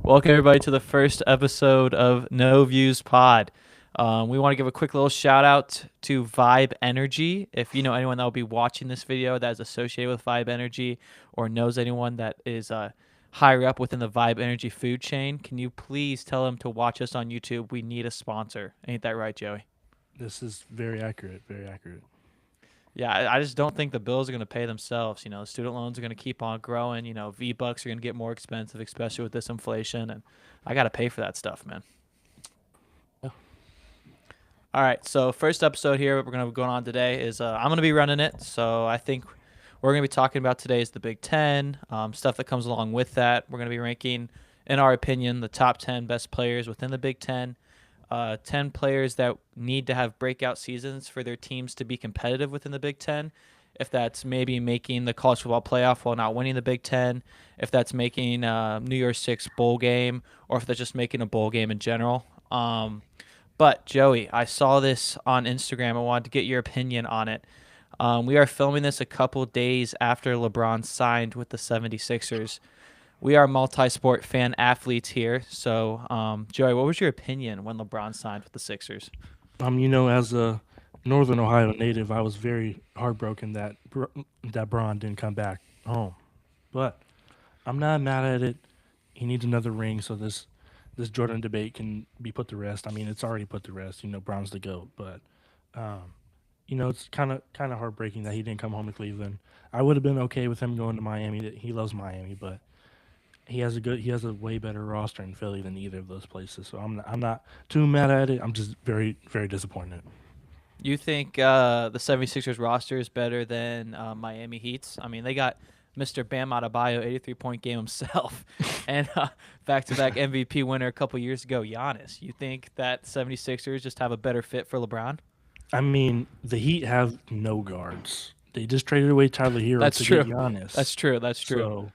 Welcome everybody to the first episode of No Views Pod. We want to give a quick little shout out to Vibe Energy. If you know anyone that will be watching this video that is associated with Vibe Energy or knows anyone that is higher up within the Vibe Energy food chain, can you please tell them to watch us on YouTube? We need a sponsor. Ain't that right, Joey? This is very accurate. Very accurate. Yeah, I just don't think the bills are going to pay themselves. You know, student loans are going to keep on growing. You know, V bucks are going to get more expensive, especially with this inflation, and I got to pay for that stuff, man. Yeah. All right, so first episode here, what we're going to be going on today is I'm going to be running it. So I think we're going to be talking about today is the Big Ten, stuff that comes along with that. We're going to be ranking, in our opinion, the top 10 best players within the Big Ten. 10 players that need to have breakout seasons for their teams to be competitive within the Big Ten. If that's maybe making the college football playoff while not winning the Big Ten, if that's making New Year's Six bowl game, or if that's just making a bowl game in general. But Joey, I saw this on Instagram. I wanted to get your opinion on it. We are filming this a couple days after LeBron signed with the 76ers. We are multi-sport fan athletes here. So, Joey, what was your opinion when LeBron signed with the Sixers? As a Northern Ohio native, I was very heartbroken that Braun didn't come back home. But I'm not mad at it. He needs another ring, so this Jordan debate can be put to rest. I mean, it's already put to rest. Braun's the goat, but um, it's kind of heartbreaking that he didn't come home to Cleveland. I would have been okay with him going to Miami. He loves Miami, but he has a way better roster in Philly than either of those places. So I'm not too mad at it. I'm just very very disappointed. You think the 76ers roster is better than Miami Heat's? I mean, they got Mr. Bam Adebayo, 83-point game himself, and back-to-back MVP winner a couple years ago, Giannis. You think that 76ers just have a better fit for LeBron? I mean, the Heat have no guards. They just traded away Tyler Hero That's to get true. That's Giannis. true. That's true. So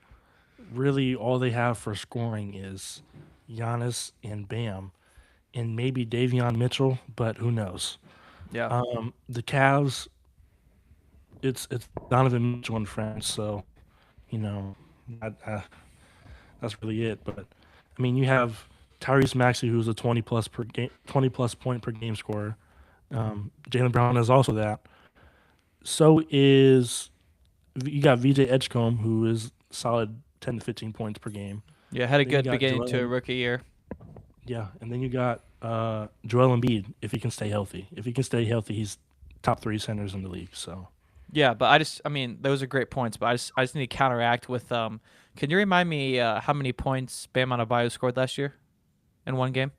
really, all they have for scoring is Giannis and Bam, and maybe Davion Mitchell, but who knows? Yeah. The Cavs, it's Donovan Mitchell and friends, so you know that, that's really it. But I mean, you have Tyrese Maxey, who's a 20 plus point per game scorer. Jalen Brown is also that. So is you got VJ Edgecombe, who is solid 10 to 15 points per game. Yeah, had a Then you good got beginning to a rookie year. Yeah, and then you got Joel Embiid if he can stay healthy. If he can stay healthy, he's top three centers in the league. So Yeah, but I mean, those are great points, but I just need to counteract with can you remind me how many points Bam Adebayo scored last year in one game?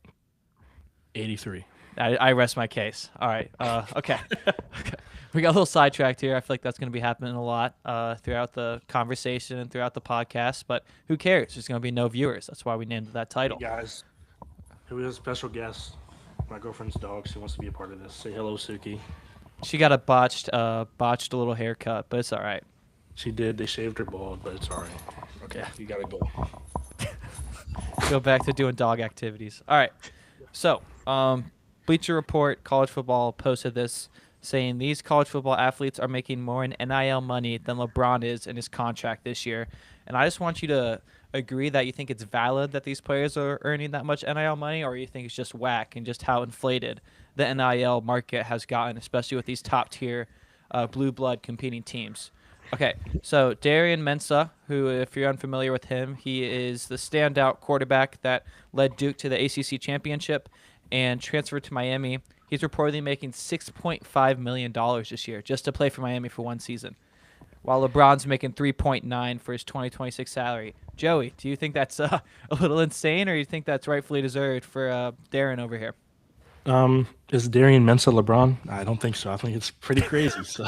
83. I rest my case. All right. Okay. Okay. We got a little sidetracked here. I feel like that's going to be happening a lot throughout the conversation and throughout the podcast, but who cares? There's going to be no viewers. That's why we named it that Hey title. guys, here we have a special guest. My girlfriend's dog. She wants to be a part of this. Say hello, Suki. She got a botched a little haircut, but it's all right. She did. They shaved her bald, but it's all right. Okay, Yeah. you gotta go. Go back to doing dog activities. All right. So, Bleacher Report, college football posted this saying these college football athletes are making more in NIL money than LeBron is in his contract this year. And I just want you to agree that you think it's valid that these players are earning that much NIL money, or you think it's just whack and just how inflated the NIL market has gotten, especially with these top tier blue blood competing teams. Okay, so Darian Mensah, who, if you're unfamiliar with him, he is the standout quarterback that led Duke to the ACC championship and transferred to Miami. He's reportedly making $6.5 million this year just to play for Miami for one season, while LeBron's making 3.9 for his 2026 salary. Joey, do you think that's a little insane, or do you think that's rightfully deserved for Darren over here? Is Darian Mensah LeBron? I don't think so. I think it's pretty crazy. So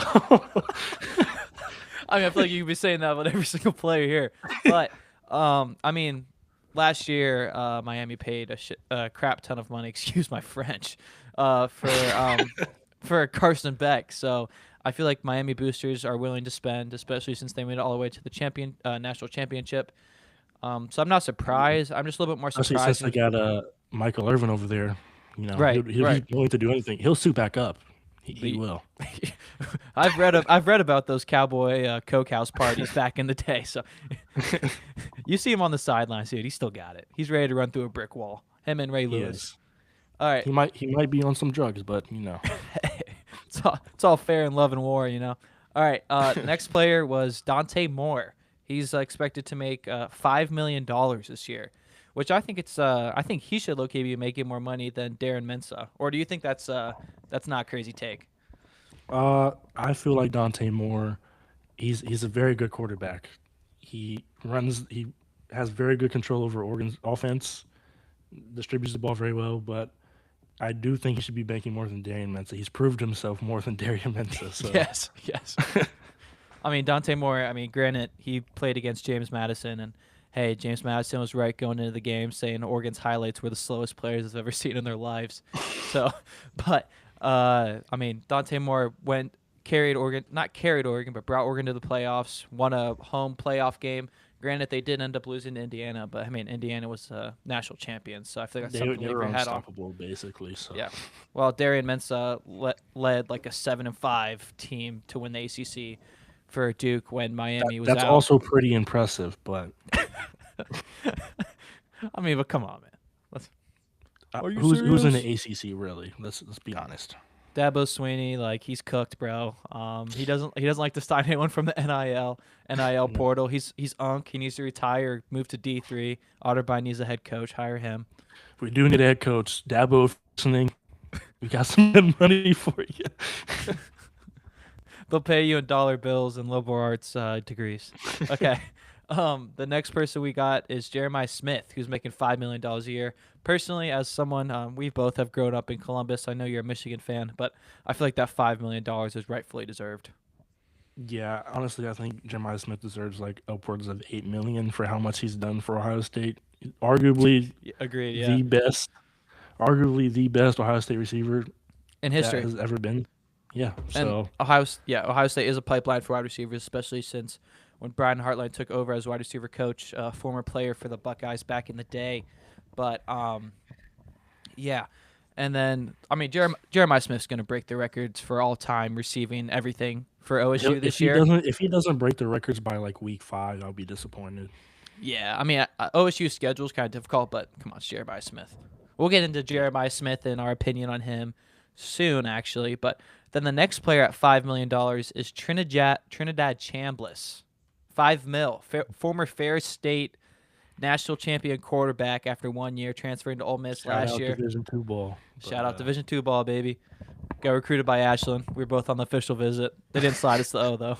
I mean, I feel like you could be saying that about every single player here, but I mean, last year Miami paid a crap ton of money. Excuse my French, for Carson Beck. So I feel like Miami boosters are willing to spend, especially since they made it all the way to the national championship. So I'm not surprised. I'm just a little bit more especially since surprised. they got Michael Irvin over there, Right, he's right. willing to do anything. He'll suit back up. He will. I've read about those cowboy Coke House parties back in the day. So you see him on the sidelines, dude. He's still got it. He's ready to run through a brick wall. Him and Ray He Lewis. is. All right, He might be on some drugs, but it's all fair in love and war, you know. All right, next player was Dante Moore. He's expected to make $5 million this year, which I think I think he should low key be making more money than Darren Mensah. Or do you think that's not a crazy take? I feel like Dante Moore. He's a very good quarterback. He has very good control over Oregon's offense, distributes the ball very well, but I do think he should be making more than Darian Mensah. He's proved himself more than Darian Mensah. So. Yes, yes. I mean, Dante Moore, I mean, granted, he played against James Madison, and hey, James Madison was right going into the game saying Oregon's highlights were the slowest players they've ever seen in their lives. So, but, I mean, Dante Moore not carried Oregon, but brought Oregon to the playoffs, won a home playoff game. Granted, they did end up losing to Indiana, but, I mean, Indiana was national champions, so I feel like that's something to They leave were your hat on. unstoppable, basically. So. Yeah. Well, Darian Mensah led like a 7-5 team to win the ACC for Duke when Miami was That's out. also pretty impressive, but I mean, but come on, man. Are you who's in serious? the ACC really? Let's be honest. Dabo Sweeney, like he's cooked, bro. He doesn't like to sign anyone from the NIL No. portal. He's Unk. He needs to retire, move to D3. Otterbein needs a head coach. Hire him. If we do need a head coach, Dabo, if listening, we got some good money for you. They'll pay you in dollar bills and liberal arts degrees. Okay. The next person we got is Jeremiah Smith, who's making $5 million a year. Personally, as someone, we both have grown up in Columbus. I know you're a Michigan fan, but I feel like that $5 million is rightfully deserved. Yeah, honestly, I think Jeremiah Smith deserves like upwards of $8 million for how much he's done for Ohio State. Arguably Agreed, yeah. arguably the best Ohio State receiver In that history. has ever been. Yeah, And so Ohio State is a pipeline for wide receivers, especially since when Brian Hartline took over as wide receiver coach, former player for the Buckeyes back in the day. But yeah, and then I mean Jeremiah Smith's going to break the records for all time receiving everything for OSU this year. If he doesn't break the records by like week 5, I'll be disappointed. Yeah, I mean OSU's schedule is kind of difficult, but come on, it's Jeremiah Smith. We'll get into Jeremiah Smith and our opinion on him soon, actually. But then the next player at $5 million is Trinidad Chambliss. $5 million. Former Ferris State national champion quarterback after 1 year, transferring to Ole Miss last year. Division II ball. Shout out Division II ball, baby. Got recruited by Ashland. We were both on the official visit. They didn't slide us the O, though.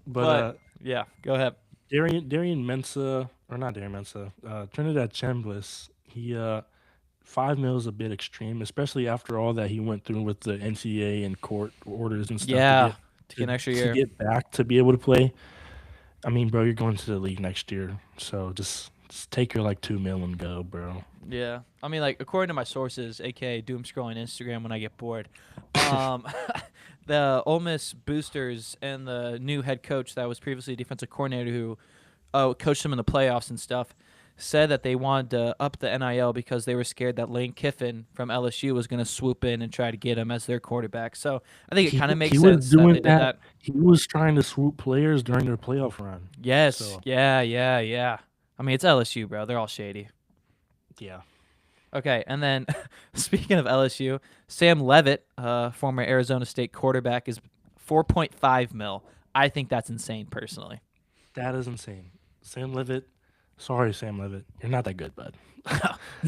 But yeah, go ahead. Darian Mensah, or not Darian Mensah, Trinidad Chambliss, he $5 million is a bit extreme, especially after all that he went through with the NCAA and court orders and stuff. Yeah, to get an extra year. To get back to be able to play. I mean, bro, you're going to the league next year, so just take your like $2 million and go, bro. Yeah, I mean, like according to my sources, aka doom scrolling Instagram when I get bored, the Ole Miss boosters and the new head coach that was previously a defensive coordinator who coached them in the playoffs and stuff said that they wanted to up the NIL because they were scared that Lane Kiffin from LSU was going to swoop in and try to get him as their quarterback. So I think it kind of makes sense that they did that. He was trying to swoop players during their playoff run. Yes, So. yeah. I mean, it's LSU, bro. They're all shady. Yeah. Okay, and then speaking of LSU, Sam Levitt, former Arizona State quarterback, is $4.5 million. I think that's insane, personally. That is insane. Sam Levitt. Sorry, Sam Levitt. You're not that good, bud.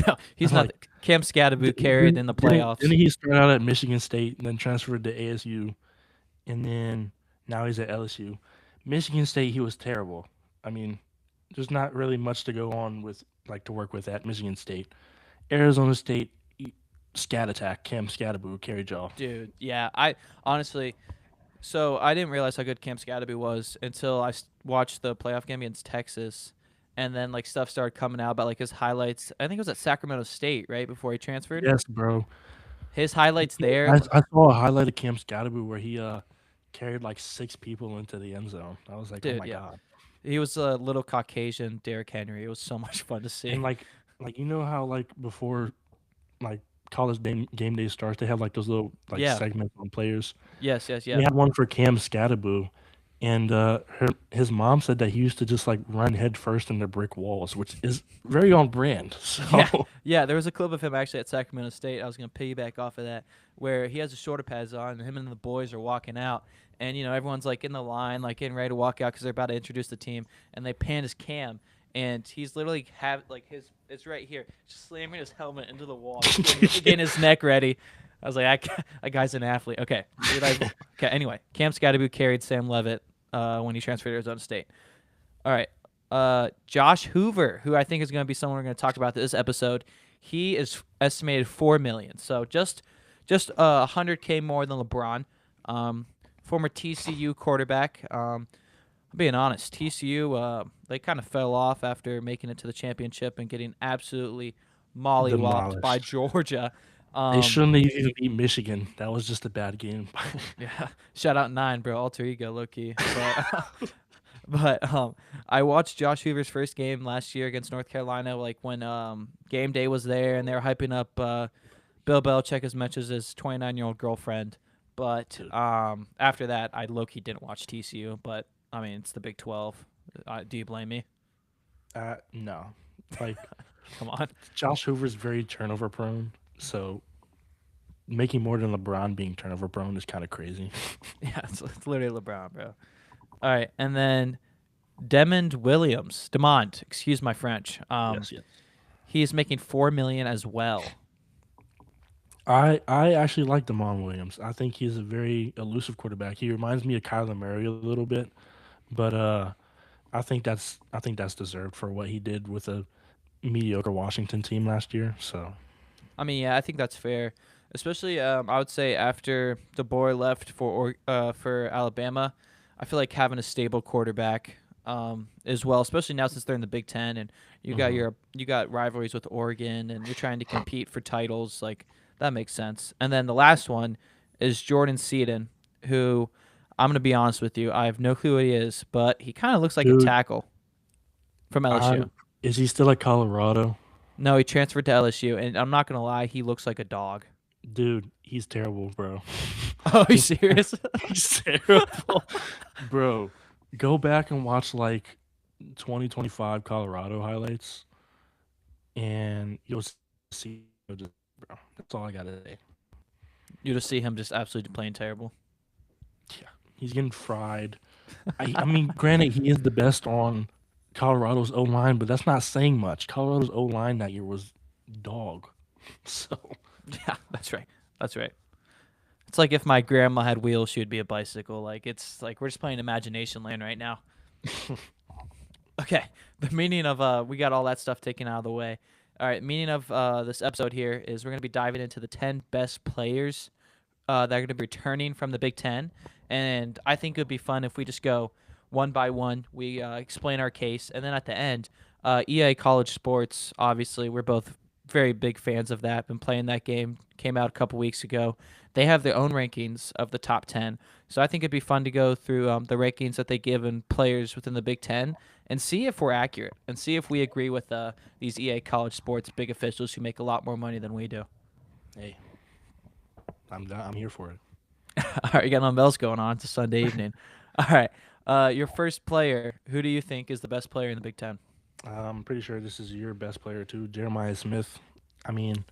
No, he's not. Cam Scadaboo carried in the playoffs. Didn't he start out at Michigan State and then transferred to ASU, and then now he's at LSU. Michigan State, he was terrible. I mean, there's not really much to go on with, like to work with at Michigan State. Arizona State, scat attack, Cam Scadaboo, carry jaw. Dude, yeah. I honestly, so I didn't realize how good Cam Scadaboo was until I watched the playoff game against Texas. And then like stuff started coming out about like his highlights. I think it was at Sacramento State, right before he transferred. Yes, bro. His highlights there. I saw a highlight of Cam Scadaboo where he carried like 6 people into the end zone. I was like, Dude, oh my yeah. god. He was a little Caucasian Derrick Henry. It was so much fun to see. And like you know how like before, like college game day starts, they have like those little like Yeah. segments on players. Yes. Yes. They Yeah. had one for Cam Scattaboo, and his mom said that he used to just like run head first into brick walls, which is very on brand. Yeah. So Yeah. There was a clip of him actually at Sacramento State. I was gonna piggyback off of that, where he has his shoulder pads on, and him and the boys are walking out, and everyone's like in the line, like getting ready to walk out because they're about to introduce the team, and they pan his cam, and he's literally have like it's right here, just slamming his helmet into the wall, getting his neck ready. I was like, that guy's an athlete. Okay. Okay. Anyway, Cam Scattaboo carried Sam Levitt when he transferred to Arizona State. All right. Josh Hoover, who I think is going to be someone we're going to talk about this episode, he is estimated 4 million, so just 100K more than LeBron. Former TCU quarterback. I'm being honest, TCU they kind of fell off after making it to the championship and getting absolutely mollywopped by demolished. Georgia. They shouldn't have even beat Michigan. That was just a bad game. Yeah, shout out 9, bro, alter ego, low key. But I watched Josh Hoover's first game last year against North Carolina, like when game day was there, and they were hyping up Bill Belichick as much as his 29-year-old girlfriend. But after that, I low-key didn't watch TCU. But I mean, it's the Big 12. Do you blame me? No, like Come on. Josh Hoover's very turnover prone, so making more than LeBron being turnover prone is kind of crazy. Yeah, it's literally LeBron, bro. All right, and then Demond, excuse my French. Yes, yes. He's making 4 million as well. I actually like Damon Williams. I think he's a very elusive quarterback. He reminds me of Kyler Murray a little bit, but I think that's deserved for what he did with a mediocre Washington team last year. So I mean, yeah, I think that's fair. Especially, I would say after DeBoer left for Alabama, I feel like having a stable quarterback as well, especially now since they're in the Big Ten and mhm. you got rivalries with Oregon and you're trying to compete for titles, like that makes sense. And then the last one is Jordan Seaton, who I'm gonna be honest with you, I have no clue what he is, but he kind of looks like a Dude, tackle from I LSU. is he still at Colorado? No, he transferred to LSU, and I'm not gonna lie, he looks like a dog. Dude, he's terrible, bro. Oh, are you serious? He's terrible, bro. Go back and watch like 2025 Colorado highlights, and you'll see. Bro, that's all I gotta say. You just see him just absolutely playing terrible. Yeah, he's getting fried. I mean, granted, he is the best on Colorado's O line, but that's not saying much. Colorado's O line that year was dog. So Yeah, that's right. That's right. It's like if my grandma had wheels, she would be a bicycle. Like it's like we're just playing imagination land right now. Okay, the meaning of we got all that stuff taken out of the way. All right, meaning of this episode here is we're gonna be diving into the 10 best players that are gonna be returning from the Big Ten, and I think it would be fun if we just go one by one. We explain our case, and then at the end, EA College Sports. Obviously, we're both very big fans of that. Been playing that game. Came out a couple weeks ago. They have their own rankings of the top 10. So I think it'd be fun to go through the rankings that they give in players within the Big Ten and see if we're accurate and see if we agree with these EA College Sports big officials who make a lot more money than we do. hey, I'm here for it. All right, you got no bells going on. It's a Sunday evening. All right. Your first player, who do you think is the best player in the Big Ten? I'm pretty sure this is your best player too, Jeremiah Smith. I mean,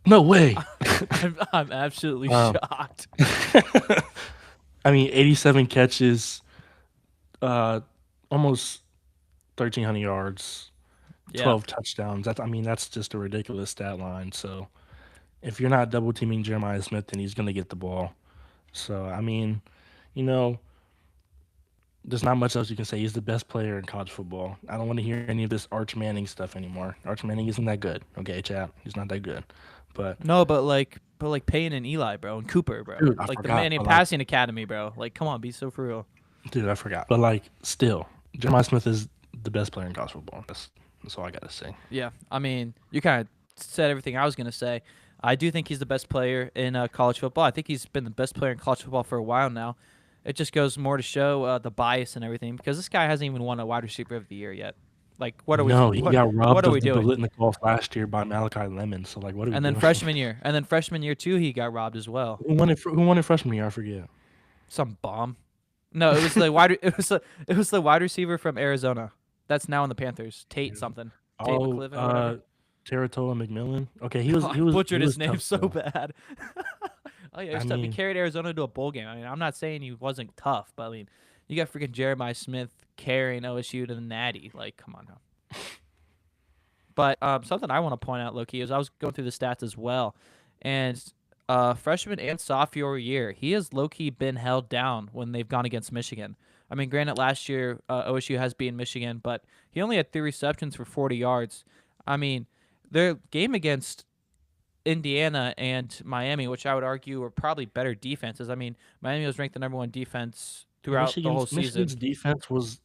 no way. I'm absolutely Um, shocked. I mean, 87 catches, uh, almost 1,300 yards, Yeah. 12 touchdowns. That's just a ridiculous stat line. So if you're not double teaming Jeremiah Smith, then he's gonna get the ball. So you know, there's not much else you can say. He's the best player in college football. I don't want to hear any of this Arch Manning stuff anymore. Arch Manning isn't that good. Okay, chat. He's not that good. But No, but like Payne and Eli, bro, and Cooper, bro. dude, I Like the forgot. Manning But like, Passing Academy, bro. Like, come on, be so for real. dude, I forgot. But like, still, Jeremiah Smith is the best player in college football. That's all I gotta say. Yeah, I mean, you kind of said everything I was gonna say. I do think he's the best player in college football. I think he's been the best player in college football for a while now. It just goes more to show the bias and everything because this guy hasn't even won a wide receiver of the year yet. Like, what are we? No, he got What robbed are of we the doing? Biletnikoff last year by Malachi Lemon. So like, what are we And then doing? freshman year too, he got robbed as well. Who won it freshman year? I forget. Some bomb. No, it was the wide. It was the wide receiver from Arizona. That's now in the Panthers. Tate something. Tate Oh, McCliven, whatever. Teratoa McMillan. Okay, God, I butchered he his was name tough so though. bad. Oh yeah, he I was tough. He mean, carried Arizona to a bowl game. I mean, I'm not saying he wasn't tough, but I mean, you got freaking Jeremiah Smith carrying OSU to the Natty. Like, come on now. But something I want to point out, Loki, is I was going through the stats as well, and freshman and sophomore year, he has low key been held down when they've gone against Michigan. I mean, granted, last year OSU has beaten Michigan, but he only had 3 receptions for 40 yards. I mean, their game against Indiana and Miami, which I would argue were probably better defenses. I mean, Miami was ranked the number 1 defense throughout the whole Michigan's season. defense was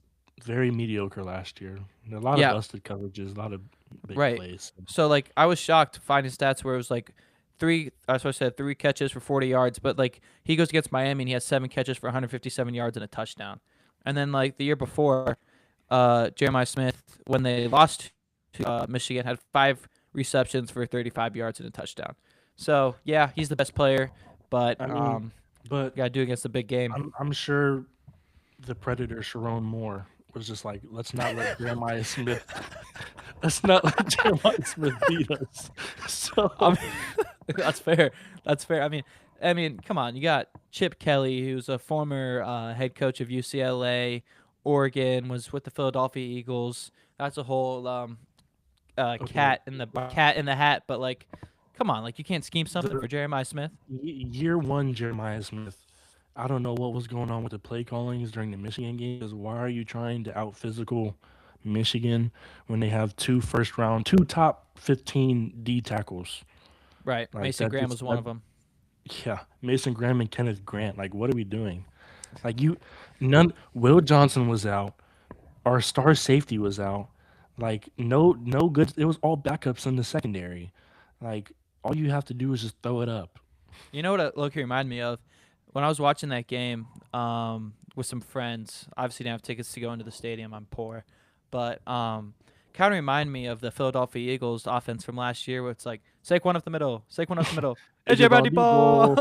very mediocre last year. A lot of Yeah, busted coverages, a lot of big right. plays. So like I was shocked finding stats where it was like that's what I said, 3 catches for 40 yards, but like he goes against Miami and he has 7 catches for 157 yards and a touchdown. And then like the year before, Jeremiah Smith, when they lost to Michigan, had 5 receptions for 35 yards and a touchdown. So yeah, he's the best player, but I mean, but gotta do against the big game. I'm sure the Predator Sharon Moore was just like, let's not let Jeremiah Smith let's not let Jeremiah Smith beat us. So I mean, that's fair. That's fair. I mean, come on. You got Chip Kelly, who's a former head coach of UCLA, Oregon, was with the Philadelphia Eagles. That's a whole okay, cat in the hat. But like, come on, like you can't scheme something the for Jeremiah Smith. year one Jeremiah Smith. I don't know what was going on with the play callings during the Michigan game. Because why are you trying to out physical Michigan when they have two top 15 D tackles? Right. Like Mason that Graham just was one of them. yeah, Mason Graham and Kenneth Grant. Like, what are we doing? Like none. Will Johnson was out. Our star safety was out. Like no good. It was all backups in the secondary. Like all you have to do is just throw it up. You know what Loki reminded me of? When I was watching that game with some friends, obviously didn't have tickets to go into the stadium. I'm poor, but kind of remind me of the Philadelphia Eagles offense from last year, where it's like Saquon up the middle, Saquon up the middle, AJ Brown deep ball.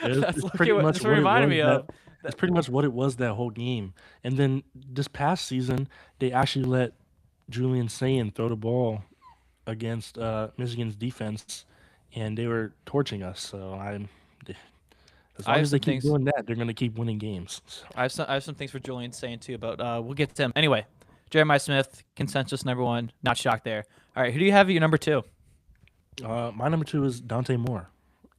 That's Pretty what much this what it reminded was. me of. That's pretty much what it was that whole game. And then this past season, they actually let Julian Sayin throw the ball against Michigan's defense, and they were torching us. So as I long have as they some keep things. doing that, they're gonna keep winning games. So, I have some things for Julian saying too, but we'll get to him anyway. Jeremiah Smith, consensus number 1. Not shocked there. All right, who do you have at your number 2? my number 2 is Dante Moore.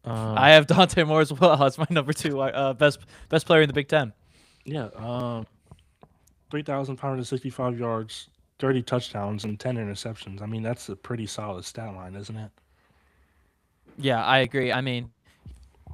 I have Dante Moore as well. That's my number 2. Best player in the Big Ten. Yeah, 3,565 yards, 30 touchdowns, and 10 interceptions. I mean, that's a pretty solid stat line, isn't it? Yeah, I agree. I mean,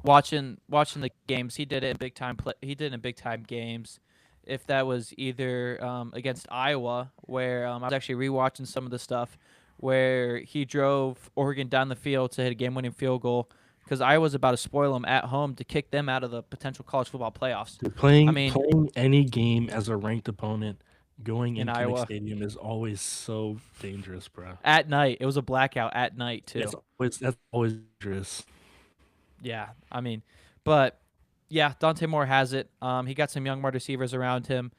watching the games, he did it in big time. He did it in big time games. If that was either against Iowa, where I was actually rewatching some of the stuff, where he drove Oregon down the field to hit a game-winning field goal, because Iowa's about to spoil them at home to kick them out of the potential college football playoffs. Dude, I mean, playing any game as a ranked opponent going in in Kinnick Iowa Stadium is always so dangerous, bro. at night, it was a blackout at night too. That's always dangerous. Yeah, I mean, but yeah, Dante Moore has it. He got some young wide receivers around him.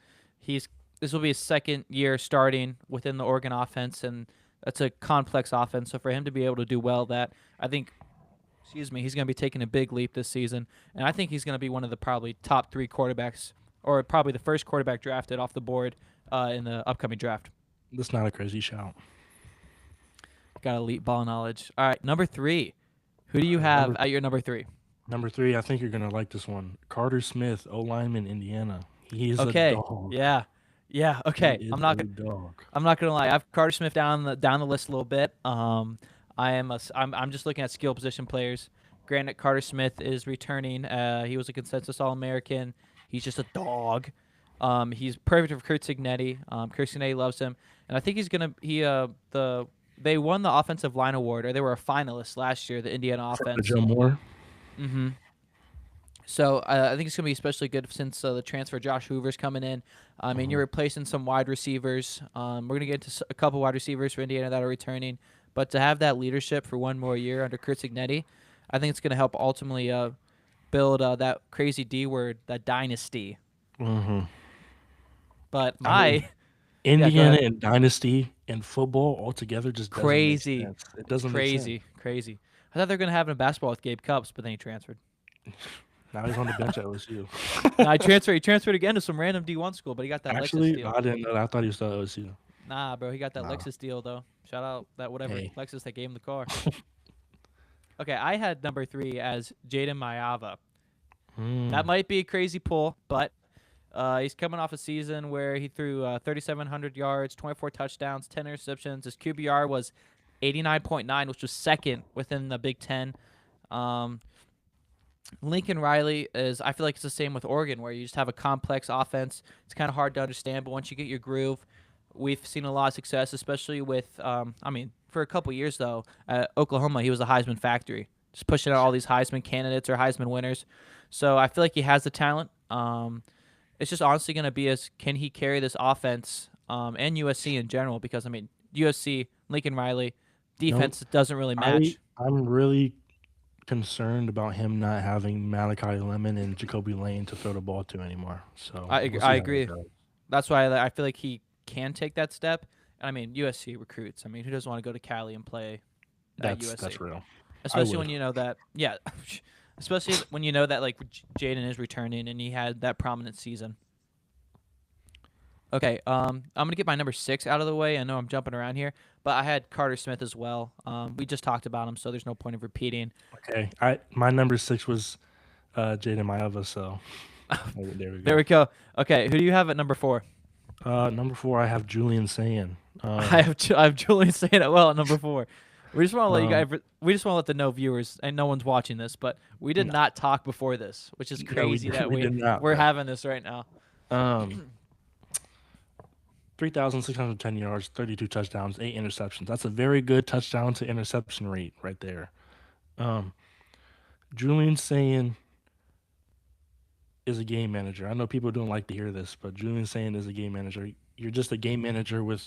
This will be his second year starting within the Oregon offense, and that's a complex offense. So for him to be able to do well, I think, he's going to be taking a big leap this season, and I think he's going to be one of the probably top 3 quarterbacks, or probably the first quarterback drafted off the board in the upcoming draft. That's not a crazy shout. Got elite ball knowledge. All right, number 3. Who do you have at your number 3? Number 3, I think you're gonna like this one. Carter Smith, O lineman, Indiana. He is Okay. a dog. Yeah. Okay. He is I'm not a dog. gonna lie. I have Carter Smith down the list a little bit. I'm just looking at skill position players. Granted, Carter Smith is returning. He was a consensus All-American. He's just a dog. He's perfect for Kurt Cignetti. Kurt Cignetti loves him, and I think he's gonna. They won the offensive line award, or they were a finalist last year. The Indiana offense. Joe Moore. Mm-hmm. So I think it's going to be especially good since the transfer Josh Hoover's coming in. I mean, you're Mhm. replacing some wide receivers. We're going to get to a couple wide receivers for Indiana that are returning. But to have that leadership for one more year under Kurt Signetti, I think it's going to help ultimately build that crazy D word, that dynasty. Mhm. But I mean, yeah, go Indiana ahead. and dynasty and football altogether just doesn't make Crazy, sense. It doesn't make sense. crazy. I thought they were going to have him in basketball with Gabe Cupps, but then he transferred. Now he's on the bench at OSU. No, he transferred again to some random D1 school, but he got that Lexus Actually, deal. I didn't know that. I thought he was still at OSU. Nah, bro, he got that Nah. Lexus deal though. Shout out that whatever Hey. Lexus that gave him the car. Okay, I had number 3 as Jaden Mayava. That Mm. might be a crazy pull, but he's coming off a season where he threw 3,700 yards, 24 touchdowns, 10 interceptions. His QBR was 89.9, which was second within the Big Ten. Um, Lincoln Riley is, I feel like it's the same with Oregon, where you just have a complex offense. It's kind of hard to understand, but once you get your groove, we've seen a lot of success, especially with, I mean, for a couple years, though, at Oklahoma, he was a Heisman factory, just pushing out all these Heisman candidates or Heisman winners. So I feel like he has the talent. It's just honestly going to be as can he carry this offense and USC in general, because, I mean, USC, Lincoln Riley, No, defense doesn't really I match. I'm really concerned about him not having Malachi Lemon and Jacoby Lane to throw the ball to anymore. So we'll I see how that agree. goes. That's why I feel like he can take that step. And I mean, USC recruits. I mean, who doesn't want to go to Cali and play at USC? That's real. I Especially would. when you know that, yeah, especially when you know that like Jaden is returning and he had that prominent season. Okay, I'm gonna get my number 6 out of the way. I know I'm jumping around here, but I had Carter Smith as well. We just talked about him, so there's no point of repeating. Okay. I my number 6 was Jaden Maeva, so there we There go. we go. Okay, who do you have at number 4? Number 4, I have Julian Sayin. I have Julian saying it well at number 4. We just want to let you Um, guys. We just want to let the no viewers and no one's watching this, but we did no, not talk before this, which is no, crazy that we did not, we're bro. having this right now. Um, 3,610 yards, 32 touchdowns, 8 interceptions. That's a very good touchdown to interception rate right there. Um, Julian Sayin is a game manager. I know people don't like to hear this, but Julian Sayin is a game manager. You're just a game manager with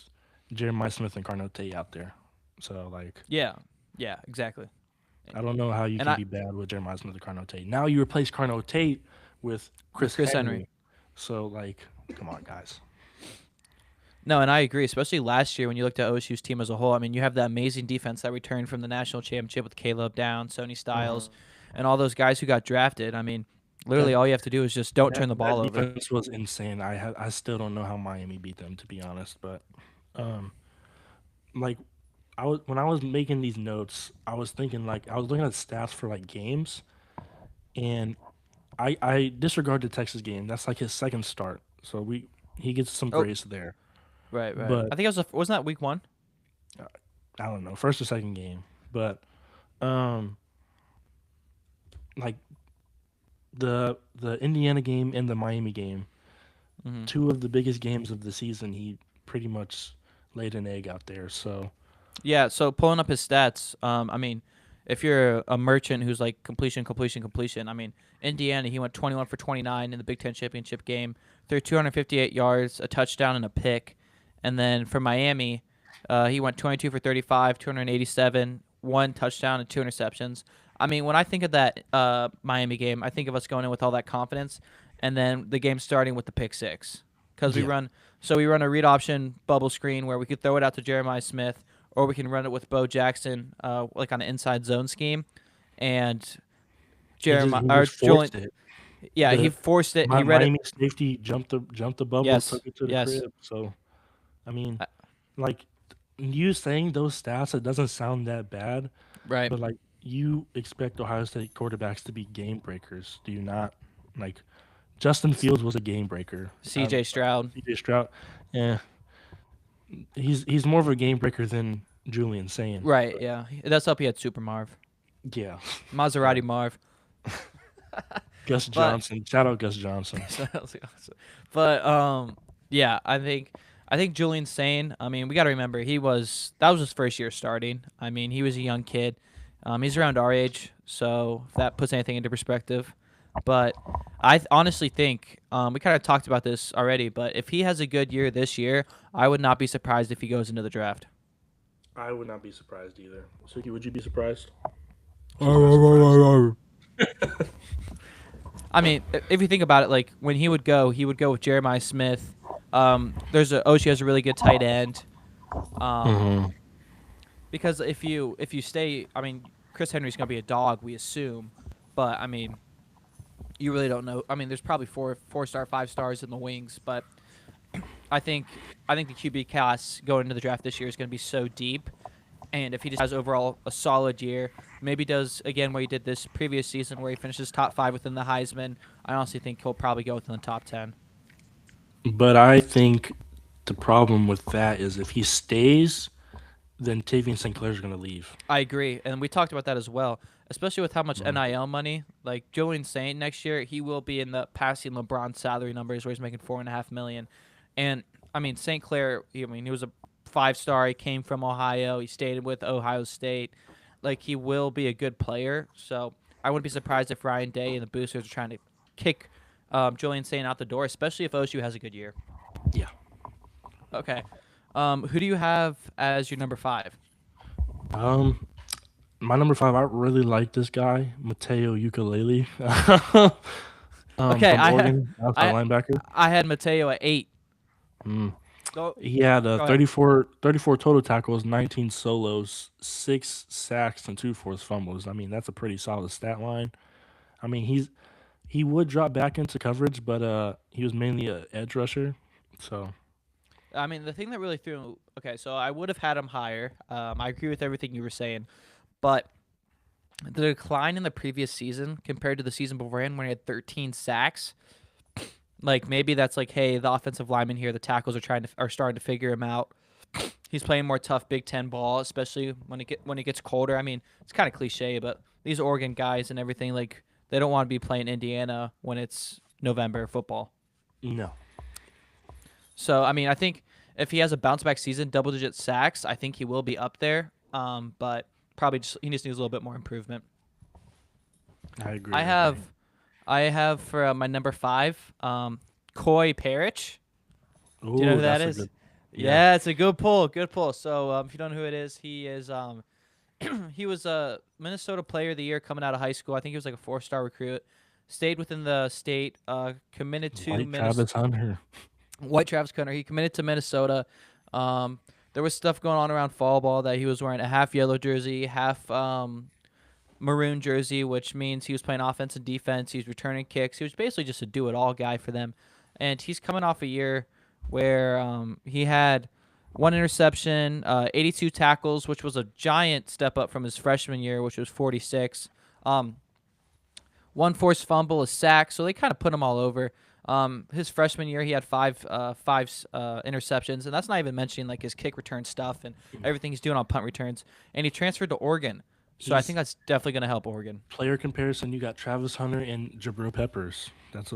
Jeremiah Smith and Carnell Tate out there. So like, Yeah, yeah, exactly. I don't know how you And can I be bad with Jeremiah Smith and Carnell Tate. Now you replace Carnell Tate with with Chris Chris Henry. Henry. So like, come on, guys. No, and I agree, especially last year when you looked at OSU's team as a whole. I mean, you have that amazing defense that returned from the national championship with Caleb Down, Sony Styles, Mhm. and all those guys who got drafted. I mean, literally That all you have to do is just don't turn the that ball over. defense was insane. I still don't know how Miami beat them, to be honest. But um, like I was when I was making these notes, I was thinking like I was looking at stats for like games, and I disregard the Texas game. That's like his second start, so we he gets some Oh, grace there. right, right. But I think it was wasn't that week 1? uh, I don't know, first or second game. But um, like the Indiana game and the Miami game, Mm-hmm. two of the biggest games of the season, he pretty much laid an egg out there. So Yeah, so pulling up his stats, I mean, if you're a merchant who's like completion, I mean, Indiana, he went 21 for 29 in the Big Ten championship game, threw 258 yards, a touchdown, and a pick. And then for Miami, he went 22 for 35, 287, one touchdown, and 2 interceptions. I mean, when I think of that Miami game, I think of us going in with all that confidence, and then the game starting with the pick six, because yeah, we run a read option bubble screen where we could throw it out to Jeremiah Smith, or we can run it with Bo Jackson, like on an inside zone scheme, and Jeremiah he or just Julian, forced it. yeah, he The forced it. He read it. Miami safety jumped the bubble, Yes, took it to the yes, crib. So I mean, uh, like you saying those stats, it doesn't sound that bad, right. but like you expect Ohio State quarterbacks to be game breakers, do you not? Like Justin Fields was a game breaker. C.J. Stroud, CJ Stroud, yeah, he's more of a game breaker than Julian saying. right? Yeah, that's up. He had Super Marv, Yeah, but Maserati Marv, Gus but Johnson, shout out Gus Johnson. but yeah, I think Julian Sane. I mean, we got to remember that was his first year starting. I mean, he was a young kid. He's around our age, so if that puts anything into perspective. But honestly think we kind of talked about this already. But if he has a good year this year, I would not be surprised if he goes into the draft. I would not be surprised either. Suki, would you be surprised? She's not surprised. I mean, if you think about it, like when he would go with Jeremiah Smith. OSU has a really good tight end. Um, Mm-hmm. because if you stay, I mean, Chris Henry's gonna be a dog, we assume, but I mean, you really don't know. I mean, there's probably four star, 5 stars in the wings, but I think the QB class going into the draft this year is gonna be so deep, and if he just has overall a solid year, maybe does again what he did this previous season where he finishes top 5 within the Heisman, I honestly think he'll probably go within the top 10. But I think the problem with that is if he stays, then Tavian St. Clair's going to leave. I agree, and we talked about that as well, especially with how much Mm. NIL money. Like Julian Saint next year, he will be in the passing LeBron salary numbers where he's making 4.5 million. And I mean St. Clair, I mean he was a 5 star. He came from Ohio. He stayed with Ohio State. Like he will be a good player. So I wouldn't be surprised if Ryan Day and the boosters are trying to kick Julian Saint out the door, especially if OSU has a good year. Yeah. Okay. Who do you have as your number 5? Um, my number 5, I really like this guy, Mateo Ukulele. Okay, From Oregon, outside I linebacker. I had Mateo at 8. Mm. Go He had go ahead. 34 total tackles, 19 solos, 6 sacks, and 2 forced fumbles. I mean, that's a pretty solid stat line. I mean, he would drop back into coverage, but he was mainly a edge rusher. So I mean, the thing that really threw. Okay, so I would have had him higher. I agree with everything you were saying, but the decline in the previous season compared to the season beforehand when he had 13 sacks, like maybe that's like, hey, the offensive linemen here, the tackles are starting to figure him out. He's playing more tough Big Ten ball, especially when it gets colder. I mean, it's kind of cliche, but these Oregon guys and everything, like they don't want to be playing Indiana when it's November football. no, So I mean, I think if he has a bounce back season, double digit sacks, I think he will be up there. But probably he just needs a little bit more improvement. I agree. I have I have for my number 5, Coy Parrish. Do you know Ooh, who that that's a is? good. Yeah. Yeah, it's a good pull. Good pull. So if you don't know who it is, he is he was a Minnesota Player of the Year coming out of high school. I think he was like a 4 star recruit. Stayed within the state. Committed to White Minnesota. Travis Hunter. White Travis Hunter. He committed to Minnesota. There was stuff going on around fall ball that he was wearing a half yellow jersey, half maroon jersey, which means he was playing offense and defense. He was returning kicks. He was basically just a do-it-all guy for them. And he's coming off a year where he had 1 interception, 82 tackles, which was a giant step up from his freshman year, which was 46. 1 forced fumble, a sack. So they kind of put him all over. His freshman year, he had five interceptions, and that's not even mentioning like his kick return stuff and everything he's doing on punt returns. And he transferred to Oregon, so I He's think that's definitely going to help Oregon. player comparison. You got Travis Hunter and Jabril Peppers. That's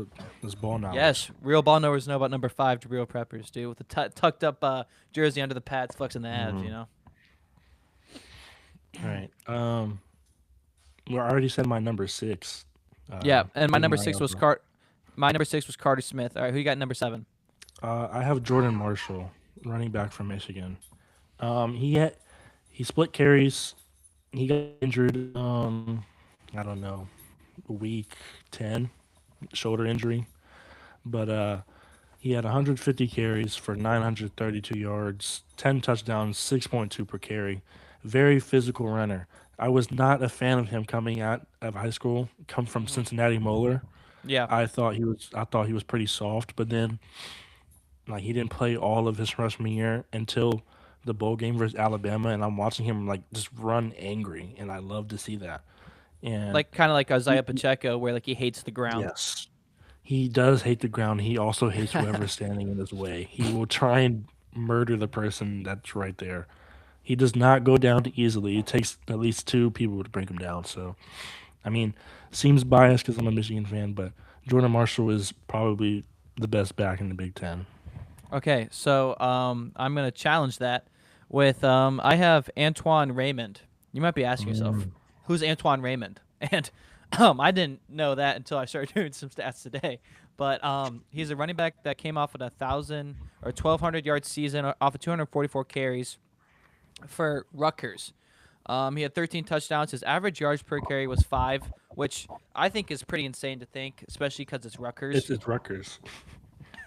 ball knowledge. Yes, real ball knowers know about number 5, Jabril Peppers, dude, with the tucked up jersey under the pads, flexing the abs. You Mhm. know. All right. We already said my number 6. Yeah, and my Who's number my 6 was other? My number 6 was Carter Smith. All right, who you got number 7? I have Jordan Marshall, running back from Michigan. He had he split carries. He got injured. I don't know, week 10, shoulder injury. But he had 150 carries for 932 yards, 10 touchdowns, 6.2 per carry. Very physical runner. I was not a fan of him coming out of high school. Come from Hmm. Cincinnati Moeller. Yeah. I thought he was pretty soft, but then like he didn't play all of his freshman year until the bowl game versus Alabama, and I'm watching him like just run angry, and I love to see that. And Like kind of like he, Isaiah Pacheco, where like he hates the ground. yes, he does hate the ground. He also hates whoever's standing in his way. He will try and murder the person that's right there. He does not go down too easily. It takes at least 2 people to bring him down. So, I mean, seems biased because I'm a Michigan fan, but Jordan Marshall is probably the best back in the Big Ten. Okay, so I'm gonna challenge that with I have Antoine Raymond. You might be asking yourself, Mm. who's Antoine Raymond? And I didn't know that until I started doing some stats today. But he's a running back that came off with 1,200 yard season off of 244 carries for Rutgers. He had 13 touchdowns. His average yards per carry was 5, which I think is pretty insane to think, especially because it's Rutgers. It's Rutgers.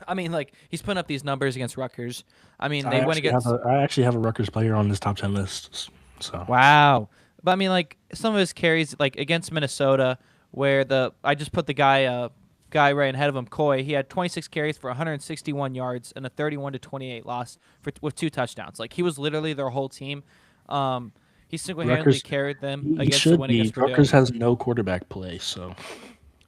I mean, like he's putting up these numbers against Rutgers. I mean, I they went actually have against. a I actually have a Rutgers player on this top 10 list. So Wow. But I mean, like some of his carries, like against Minnesota, where I just put the guy right ahead of him, Coy. He had 26 carries for 161 yards and a 31-28 loss with 2 touchdowns. Like he was literally their whole team. Um, he single-handedly Rutgers, carried them he against the should win be. against Purdue. Rutgers has no quarterback play, so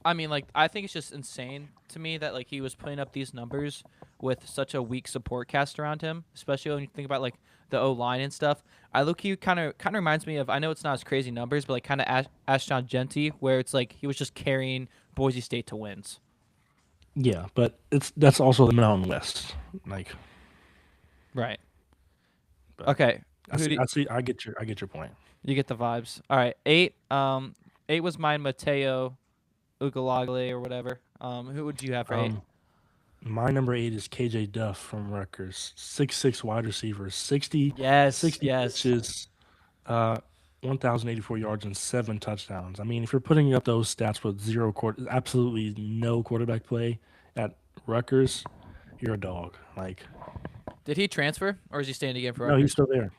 I mean, like I think it's just insane to me that like he was putting up these numbers with such a weak support cast around him, especially when you think about like the O line and stuff. I look, he kind of reminds me of, I know it's not as crazy numbers, but like kind of Ashton Genty, where it's like he was just carrying Boise State to wins. yeah. But that's also the Mountain West. Like, Right. but Okay. I Who see. do I see. I get your point. you get the vibes? All right. 8. 8 was mine. Mateo Ugalagle or whatever. Who would you have for 8? My number 8 is KJ Duff from Rutgers. 6'6" wide receiver, 60, Yes. 60 Yes. catches, 1,084 yards and 7 touchdowns. I mean, if you're putting up those stats with absolutely no quarterback play at Rutgers, you're a dog. Like, Did he transfer or is he staying again for no, he's Rutgers? still there.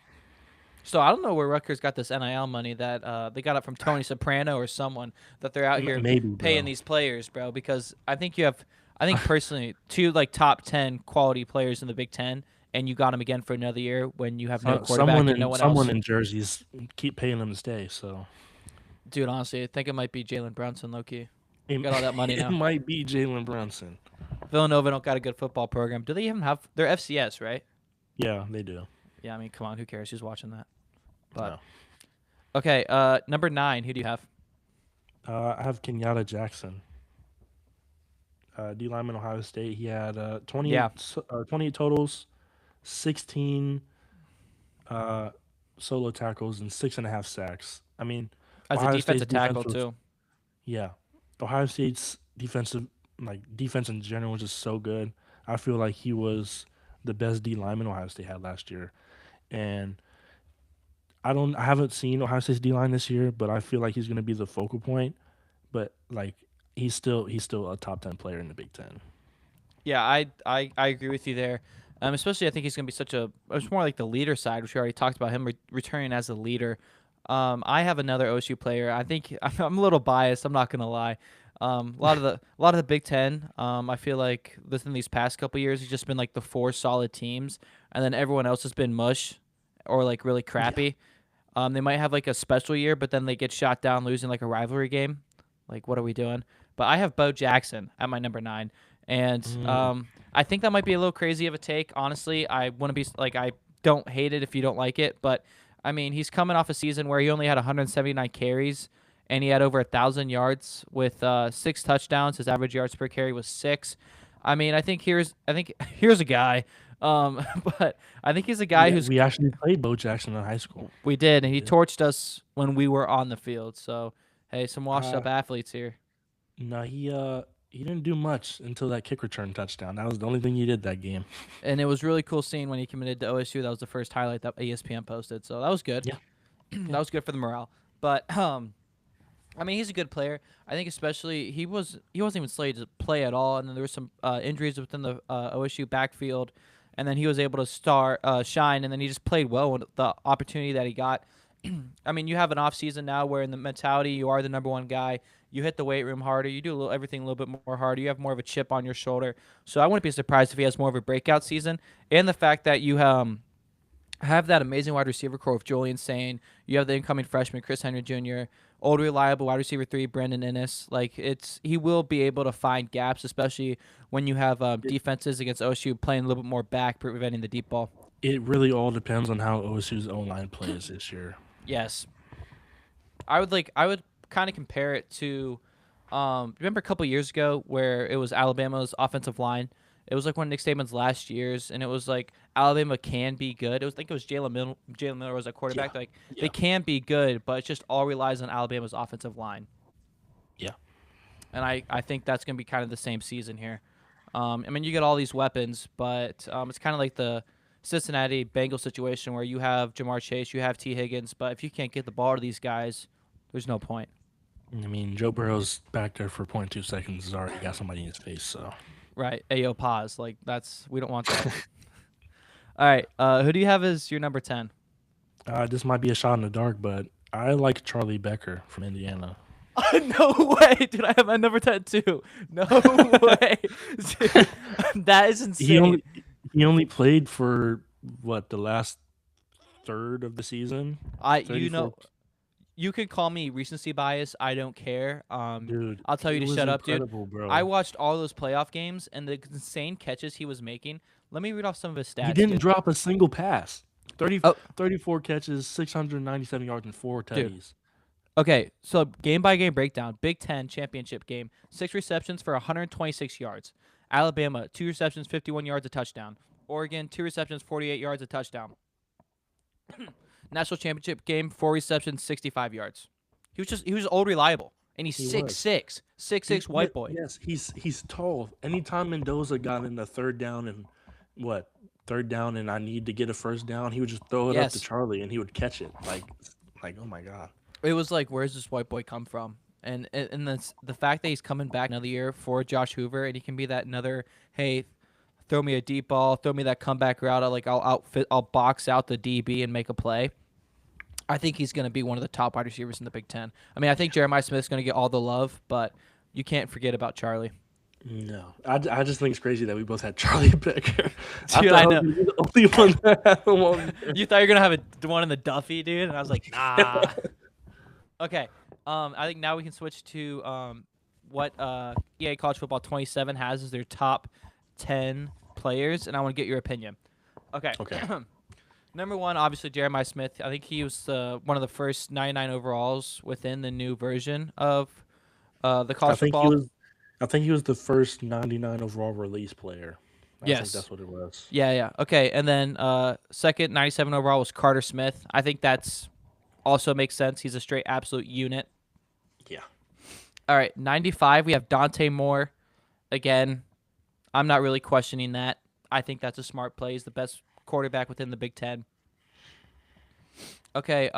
So I don't know where Rutgers got this NIL money that they got it from Tony Soprano or someone that they're out here Maybe, paying bro. these players, bro. Because I think personally, 2 like top 10 quality players in the Big Ten, and you got them again for another year when you have no quarterback and no one Someone else. in jerseys keep paying them to stay. So Dude, honestly, I think it might be Jalen Brunson, low key. it, Got all that money it now. might be Jalen Brunson. Villanova don't got a good football program. Do they even have? They're FCS, right? Yeah, they do. Yeah, I mean, come on, who cares? Who's watching that? But No. okay, number 9. Who do you have? I have Kenyatta Jackson. D lineman, Ohio State. He had Yeah, 28 totals, 16 uh, solo tackles, and 6.5 sacks. I mean, as a Ohio State's defensive defense tackle was, too. yeah. Ohio State's defense in general was just so good. I feel like he was the best D lineman Ohio State had last year. And I haven't seen Ohio State's D line this year, but I feel like he's going to be the focal point. But like, he's still a top 10 player in the Big Ten. Yeah, I agree with you there. Especially I think he's going to be such a. It's more like the leader side, which we already talked about him returning as a leader. I have another OSU player. I think I'm a little biased. I'm not going to lie. A lot of the Big Ten. I feel like within these past couple years, it's just been like the 4 solid teams, and then everyone else has been mush, or like really Yeah. crappy. They might have like a special year, but then they get shot down losing like a rivalry game. Like, what are we doing? But I have Bo Jackson at my number 9, and Mm, I think that might be a little crazy of a take. Honestly, I want to be like, I don't hate it if you don't like it, but I mean, he's coming off a season where he only had 179 carries and he had over 1,000 yards with 6 touchdowns. His average yards per carry was 6. I mean, I think here's a guy, but I think he's a guy who's we actually played Bo Jackson in high school. we did, and he Yeah. torched us when we were on the field. So hey, some washed Uh, up athletes here. no, he didn't do much until that kick return touchdown. That was the only thing he did that game. And it was really cool seeing when he committed to OSU. That was the first highlight that ESPN posted. So that was good. Yeah. That was good for the morale. But I mean, he's a good player. I think especially he wasn't even slated to play at all, and then there were some injuries within the OSU backfield, and then he was able to shine, and then he just played well with the opportunity that he got. I mean, you have an off season now where in the mentality you are the number one guy. You hit the weight room harder. You do everything a little bit more harder. You have more of a chip on your shoulder. So I wouldn't be surprised if he has more of a breakout season. And the fact that you have that amazing wide receiver core with Julian Sane. You have the incoming freshman Chris Henry Jr., old reliable wide receiver 3 Brandon Innes. Like he will be able to find gaps, especially when you have defenses against OSU playing a little bit more back, preventing the deep ball. It really all depends on how OSU's O line plays this year. Yes, I would kind of compare it to remember a couple years ago where it was Alabama's offensive line. It was like one of Nick Saban's last years, and it was like Alabama can be good. I think it was Jalen Miller was a Yeah, quarterback. Like they yeah. can be good, but it just all relies on Alabama's offensive line. Yeah. And I think that's going to be kind of the same season here. I mean, you get all these weapons, but it's kind of like the Cincinnati Bengals situation where you have Jamar Chase, you have T. Higgins, but if you can't get the ball to these guys, there's no point. I mean, Joe Burrow's back there for 0.2 seconds has already got somebody in his face. So Right. Ayo, pause. Like, we don't want that. All right. Who do you have as your number 10? this might be a shot in the dark, but I like Charlie Becker from Indiana. No way, dude! I have my number 10 too. No way, dude, that is insane. He only played for what, the last third of the season. You know, you can call me recency bias. I don't care. Dude, I'll tell you he to was shut up, dude. incredible, bro. I watched all those playoff games and the insane catches he was making. Let me read off some of his stats. He didn't dude. drop a single pass. 30, Oh. 34 catches, 697 yards, and 4 Dude. tutties. Okay, so game by game breakdown. Big Ten championship game. 6 receptions for 126 yards. Alabama 2 receptions, 51 yards, a touchdown. Oregon 2 receptions, 48 yards, a touchdown. National championship game, 4 receptions, 65 yards. He was old reliable, and he's He 6'6", 6'6" white boy. Yes, he's tall. Anytime Mendoza got in the third down and I need to get a first down, he would just throw it up to Yes. Charlie and he would catch it. Like oh my god. It was like, where's this white boy come from? And the fact that he's coming back another year for Josh Hoover, and he can be that another, hey, throw me a deep ball, throw me that comeback route. I'll box out the DB and make a play. I think he's going to be one of the top wide receivers in the Big Ten. I mean, I think Jeremiah Smith's going to get all the love, but you can't forget about Charlie. No, I just think it's crazy that we both had Charlie Becker. Dude, I know. The only one that had one. You thought you were going to have the one in the Duffy, dude, and I was like, nah. Okay, I think now we can switch to what EA College Football 27 has as their top 10 players, and I want to get your opinion. Okay. Okay. Number 1, obviously Jeremiah Smith. I think he was one of the first 99 overalls within the new version of the college football. I think he was the first 99 overall release player. I think Yes. that's what it was. Yeah. Okay, and then second 97 overall was Carter Smith. I think that's also makes sense. He's a straight absolute unit. Yeah. All right, 95, we have Dante Moore. Again, I'm not really questioning that. I think that's a smart play. He's the best quarterback within the Big Ten. Okay,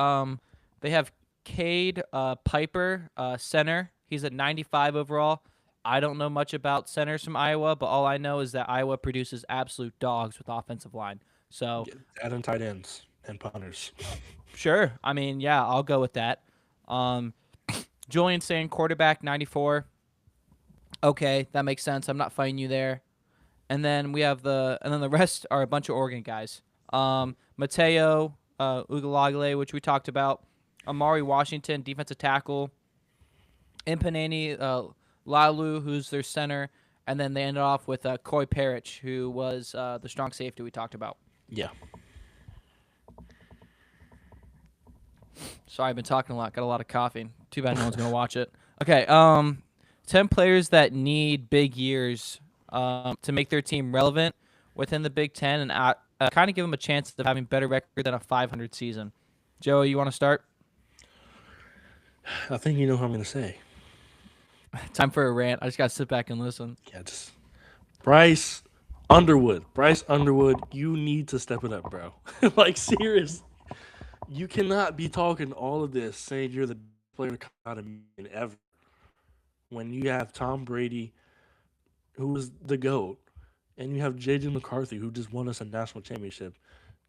they have Cade Piper, center. He's at 95 overall. I don't know much about centers from Iowa, but all I know is that Iowa produces absolute dogs with offensive line. So Add in tight ends and punters. sure. I mean, yeah, I'll go with that. Julian Sand, quarterback, 94. Okay, that makes sense. I'm not fighting you there. And then the rest are a bunch of Oregon guys. Mateo Ugalagale, which we talked about. Amari Washington, defensive tackle. Impaneni Lalu, who's their center. And then they ended off with Coy Parrish, who was the strong safety we talked about. Yeah. Sorry, I've been talking a lot. Got a lot of coffee. Too bad no one's going to watch it. Okay, 10 players that need big years to make their team relevant within the Big Ten and kind of give them a chance of having better record than a 500 season. Joey, you want to start? I think you know what I'm going to say. Time for a rant. I just got to sit back and listen. Yeah, just Bryce Underwood. Bryce Underwood, you need to step it up, bro. Like, serious. You cannot be talking all of this saying you're the player out of ever when you have Tom Brady, who is the GOAT, and you have J.J. McCarthy, who just won us a national championship.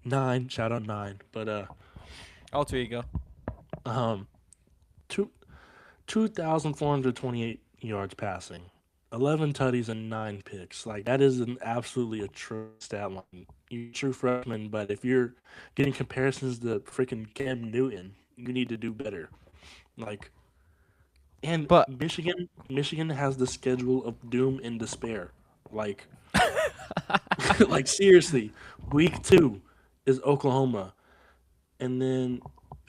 9, shout out 9. But Alter ego. 2,428 yards passing, 11 tutties and 9 picks. Like, that is an absolutely atrocious stat line. You're a true freshman, but if you're getting comparisons to freaking Cam Newton, you need to do better. Like, but Michigan has the schedule of doom and despair. Like, like, seriously, week 2 is Oklahoma, and then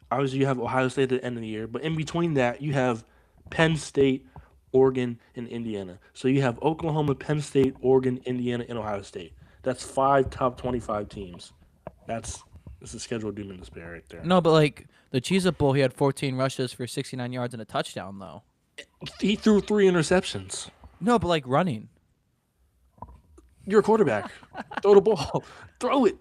obviously you have Ohio State at the end of the year, but in between that you have Penn State, Oregon, and Indiana. So you have Oklahoma, Penn State, Oregon, Indiana, and Ohio State. That's 5 top 25 teams. This is scheduled doom and despair right there. No, but like the Cheez-It Bowl, he had 14 rushes for 69 yards and a touchdown, though. He threw 3 interceptions. No, but like running. You're a quarterback. Throw the ball. Throw it.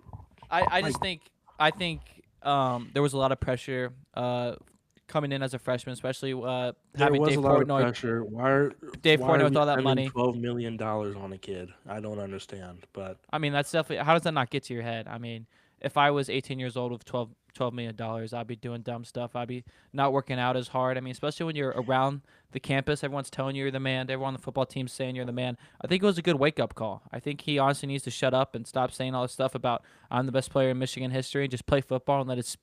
I Like just think I think there was a lot of pressure coming in as a freshman, especially there having was a Dave lot of Portnoy pressure. Why are with we all that spending money. $12 million on a kid? I don't understand. But I mean, that's definitely how does that not get to your head? I mean, if I was 18 years old with $12 million, I'd be doing dumb stuff. I'd be not working out as hard. I mean, especially when you're around the campus, everyone's telling you you're the man. Everyone on the football team's saying you're the man. I think it was a good wake up call. I think he honestly needs to shut up and stop saying all this stuff about I'm the best player in Michigan history and just play football and let his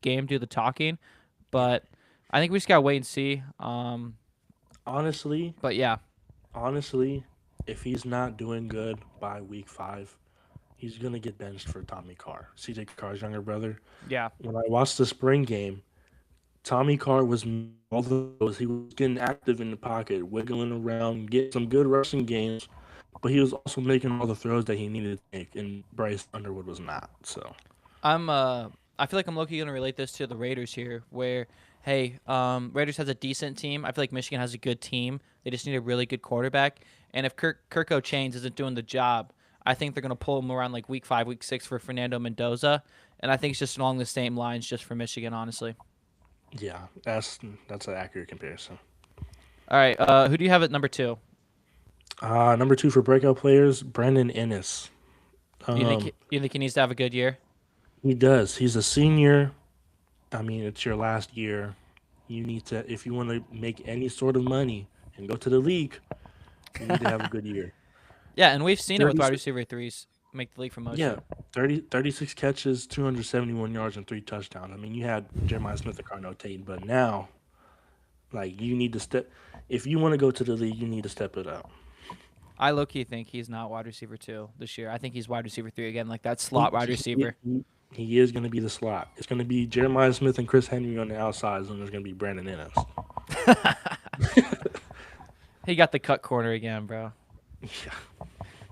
game do the talking. But I think we just gotta wait and see. honestly, But yeah, honestly, if he's not doing good by week 5, he's gonna get benched for Tommy Carr, CJ Carr's younger brother. yeah. When I watched the spring game, Tommy Carr was all those. He was getting active in the pocket, wiggling around, getting some good rushing games, but he was also making all the throws that he needed to make, and Bryce Underwood was not. So I feel like I'm low-key gonna relate this to the Raiders here, where hey, Raiders has a decent team. I feel like Michigan has a good team. They just need a really good quarterback. And if Kirko Chains isn't doing the job, I think they're gonna pull him around like week 5, week 6 for Fernando Mendoza. And I think it's just along the same lines just for Michigan, honestly. yeah, that's an accurate comparison. All right, who do you have at number 2? Number 2 for breakout players, Brandon Ennis. You think he needs to have a good year? He does. He's a senior. I mean, it's your last year. You need to, if you want to make any sort of money and go to the league, you need to have a good year. Yeah, and we've seen it with 30, wide receiver threes make the league for yeah, motion. 36 catches, 271 yards, and 3 touchdowns. I mean, you had Jeremiah Smith and Carnell Tate, but now, like, you need to step. If you want to go to the league, you need to step it up. I low key think he's not wide receiver 2 this year. I think he's wide receiver 3 again, like that He, slot wide he, receiver. he, he is going to be the slot. It's going to be Jeremiah Smith and Chris Henry on the outsides, and there's going to be Brandon Ennis. He got the cut corner again, bro. Yeah.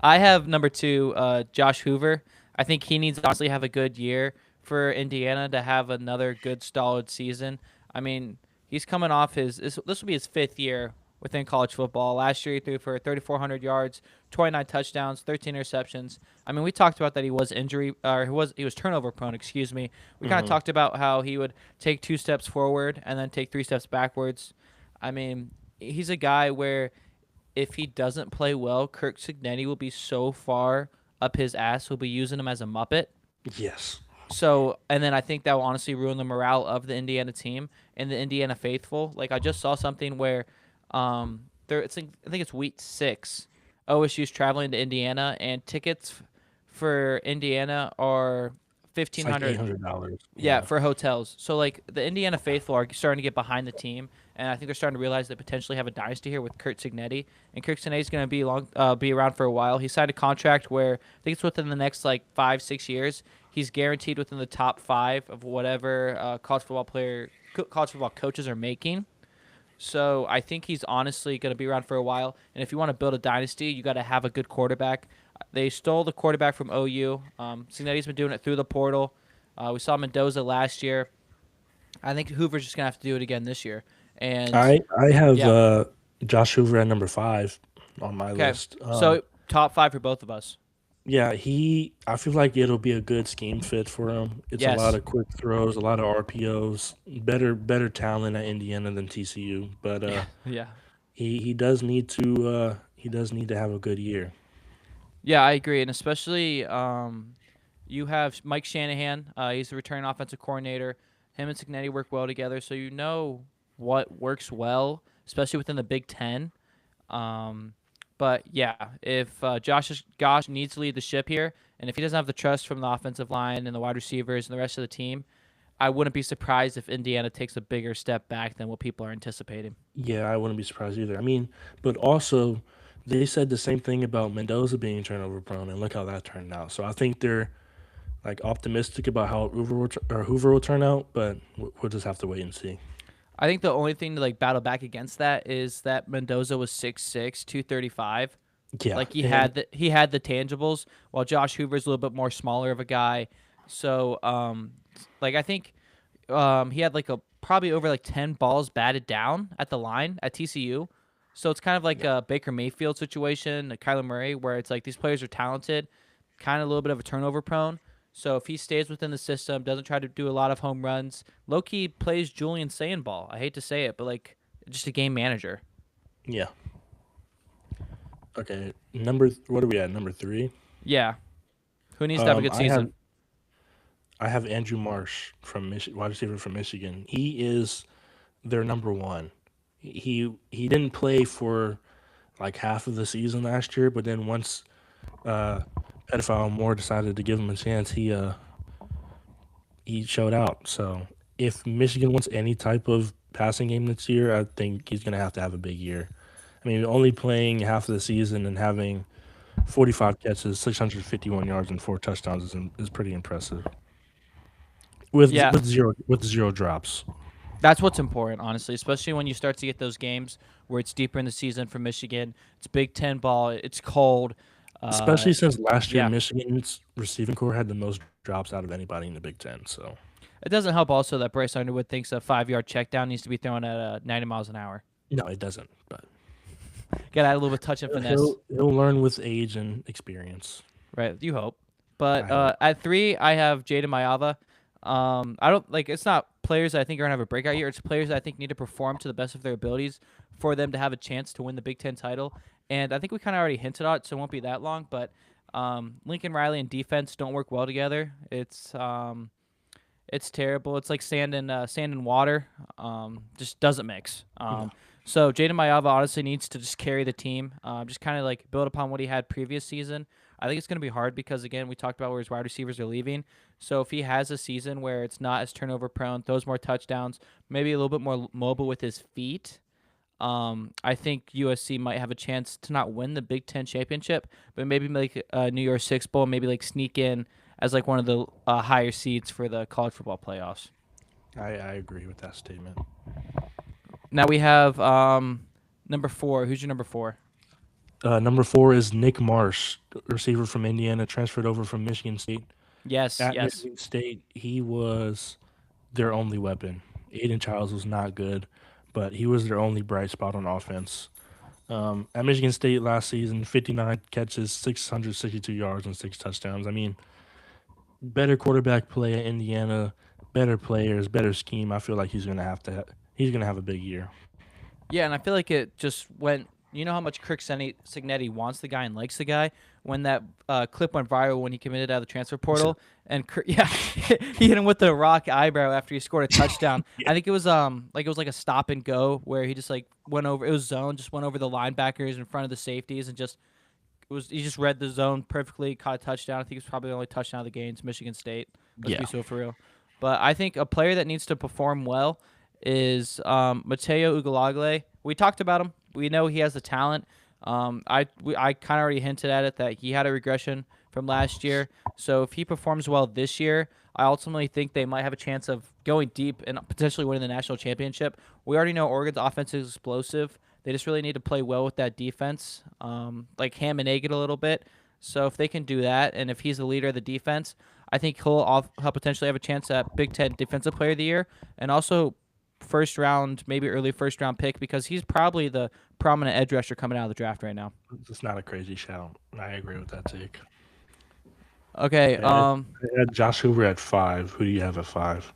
I have number 2, Josh Hoover. I think he needs to honestly have a good year for Indiana to have another good solid season. I mean, he's coming off this will be his 5th year within college football. Last year he threw for 3,400 yards, 29 touchdowns, 13 interceptions. I mean, we talked about that he was he was turnover prone. Excuse me. We kind of Hmm. talked about how he would take 2 steps forward and then take 3 steps backwards. I mean, he's a guy where if he doesn't play well, Kirk Cignetti will be so far up his ass. He'll be using him as a muppet. Yes. So, and then I think that will honestly ruin the morale of the Indiana team and the Indiana faithful. Like I just saw something where, I think it's week 6. OSU's traveling to Indiana, and tickets for Indiana are It's like 1,500. $800. Yeah, Yeah. for hotels. So like the Indiana faithful are starting to get behind the team, and I think they're starting to realize they potentially have a dynasty here with Kurt Cignetti. And Kurt Cignetti's going to be around for a while. He signed a contract where I think it's within the next like 5-6 years. He's guaranteed within the top 5 of whatever college football coaches are making. So I think he's honestly going to be around for a while. And if you want to build a dynasty, you got to have a good quarterback. They stole the quarterback from OU. Cignetti's been doing it through the portal. We saw Mendoza last year. I think Hoover's just gonna have to do it again this year. And I have yeah, Josh Hoover at number 5 on my okay. list. So top 5 for both of us. Yeah, I feel like it'll be a good scheme fit for him. It's a lot Yes. of quick throws, a lot of RPOs, better talent at Indiana than TCU, but Yeah. Yeah. he does need to have a good year. Yeah, I agree, and especially you have Mike Shanahan. He's the returning offensive coordinator. Him and Cignetti work well together, so you know what works well, especially within the Big Ten. Um, but yeah, if Josh needs to lead the ship here, and if he doesn't have the trust from the offensive line and the wide receivers and the rest of the team, I wouldn't be surprised if Indiana takes a bigger step back than what people are anticipating. Yeah, I wouldn't be surprised either. I mean, but also they said the same thing about Mendoza being turnover prone, and look how that turned out. So I think they're like optimistic about how Hoover will turn out, but we'll just have to wait and see. I think the only thing to like battle back against that is that Mendoza was 6'6", 235. Yeah, Like he and had the tangibles, while Josh Hoover's a little bit more smaller of a guy. So like I think he had like a probably over like 10 balls batted down at the line at TCU. So it's kind of like a Baker Mayfield situation, a Kyler Murray, where it's like these players are talented, kind of a little bit of a turnover prone. So if he stays within the system, doesn't try to do a lot of home runs, low-key plays Julian Sandball. I hate to say it, but like just a game manager. Yeah. Okay. What are we at? Number 3. Yeah. Who needs to have a good I have season? Andrew Marsh from wide receiver from Michigan. He is their number one. He didn't play for like half of the season last year, but then once uh, Pedophile Moore decided to give him a chance, he showed out. So if Michigan wants any type of passing game this year, I think he's gonna have to have a big year. I mean, only playing half of the season and having 45 catches, 651 yards, and 4 touchdowns is pretty impressive. Yeah, With zero drops. that's what's important, honestly, especially when you start to get those games where it's deeper in the season for Michigan. It's Big Ten ball. It's cold. Uh, Especially since last year yeah, Michigan's receiving core had the most drops out of anybody in the Big Ten. So it doesn't help also that Bryce Underwood thinks a 5-yard check down needs to be thrown at 90 miles an hour. no, it doesn't. But Got to add a little bit of touch and finesse, he'll learn with age and experience. right? You hope. I But hope. at 3, I have Jaden Mayava. I don't like. It's not players that I think are gonna have a breakout year. It's players that I think need to perform to the best of their abilities for them to have a chance to win the Big Ten title. And I think we kind of already hinted on it, so it won't be that long. But Lincoln Riley and defense don't work well together. It's terrible. It's like sand and water. Just doesn't mix. No. So Jaden Mayava honestly needs to just carry the team. Just kind of like build upon what he had previous season. I think it's going to be hard because again we talked about where his wide receivers are leaving. So if he has a season where it's not as turnover prone, throws more touchdowns, maybe a little bit more mobile with his feet, I think USC might have a chance to not win the Big Ten championship, but maybe make a New Year's Six bowl, maybe like sneak in as like one of the higher seeds for the college football playoffs. I agree with that statement. Now we have number 4. Who's your number 4? Number 4 is Nick Marsh, receiver from Indiana, transferred over from Michigan State. Yes, At yes. Michigan State, he was their only weapon. Aiden Childs was not good, but he was their only bright spot on offense. At Michigan State last season, 59 catches, 662 yards, and 6 touchdowns. I mean, better quarterback play at Indiana, better players, better scheme. I feel like he's gonna have a big year. Yeah, and I feel like it just went. You know how much Kirk Cignetti wants the guy and likes the guy. When that clip went viral when he committed out of the transfer portal, and yeah, he hit him with the rock eyebrow after he scored a touchdown. I think it was like a stop and go where he just like went over. It was zone, just went over the linebackers in front of the safeties and just he just read the zone perfectly, caught a touchdown. I think it was probably the only touchdown of the game. It's Michigan State. Let's Yeah, be so for real. But I think a player that needs to perform well is Mateo Ugalagle. We talked about him. We know he has the talent. I kind of already hinted at it that he had a regression from last year. So if he performs well this year, I ultimately think they might have a chance of going deep and potentially winning the national championship. We already know Oregon's offense is explosive. They just really need to play well with that defense, like ham and egg it a little bit. So if they can do that, and if he's the leader of the defense, I think he'll potentially have a chance at Big Ten Defensive Player of the Year, and also first round, maybe early first round pick because he's probably the prominent edge rusher coming out of the draft right now. it's not a crazy shout. I agree with that take. Okay, I had Josh Hoover at 5. Who do you have at 5?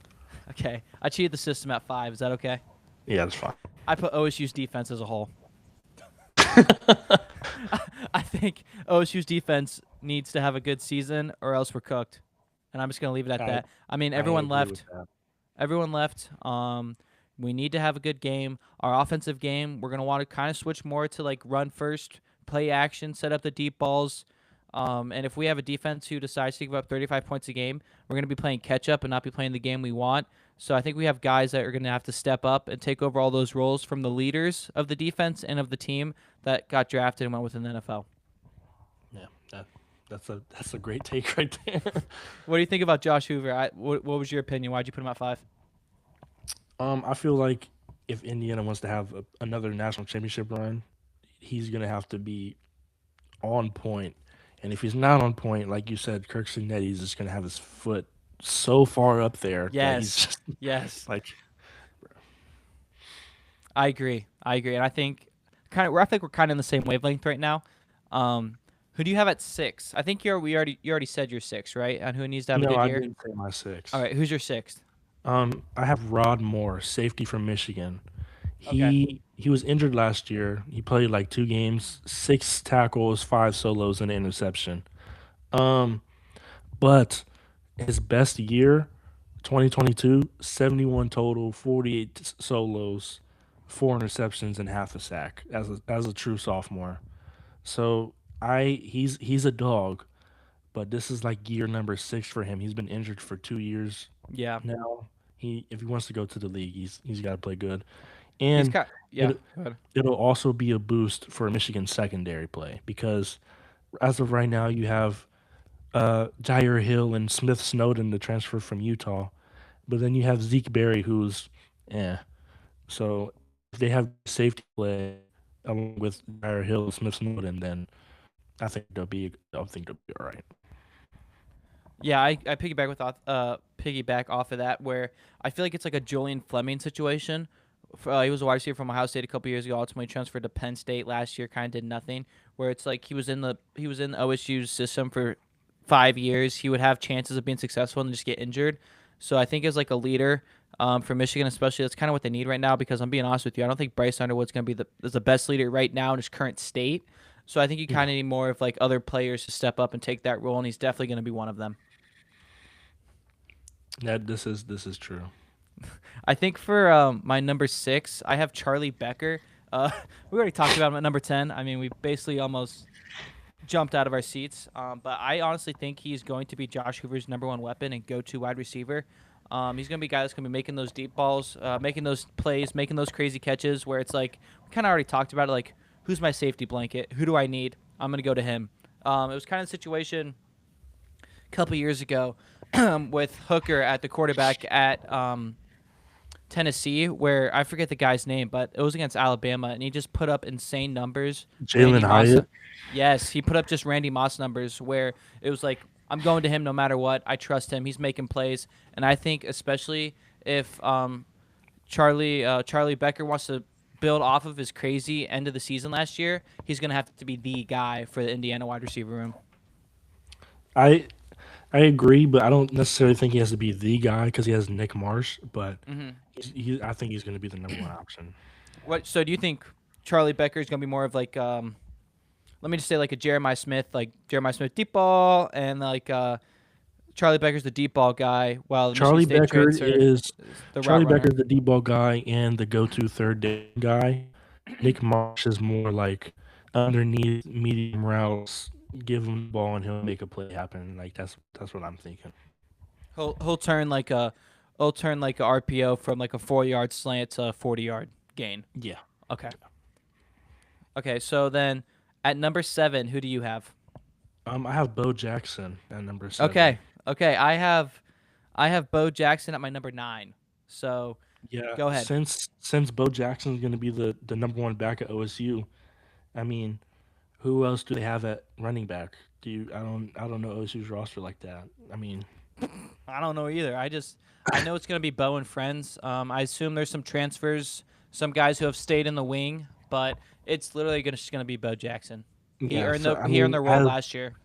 okay. I cheated the system at 5. Is that okay? Yeah, that's fine. I put OSU's defense as a whole. I think OSU's defense needs to have a good season or else we're cooked. And I'm just going to leave it at I, that. I mean, I everyone agree with left. that. Everyone left. We need to have a good game. Our offensive game, we're gonna want to kind of switch more to like run first, play action, set up the deep balls. And if we have a defense who decides to give up 35 points a game, we're gonna be playing catch up and not be playing the game we want. So I think we have guys that are gonna have to step up and take over all those roles from the leaders of the defense and of the team that got drafted and went within the NFL. Yeah, that's a great take right there. What do you think about Josh Hoover? What was your opinion? Why'd you put him at 5? I feel like if Indiana wants to have another national championship run, he's gonna have to be on point. And if he's not on point, like you said, Kirk Cignetti is just gonna have his foot so far up there that he's Yes. just Yes. like, I agree. I agree, and I think I think we're kind of in the same wavelength right now. Um, who do you have at 6? I think you already said you're 6, right? And who needs to have a No, good I year? didn't say my All six. right, who's your sixth? I have Rod Moore, safety from Michigan. Okay. He was injured last year. He played like 2 games, 6 tackles, 5 solos, and an interception. Um, but his best year, 2022, 71 total, 48 solos, 4 interceptions, and half a sack as a true sophomore. So he's a dog, but this is like year number 6 for him. He's been injured for 2 years Yeah. now. He if he wants to go to the league, he's got to play good, He's and got yeah. it Go ahead. it'll also be a boost for Michigan secondary play because as of right now, you have Jair Hill and Smith Snowden to transfer from Utah, but then you have Zeke Berry, who's eh. So if they have safety play along with Jair Hill and Smith Snowden, then I think they'll be all right. Yeah, I piggyback off of that where I feel like it's like a Julian Fleming situation. He was a wide receiver from Ohio State a couple years ago. Ultimately transferred to Penn State last year. Kind of did nothing. Where it's like he was in OSU's system for 5 years. He would have chances of being successful and just get injured. So I think as like a leader for Michigan, especially, that's kind of what they need right now. Because I'm being honest with you, I don't think Bryce Underwood's going to be the best leader right now in his current state. So I think you Yeah, kind of need more of like other players to step up and take that role, and he's definitely going to be one of them. that this is true. I think for my number 6, I have Charlie Becker. We already talked about him at number 10. I mean, we basically almost jumped out of our seats. But I honestly think he's going to be Josh Hoover's number one weapon and go-to wide receiver. He's going to be a guy that's going to be making those deep balls, making those plays, making those crazy catches where it's like, we kind of already talked about it, like, who's my safety blanket? Who do I need? I'm going to go to him. It was kind of a situation a couple years ago with Hooker at the quarterback at Tennessee, where I forget the guy's name, but it was against Alabama, and he just put up insane numbers. Randy Jalen Moss, Hyatt, yes, he put up just Randy Moss numbers, where it was like, I'm going to him no matter what. I trust him. He's making plays, and I think especially if Charlie Becker wants to build off of his crazy end of the season last year, he's gonna have to be the guy for the Indiana wide receiver room. I I agree, but I don't necessarily think he has to be the guy because he has Nick Marsh. But hmm I think he's going to be the number one option. What? So do you think Charlie Becker is gonna be more of like let me just say like a Jeremiah Smith, like Jeremiah Smith deep ball, and like Charlie Becker's the deep ball guy, while the Michigan Charlie State Becker transfer is is the route Charlie runner. Becker's the deep ball guy and the go-to third down guy. Nick Marsh is more like underneath medium routes. Give him the ball and he'll make a play happen. Like that's what I'm thinking. He'll turn like a he'll turn like a RPO from like a 4 yard slant to a 40 yard gain. Yeah. Okay. Okay. So then at number 7, who do you have? I have Bo Jackson at number 7. Okay. Okay. I have Bo Jackson at my number 9. So Yeah, go ahead. since Bo Jackson's going to be the number one back at OSU, I mean, who else do they have at running back? I don't know OSU's roster like that. I mean, I don't know either. I know it's gonna be Bo and friends. I assume there's some transfers, some guys who have stayed in the wing, but it's literally just gonna be Bo Jackson. yeah. So He earned the role last year.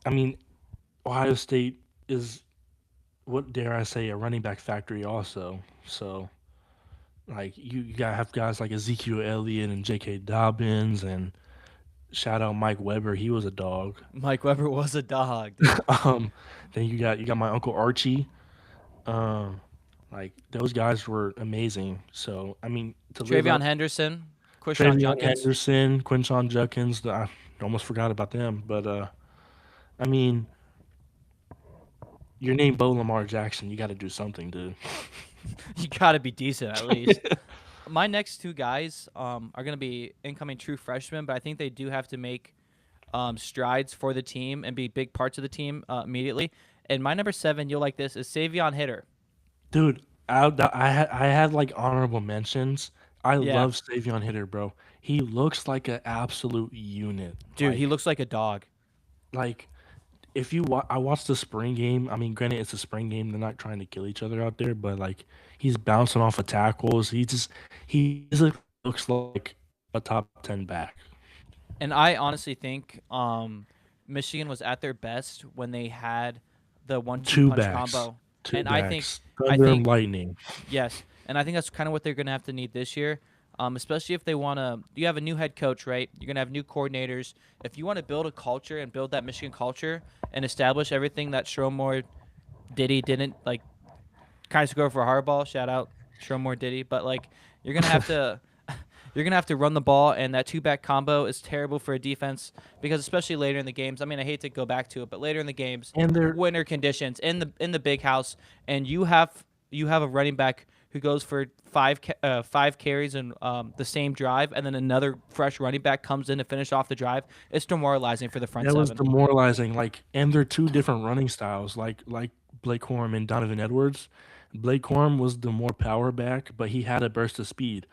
I mean, Ohio State is what dare I say a running back factory also. So like you gotta have guys like Ezekiel Elliott and J.K. Dobbins and shout out Mike Weber. He was a dog. Mike Weber was a dog, dude. um, then you got my uncle Archie. Um, like those guys were amazing. So I mean, to live Travion up Henderson, Quishon Travion Junkins. Henderson, Quinshon Judkins, I almost forgot about them. But I mean, your name Bo Lamar Jackson, you got to do something, dude. You gotta be decent at least. My next two guys are gonna be incoming true freshmen, but I think they do have to make strides for the team and be big parts of the team immediately. And my number 7, you'll like this, is Savion Hitter. Dude, I had like honorable mentions. I Yeah, love Savion Hitter, bro. He looks like an absolute unit. dude, he looks like a dog. Like if I watched the spring game. I mean, granted, it's a spring game. They're not trying to kill each other out there, but like he's bouncing off of tackles. He looks like a top 10 back. And I honestly think Michigan was at their best when they had the one-two Two punch backs, combo. two And I think backs, I thunder and think lightning. yes, and I think that's kind of what they're going to have to need this year. Especially if they want to, you have a new head coach, right? You're going to have new coordinators. If you want to build a culture and build that Michigan culture and establish everything that Shromore Diddy didn't, like, kind of go for Harbaugh. Shout out Shromore Diddy, but like you're gonna have to you're gonna have to run the ball, and that two back combo is terrible for a defense because especially later in the games. I mean, I hate to go back to it, but later in the games, And they're winter conditions in the big house, and you have a running back who goes for five carries in the same drive, and then another fresh running back comes in to finish off the drive. It's demoralizing for the front That was seven. demoralizing. Like, and they're two different running styles. Like Blake Corum and Donovan Edwards. Blake Corum was the more power back, but he had a burst of speed.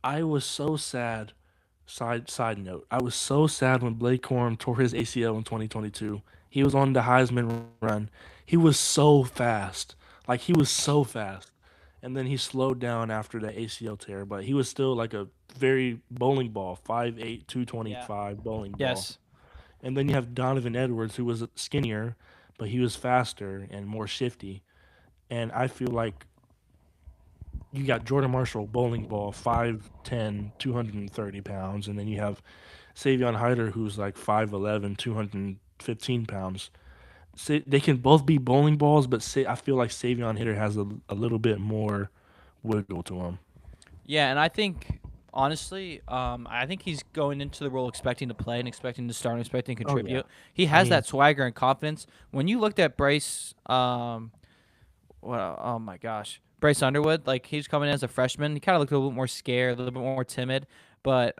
I was so sad. Side note, I was so sad when Blake Corum tore his ACL in 2022. He was on the Heisman run. He was so fast. Like he was so fast. And then he slowed down after the ACL tear, but he was still like a very bowling ball, 5'8", Yeah. 225 bowling ball. Yes. And then you have Donovan Edwards, who was skinnier, but he was faster and more shifty. And I feel like you got Jordan Marshall, bowling ball, 5'10", 230 pounds. And then you have Savion Hyder, who's like 5'11", 215 pounds. They can both be bowling balls, but I feel like Savion Hitter has a little bit more wiggle to him. Yeah, and I think honestly, I think he's going into the role expecting to play and expecting to start and expecting to Oh yeah, contribute. He I has mean, that swagger and confidence. When you looked at Bryce, oh my gosh, Bryce Underwood, like he's coming in as a freshman. He kind of looked a little bit more scared, a little bit more timid, but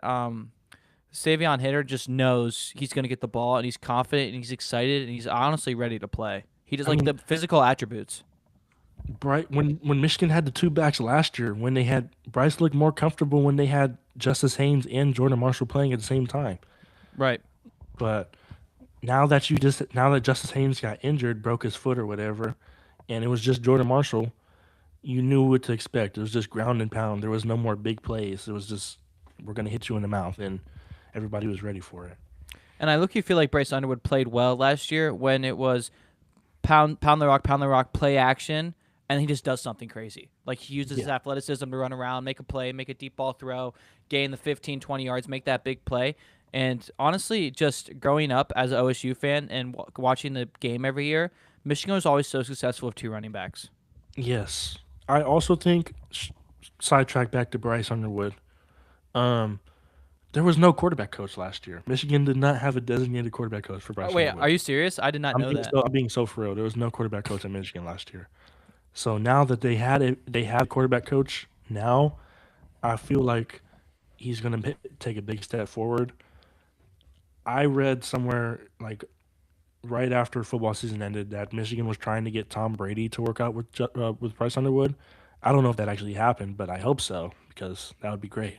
Savion Hitter just knows he's going to get the ball and he's confident and he's excited and he's honestly ready to play. He just I like mean, the physical attributes. When Michigan had the two backs last year, when they had Bryce looked more comfortable when they had Justice Haynes and Jordan Marshall playing at the same time. Right. But now that Justice Haynes got injured, broke his foot or whatever, and it was just Jordan Marshall, you knew what to expect. It was just ground and pound. There was no more big plays. It was just we're gonna hit you in the mouth, and everybody was ready for it. And I look, you feel like Bryce Underwood played well last year when it was pound the rock, play action, and he just does something crazy. Like he uses his Yeah. athleticism to run around, make a play, make a deep ball throw, gain the 15, 20 yards, make that big play. And honestly, just growing up as an OSU fan and watching the game every year, Michigan was always so successful with two running backs. Yes. I also think sidetrack back to Bryce Underwood. Um, there was no quarterback coach last year. Michigan did not have a designated quarterback coach for Oh, Bryce wait, Underwood. are you serious? I did not know that. I'm being so for real. There was no quarterback coach at Michigan last year. So now that they have a quarterback coach now, I feel like he's gonna take a big step forward. I read somewhere like right after football season ended that Michigan was trying to get Tom Brady to work out with Bryce Underwood. I don't know if that actually happened, but I hope so because that would be great.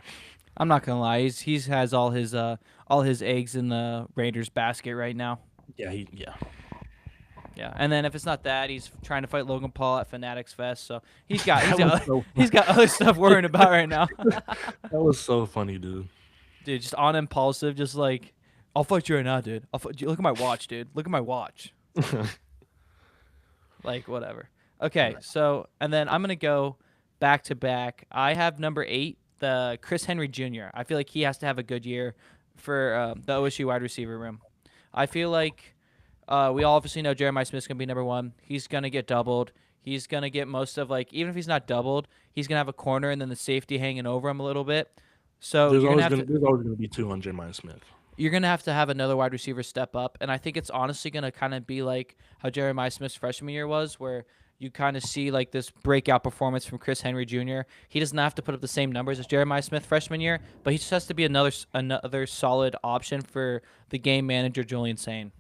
I'm not gonna lie, he's has all his eggs in the Raiders basket right now. Yeah. Yeah, and then if it's not that, he's trying to fight Logan Paul at Fanatics Fest. So That was so he's got other stuff worrying about right now. that was so funny, dude. Dude, just on impulsive, just like I'll fight you right now, dude. Look at my watch, dude. Look at my watch. Like whatever. Okay, so and then I'm gonna go back to back. I have number 8, the Chris Henry Jr. I feel like he has to have a good year for the OSU wide receiver room. I feel like we all obviously know Jeremiah Smith's gonna be number 1. He's gonna get doubled. He's gonna get most of like even if he's not doubled, he's gonna have a corner and then the safety hanging over him a little bit. So There's always gonna be two on Jeremiah Smith. you're gonna have another wide receiver step up, and I think it's honestly gonna kind of be like how Jeremiah Smith's freshman year was, where you kind of see like this breakout performance from Chris Henry Jr. He doesn't have to put up the same numbers as Jeremiah Smith freshman year, but he just has to be another solid option for the game manager Julian Sane.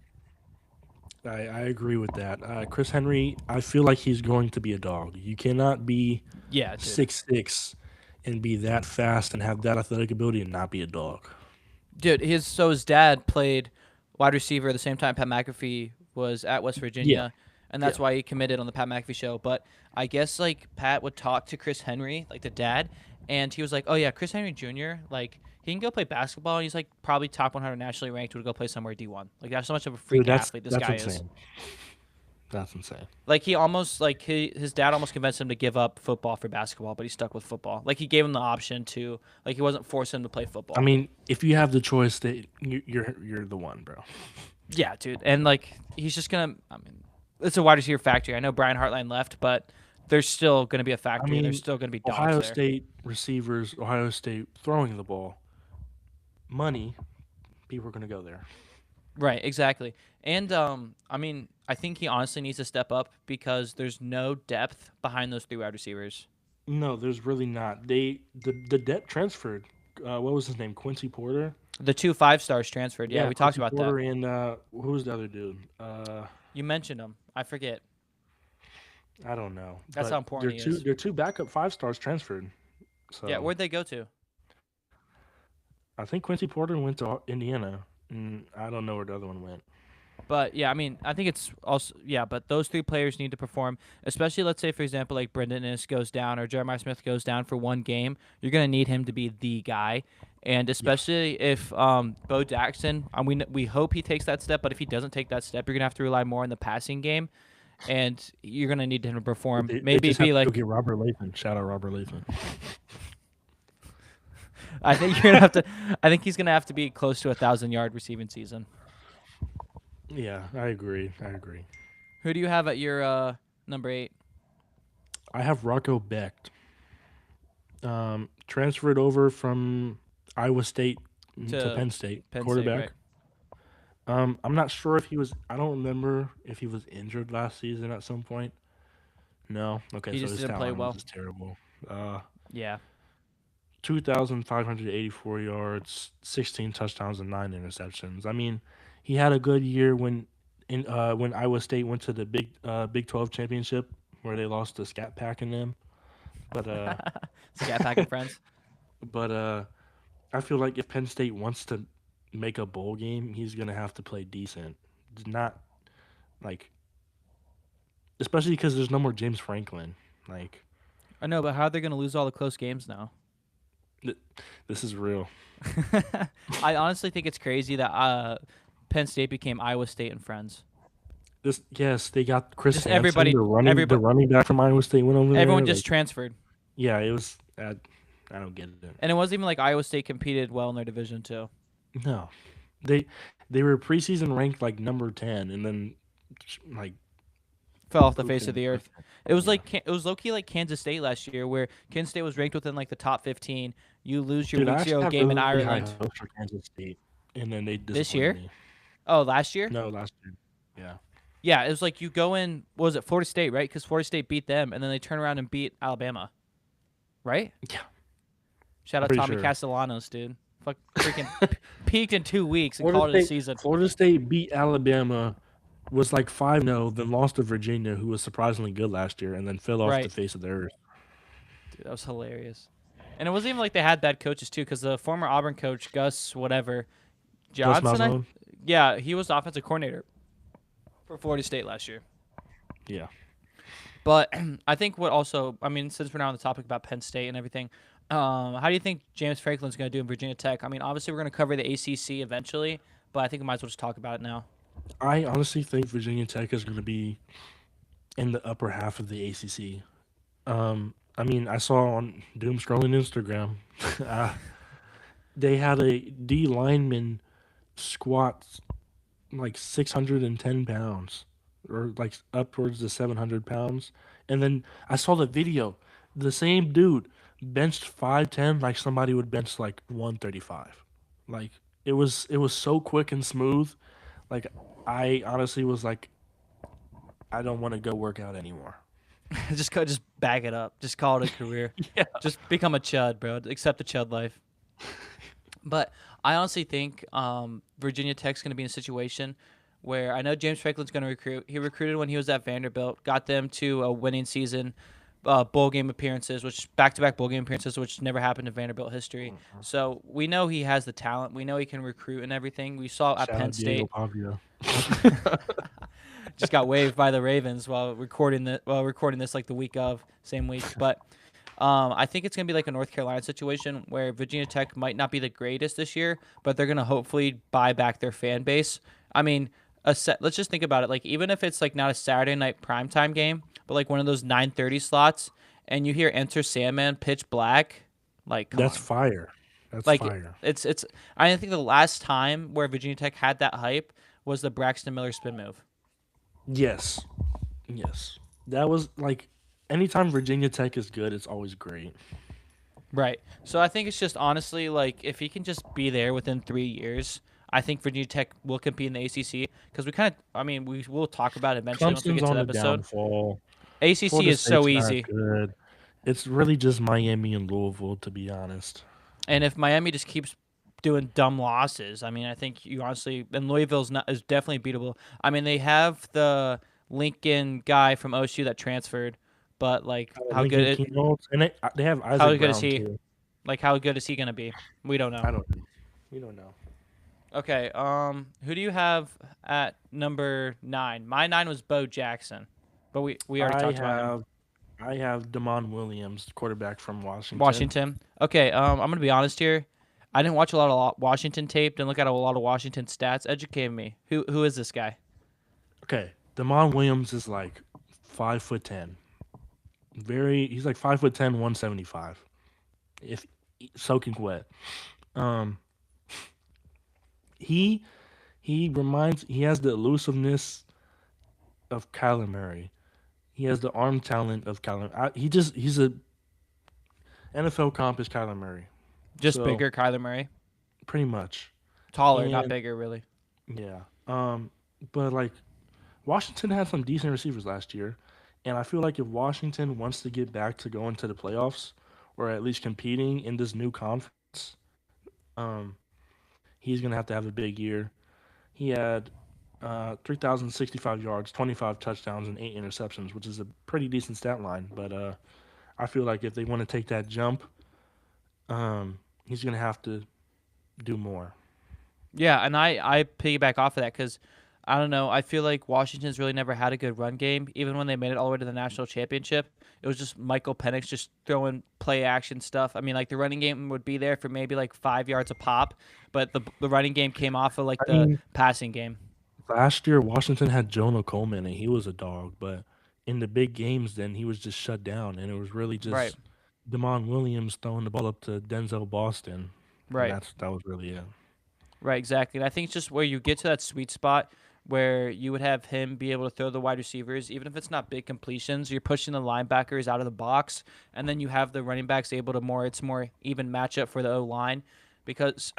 I agree with that. Chris Henry, I feel like he's going to be a dog. You cannot be Yeah, dude. 6'6" and be that fast and have that athletic ability and not be a dog. Dude, his dad played wide receiver at the same time Pat McAfee was at West Virginia, and that's Yeah. why he committed on the Pat McAfee show. But I guess like Pat would talk to Chris Henry, like the dad, and he was like, "Oh yeah, Chris Henry Jr. Like he can go play basketball. And he's like probably top 100 nationally ranked. Would go play somewhere D1. Like that's how much of a freak Dude, that's athlete this that's guy is. insane. That's insane. Like he almost like his dad almost convinced him to give up football for basketball, but he stuck with football. Like he gave him the option to like he wasn't forcing him to play football. I mean, if you have the choice, that you're the one, bro. Yeah, dude. And like he's just gonna I mean it's a wide receiver factory. I know Brian Hartline left, but there's still gonna be a I factory. There's mean, still gonna be dogs Ohio there. State receivers, Ohio State throwing the ball, money, people are gonna go there. Right, exactly. And I mean, I think he honestly needs to step up because there's no depth behind those three wide receivers. No, there's really not. The depth transferred. What was his name? Quincy Porter. The two 5 stars transferred. Yeah, we talked Quincy about Porter that. and who was the other dude? You mentioned him. I forget. I don't know. That's But how important he is. they're two backup 5 stars transferred. Yeah, So where'd they go to? I think Quincy Porter went to Indiana, and I don't know where the other one went. But yeah, I mean, I think it's also but those three players need to perform. Especially, let's say for example, like Brendan Innes goes down or Jeremiah Smith goes down for one game. You're gonna need him to be the guy, and especially if Bo Jackson, we hope he takes that step. But if he doesn't take that step, you're gonna have to rely more on the passing game, and you're gonna need him to perform. They Maybe just have be to like go get Robert Lathan. Shout out Robert Lathan. I think you're gonna have to. I think he's gonna have to be close to 1,000-yard receiving season. Yeah, I agree. I agree. Who do you have at your number 8? I have Rocco Becht. Transferred over from Iowa State to To Penn State, Penn State, quarterback. right? I'm not sure if he was. I don't remember if he was injured last season at some point. No. Okay, He so just his didn't stat play line well. was just terrible. Uh, Yeah. 2,584 yards, 16 touchdowns, and 9 interceptions. I mean, he had a good year when Iowa State went to the Big 12 championship where they lost to Scat Pack and them. But Scat Pack and friends. but I feel like if Penn State wants to make a bowl game, he's gonna have to play decent. Not like, especially because there's no more James Franklin. Like, I know, but how are they gonna lose all the close games now? this is real. I honestly think it's crazy that Penn State became Iowa State and friends. Yes, they got Chris Just Hansen, everybody- the everybody- running back from Iowa State went over there. Everyone just like, transferred, yeah, it was. I don't get it. and it wasn't even like Iowa State competed well in their division too. No, they were preseason ranked like number 10, and then like Fell off the pooped face in of the earth. first. It was Yeah. like it was low key like Kansas State last year, where Kansas State was ranked within like the top 15. You lose your Dude, I week actually 0 have game in really high Ireland. hopes for Kansas State, and then they This disappointed year? me. Oh, last year? No, last year. Yeah. Yeah, it was like you go in. What was it, Florida State, right? Because Florida State beat them, and then they turn around and beat Alabama, right? Yeah. Shout out Pretty Tommy sure. Castellanos, dude. Fuck, freaking peaked in 2 weeks and called it a season. Florida State beat Alabama, was like 5-0, then lost to Virginia, who was surprisingly good last year, and then fell off Right. the face of the earth. Dude, that was hilarious. And it wasn't even like they had bad coaches too, because the former Auburn coach Gus whatever Gus Johnson, Malzahn? yeah, he was the offensive coordinator for Florida State last year. Yeah. But I think what also, I mean, since we're now on the topic about Penn State and everything, how do you think James Franklin's going to do in Virginia Tech? I mean, obviously we're going to cover the ACC eventually, but I think we might as well just talk about it now. I honestly think Virginia Tech is going to be in the upper half of the ACC. I mean, I saw on doom scrolling Instagram, they had a D lineman squat like 610 pounds, or like upwards to 700 pounds, and then I saw the video. The same dude benched 510 like somebody would bench like 135. Like it was so quick and smooth. Like I honestly was like, I don't want to go work out anymore. just bag it up. Just call it a career. Yeah. Just become a chud, bro. Accept the chud life. But I honestly think Virginia Tech's going to be in a situation where I know James Franklin's going to recruit. He recruited when he was at Vanderbilt, got them to a winning season, bowl game appearances, which back-to-back bowl game appearances, which never happened in Vanderbilt history. So we know he has the talent. We know he can recruit and everything. We saw at Shout Penn out State. Diego Pavia. just got waived by the Ravens while recording this like the week of same week. But I think it's gonna be like a North Carolina situation where Virginia Tech might not be the greatest this year, but they're gonna hopefully buy back their fan base. I mean, let's just think about it. Like even if it's like not a Saturday night primetime game, but like one of those 9:30 slots, and you hear Enter Sandman, Pitch Black, like come That's on. fire. That's Like fire. it's I think the last time where Virginia Tech had that hype was the Braxton Miller spin move. Yes. Yes. That was like anytime Virginia Tech is good, it's always great. Right. So I think it's just honestly like if he can just be there within 3 years, I think Virginia Tech will compete in the ACC because we kind of I mean we will talk about it eventually once we Clemson's get to on the the episode. downfall. ACC Florida is so State's not easy, good. It's really just Miami and Louisville, to be honest. and if Miami just keeps doing dumb losses, I mean I think you honestly and Louisville's not is definitely beatable. I mean they have the Lincoln guy from OSU that transferred, but like Lincoln Keynote, and they have how Isaac good is Brown he? too. Like how good is he gonna be? We don't know. I don't know. We don't know. Okay. Who do you have at number 9? My 9 was Bo Jackson, but we already I talked about him. have I have Damon Williams, quarterback from Washington. Washington. Okay. I'm gonna be honest here. I didn't watch a lot of Washington tape. Didn't look at a lot of Washington stats. Educate me. Who is this guy? Okay, Damon Williams is like 5'10". He's like 5'10", 175. If soaking wet. Um, he he has the elusiveness of Kyler Murray. He has the arm talent of Kyler. He's a NFL comp is Kyler Murray. Just So bigger Kyler Murray. pretty much. Taller, not And bigger, really. yeah. But like Washington had some decent receivers last year, and I feel like if Washington wants to get back to going to the playoffs or at least competing in this new conference, um, he's gonna have to have a big year. He had 3,065 yards, 25 touchdowns, and 8 interceptions, which is a pretty decent stat line. But I feel like if they want to take that jump, he's gonna have to do more. Yeah, and I piggyback off of that because I don't know. I feel like Washington's really never had a good run game. Even when they made it all the way to the national championship, it was just Michael Penix just throwing play action stuff. I mean, like the running game would be there for maybe like 5 yards a pop, but the running game came off of like I the mean, passing game. last year Washington had Jonah Coleman, and he was a dog. But in the big games, then he was just shut down, and it was really Right, just Damon Williams throwing the ball up to Denzel Boston, and right. that was really it. Right, exactly. And I think it's just where you get to that sweet spot where you would have him be able to throw the wide receivers, even if it's not big completions. You're pushing the linebackers out of the box, and then you have the running backs able to more. It's more even matchup for the O line, because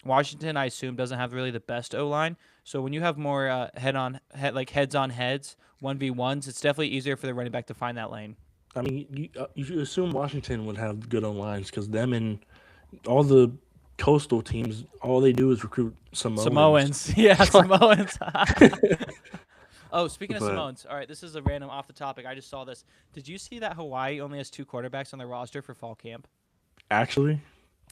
Washington, I assume, doesn't have really the best O line. So when you have more head on head, like heads on heads, 1v1s, it's definitely easier for the running back to find that lane. I mean, you should assume Washington would have good O lines because them and all the coastal teams, all they do is recruit Samoans. Samoans, yeah, Samoans. Oh, speaking of But Samoans, all right, this is a random off the topic. I just saw this. Did you see that Hawaii only has 2 quarterbacks on their roster for fall camp? actually,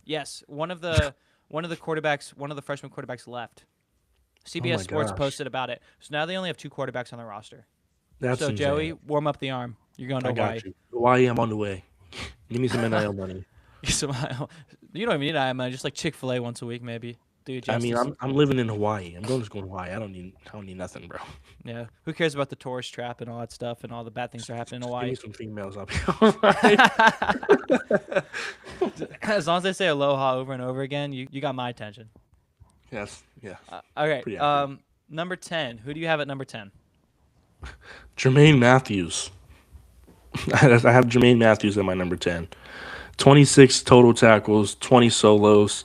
Yes, one of the quarterbacks, one of the freshman quarterbacks left. oh CBS my Sports gosh, posted about it. So now they only have 2 quarterbacks on their roster. that's So Joey, insane. warm up the arm. You're going to I Hawaii. got you. Hawaii, I'm on the way. Give me some NIL money. You don't even need IM, just like Chick-fil-A once a week, maybe. Do you I mean, justice. I'm living in Hawaii. Just going to Hawaii. I don't need nothing, bro. Yeah. Who cares about the tourist trap and all that stuff and all the bad things that are happening in Just give me Hawaii? some females. I'll be all right. As long as they say aloha over and over again, you got my attention. Yes, yes, All right. pretty accurate. Number 10. Who do you have at number 10? Jermaine Matthews. I have Jermaine Matthews at my number 10. 26 total tackles, 20 solos,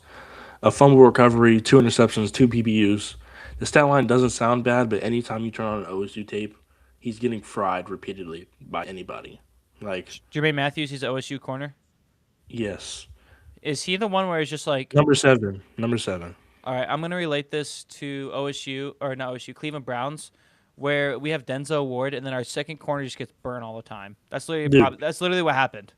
a fumble recovery, 2 interceptions, 2 PBUs. The stat line doesn't sound bad, but anytime you turn on an OSU tape, he's getting fried repeatedly by anybody. Like, Jermaine Matthews, he's an OSU corner. yes. Is he the one where it's just like, Number 7. Number 7. all right, I'm going to relate this to OSU, or not OSU, Cleveland Browns, where we have Denzel Ward, and then our second corner just gets burned all the time. Dude, That's literally what happened.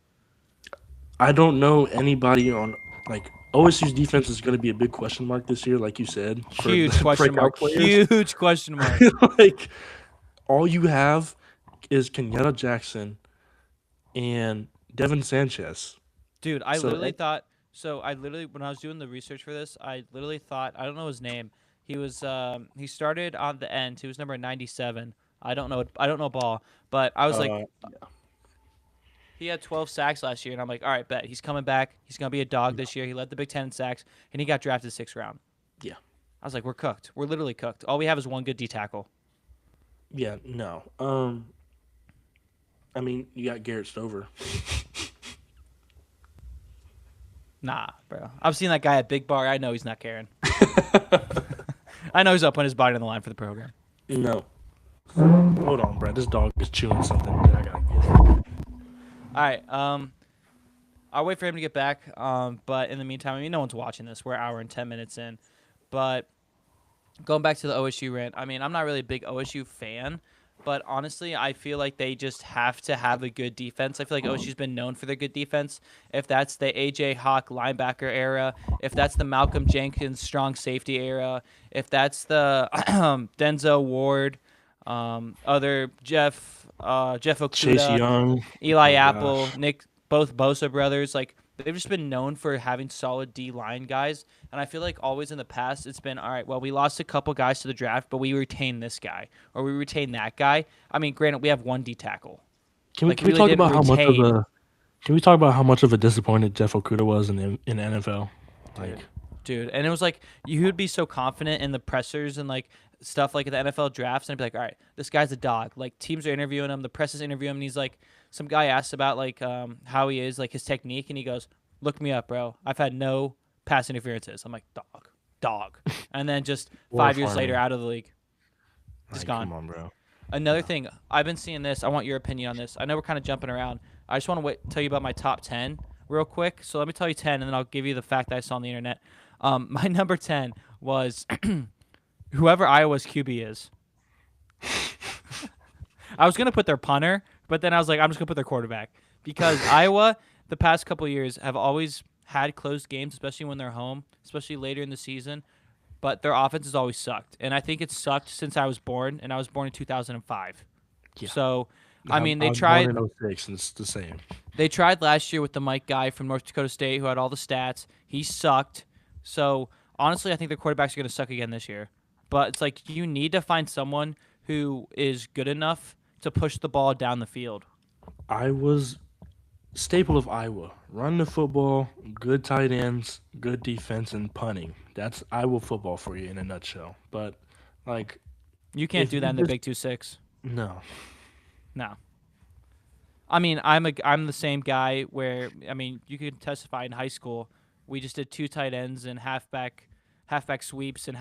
I don't know anybody on, like, OSU's defense is going to be a big question mark this year, like you said, for Huge the question breakout mark. players. Huge question mark. Like, all you have is Kenyatta Jackson and Devin Sanchez. Dude, I So literally thought. So I literally, when I was doing the research for this, I literally thought I don't know his name. He was he started on the end. He was number 97. I don't know ball, but I was like, uh, he had 12 sacks last year, and I'm like, all right, bet he's coming back. He's gonna be a dog this year. He led the Big Ten in sacks, and he got drafted 6th round. yeah, I was like, we're cooked. We're literally cooked. All we have is one good D tackle. yeah, no. I mean, you got Garrett Stover. Nah, bro. I've seen that guy at Big Bar. I know he's not caring. I know he's up on his body on the line for the program. No. Hold on, Brad. This dog is chewing something that I gotta get. All right. I'll wait for him to get back. But in the meantime, I mean, no one's watching this. We're an hour and 10 minutes in. But going back to the OSU rant, I mean, I'm not really a big OSU fan, but honestly, I feel like they just have to have a good defense. I feel like OSU's been known for their good defense. If that's the AJ Hawk linebacker era, if that's the Malcolm Jenkins strong safety era, if that's the Denzel Ward, other Jeff Chase Okuda, Young. Eli Oh Apple, gosh. Nick, both Bosa brothers, like they've just been known for having solid D line guys. And I feel like always in the past, it's been all right. Well, we lost a couple guys to the draft, but we retained this guy or we retained that guy. I mean, granted, we have one D tackle. Can we Like can we really talk didn't about how much of retain, a can we talk about how much of a disappointed Jeff Okuda was in the NFL? Like, dude. And it was like you would be so confident in the pressers and like stuff like at the NFL drafts, and I'd be like, all right, this guy's a dog. Like teams are interviewing him, the press is interviewing him, and he's like, some guy asked about like how he is, like his technique, and he goes, "Look me up, bro. I've had no pass interferences." I'm like, dog, and then just or 5 years later, farming. out of the league, just Like, gone. come on, bro. Another thing, I've been seeing this. I want your opinion on this. I know we're kind of jumping around. I just want to tell you about my top 10 real quick. So let me tell you 10, and then I'll give you the fact that I saw on the internet. My number 10 was whoever Iowa's QB is. I was going to put their punter, but then I was like, I'm just going to put their quarterback. Because Iowa, the past couple of years, have always had close games, especially when they're home, especially later in the season. But their offense has always sucked. And I think it's sucked since I was born, and I was born in 2005. Yeah. So, I mean, I they was born tried. in '06, and it's the same. They tried last year with the Mike guy from North Dakota State who had all the stats. He sucked. So honestly, I think the quarterbacks are going to suck again this year. But it's like you need to find someone who is good enough to push the ball down the field. I was staple of Iowa. Run the football, good tight ends, good defense, and punting. That's Iowa football for you in a nutshell. But like, You can't if do you that in the just Big 2-6. no, No. I mean, I'm the same guy where I mean, you could testify in high school. We just did two tight ends and halfback sweeps and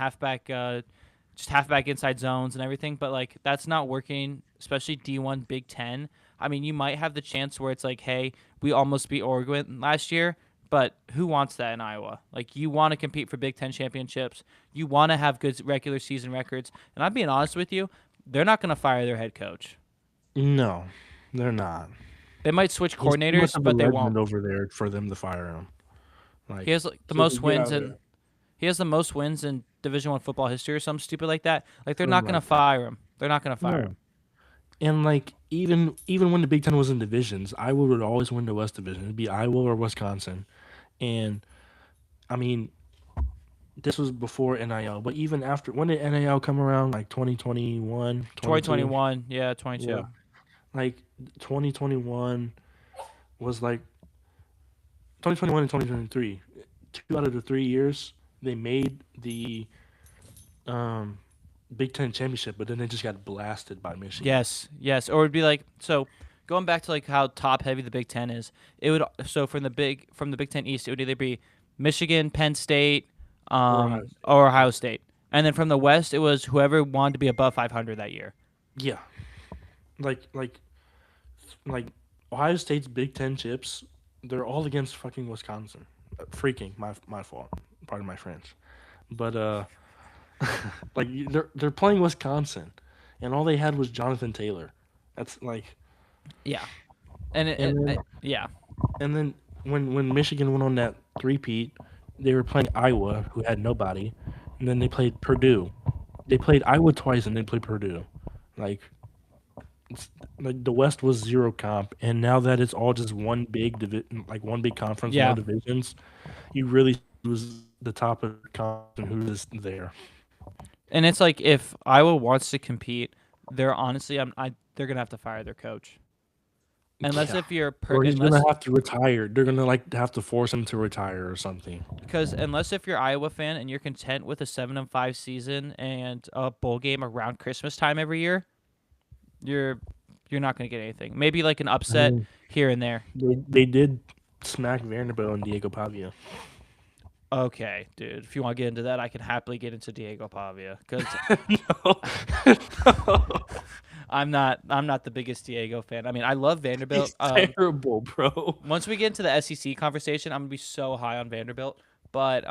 just halfback inside zones and everything. But like that's not working, especially D1 Big Ten. I mean, you might have the chance where it's like, hey, we almost beat Oregon last year, but who wants that in Iowa? Like you want to compete for Big Ten championships. You want to have good regular season records. And I'm being honest with you, they're not going to fire their head coach. no, they're not. They might switch He's too much coordinators, of a but they won't. legend over there for them to fire him. He Like, has like, the so to most get out wins of in there, he has the most wins in Division One football history or something stupid like that. Like they're not something gonna like that. fire him. They're not gonna fire No. him. And like even when the Big Ten was in divisions, Iowa would always win the West Division. It'd be Iowa or Wisconsin. And I mean, this was before NIL, but even after when did NIL come around? Like 2021, 22? 2021, yeah, 22. Yeah. Like 2021 was like 2021 and 2023. 2 out of the 3 years they made the um Big Ten championship, but then they just got blasted by Michigan. Yes. Or it'd be like so. Going back to like how top heavy the Big Ten is, it would so from the Big Ten East, it would either be Michigan, Penn State, Or Ohio State. or Ohio State, and then from the West, it was whoever wanted to be above 500 that year. Yeah, like like like Ohio State's Big Ten chips, they're all against fucking Wisconsin. Freaking my fault. Pardon my French, but like they're playing Wisconsin, and all they had was Jonathan Taylor. That's like, Yeah, and and then yeah, and then when Michigan went on that three-peat, they were playing Iowa, who had nobody, and then they played Purdue. They played Iowa twice, and they played Purdue. Like, like the West was zero comp, and now that it's all just one big like one big conference, no Yeah, divisions, you really was the top of the conference and who is there. and it's like if Iowa wants to compete, they're honestly, they're gonna have to fire their coach. Unless Yeah. if you're Or he's gonna unless have to retire. They're gonna like have to force him to retire or something. because unless if you're Iowa fan and you're content with a 7-5 season and a bowl game around Christmas time every year, you're you're not gonna get anything. Maybe like an I upset mean, here and there. they did smack Vanderbilt and Diego Pavia. Okay, dude. If you want to get into that, I can happily get into Diego Pavia because No. I'm not the biggest Diego fan. I mean, I love Vanderbilt. He's terrible, bro. Once we get into the SEC conversation, I'm gonna be so high on Vanderbilt. But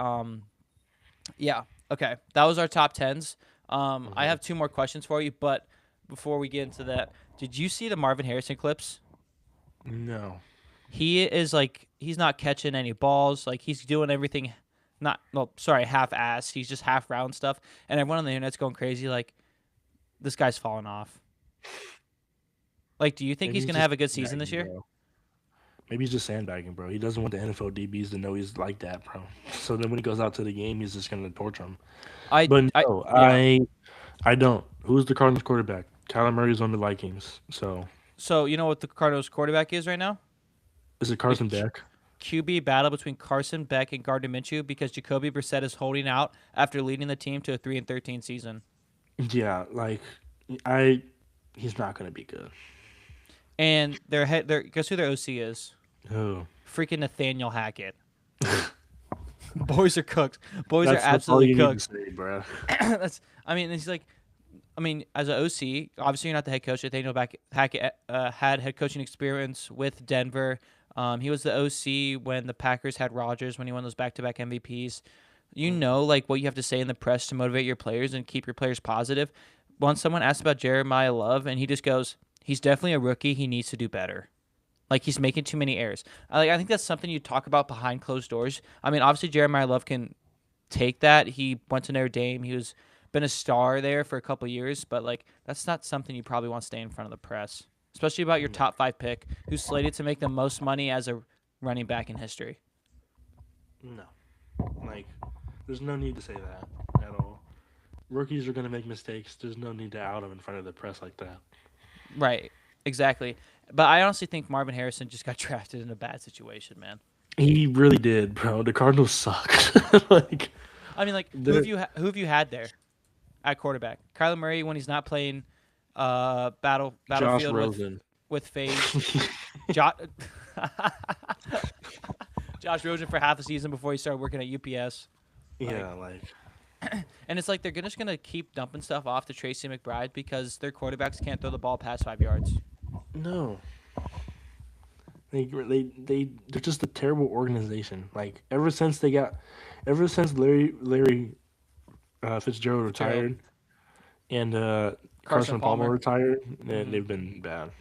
yeah. Okay, that was our top tens. I have two more questions for you, but before we get into that, did you see the Marvin Harrison clips? No. He is like he's not catching any balls. Like he's doing everything, not well, sorry, half ass. He's just half round stuff, and everyone on the internet's going crazy. Like this guy's falling off. Like, do you think Maybe he's gonna just have a good season this sandbagging, year? bro. Maybe he's just sandbagging, bro. He doesn't want the NFL DBs to know he's like that, bro. So then when he goes out to the game, he's just gonna torch them. I, But I, no, yeah. I don't. Who's the Cardinals quarterback? Kyler Murray's on the Vikings. So So you know what the Cardinals quarterback is right now? is it The Carson Beck? QB battle between Carson Beck and Gardner Minshew because Jacoby Brissett is holding out after leading the team to a 3-13 season. Yeah, like I he's not gonna be good. And their guess who their OC is? Oh. Freaking Nathaniel Hackett. Boys are cooked. Boys are That's all absolutely you need to cooked. say, bro. That's. I mean, he's like. I mean, as an OC, obviously you're not the head coach. Nathaniel Hackett had head coaching experience with Denver. He was the OC when the Packers had Rodgers when he won those back-to-back MVPs. You know, like what you have to say in the press to motivate your players and keep your players positive. Once someone asked about Jeremiah Love, and he just goes, "He's definitely a rookie. He needs to do better." Like he's making too many errors. I think that's something you talk about behind closed doors. I mean, obviously Jeremiah Love can take that. He went to Notre Dame. He was been a star there for a couple years, but like that's not something you probably want to stay in front of the press, especially about your top 5 pick, who's slated to make the most money as a running back in history. No. Like there's no need to say that at all. Rookies are gonna make mistakes. There's no need to out them in front of the press like that. Right. Exactly. But I honestly think Marvin Harrison just got drafted in a bad situation, man. He really did, bro. The Cardinals suck. like I mean, like they're who have you had there at quarterback? Kyler Murray when he's not playing Josh battlefield Rosen. with FaZe. Jo- Josh Rosen for half a season before he started working at UPS. Yeah, like And it's like they're just going to keep dumping stuff off to Tracy McBride because their quarterbacks can't throw the ball past 5 yards. no. They're just a terrible organization. Like ever since Larry Fitzgerald retired and Carson Palmer retired, they've been bad.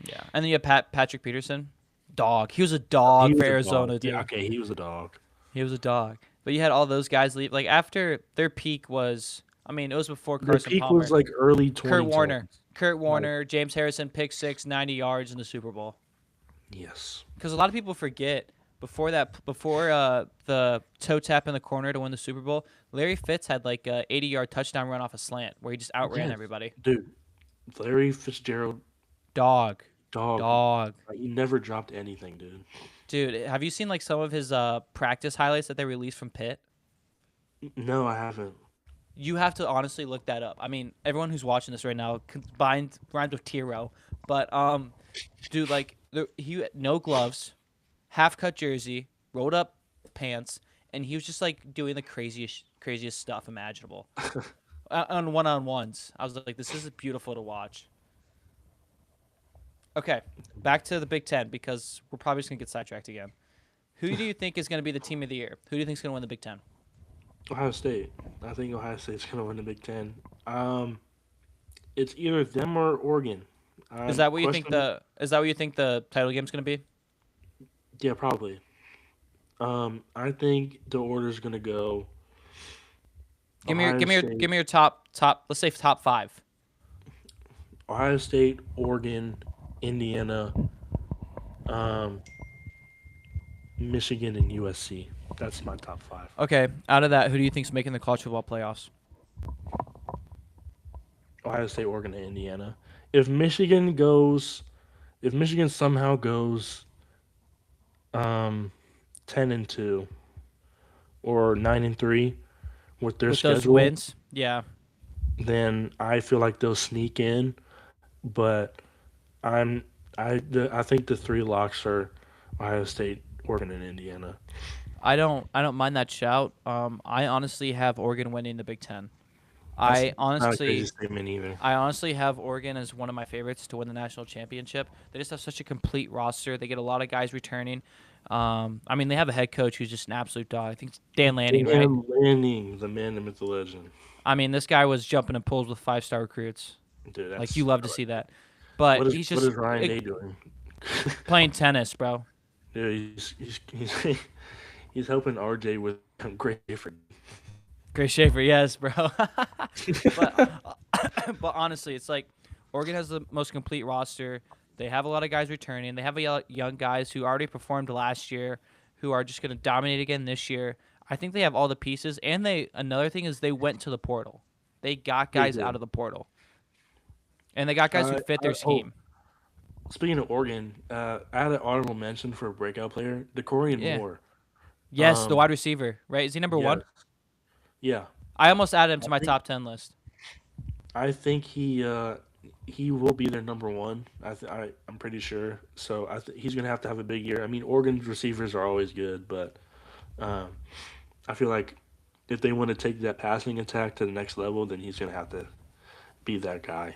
Yeah. And then you have Patrick Peterson. Dog. He was a dog He for was a Arizona, dog. dude. Yeah, okay, he was a dog. He was a dog. But you had all those guys leave. Like after their peak was, I mean, it was before Their Carson peak Palmer. was like early 2010s. Kurt Warner, James Harrison, pick six, 90 yards in the Super Bowl. Yes. Because a lot of people forget before the toe tap in the corner to win the Super Bowl, Larry Fitz had like a 80-yard touchdown run off a slant where he just outran Yes. everybody. Dude, Larry Fitzgerald, Dog. dog. Like, he never dropped anything, dude. Dude, have you seen like some of his practice highlights that they released from Pitt? No, I haven't. You have to honestly look that up. I mean, everyone who's watching this right now combined rhymed with Tiro, but dude, like he had no gloves, half cut jersey, rolled up pants, and he was just like doing the craziest stuff imaginable on one-on-ones. I was like, this is beautiful to watch. Okay, back to the Big Ten because we're probably just gonna get sidetracked again. Who do you think is gonna be the team of the year? Who do you think is gonna win the Big Ten? Ohio State. I think Ohio State's gonna win the Big Ten. It's either them or Oregon. Is that what you think Question- the title game's gonna be? Yeah, probably. I think the order's gonna go. Give me your Ohio State, top. Let's say top 5. Ohio State, Oregon, Indiana, um, Michigan, and USC. That's my top five. Okay, out of that, who do you think's making the college football playoffs? Ohio State, Oregon, and Indiana. If Michigan goes, if Michigan somehow goes, um, 10-2 or 9-3 with their With those schedule, wins? Yeah. then I feel like they'll sneak in. But I'm I think the three locks are Ohio State, Oregon, and Indiana. I don't mind that shout. I honestly have Oregon winning the Big Ten. That's I not a crazy honestly statement either. I honestly have Oregon as one of my favorites to win the national championship. They just have such a complete roster. They get a lot of guys returning. I mean, they have a head coach who's just an absolute dog. I think it's Dan Lanning, right? Dan Lanning, the man, the myth, the legend. I mean, this guy was jumping in pools with five-star recruits. Dude, Like you love to see that. what But is he's what just is Ryan Day doing? playing tennis, bro. Dude, he's helping RJ with great effort. Gray Schaefer, yes, bro. but but honestly, it's like Oregon has the most complete roster. They have a lot of guys returning. They have young guys who already performed last year, who are just going to dominate again this year. I think they have all the pieces. And they another thing is they went to the portal. They got They guys did. out of the portal, and they got guys who fit their Oh, scheme. speaking of Oregon, I had an honorable mention for a breakout player, DeCorian Yeah. Moore. Yes, the Um, wide receiver, right? Is he number yeah, one? yeah. I almost added him I to my think top 10 list. I think he will be their number one. I'm pretty sure. So he's gonna have to have a big year. I mean, Oregon's receivers are always good, but um, I feel like if they want to take that passing attack to the next level, then he's gonna have to be that guy.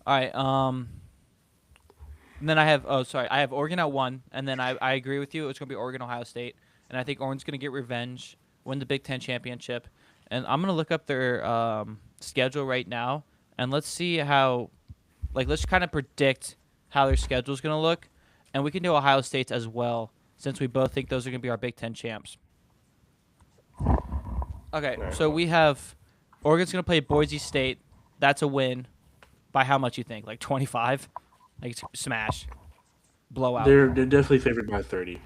All right. And then I have I have Oregon at one, and then I agree with you. It's gonna be Oregon Ohio State, and I think Oregon's gonna get revenge, win the Big Ten championship, and I'm gonna look up their schedule right now, and let's see how, like, let's kind of predict how their schedule's gonna look, and we can do Ohio State's as well, since we both think those are gonna be our Big Ten champs. Okay, All right. so we have Oregon's gonna play Boise State. That's a win. By how much you think? Like 25? Like smash, blowout. They're definitely favored by 30.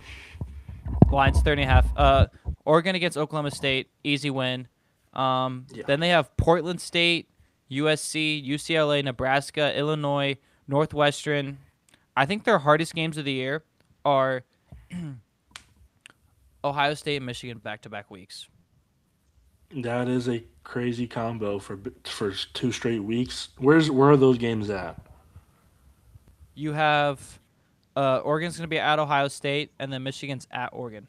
Lions 30 and a half. Oregon against Oklahoma State, easy win. Yeah. Then they have Portland State, USC, UCLA, Nebraska, Illinois, Northwestern. I think their hardest games of the year are Ohio State and Michigan back-to-back weeks. That is a crazy combo for 2 straight weeks. Where are those games at? You have Oregon's going to be at Ohio State, and then Michigan's at Oregon.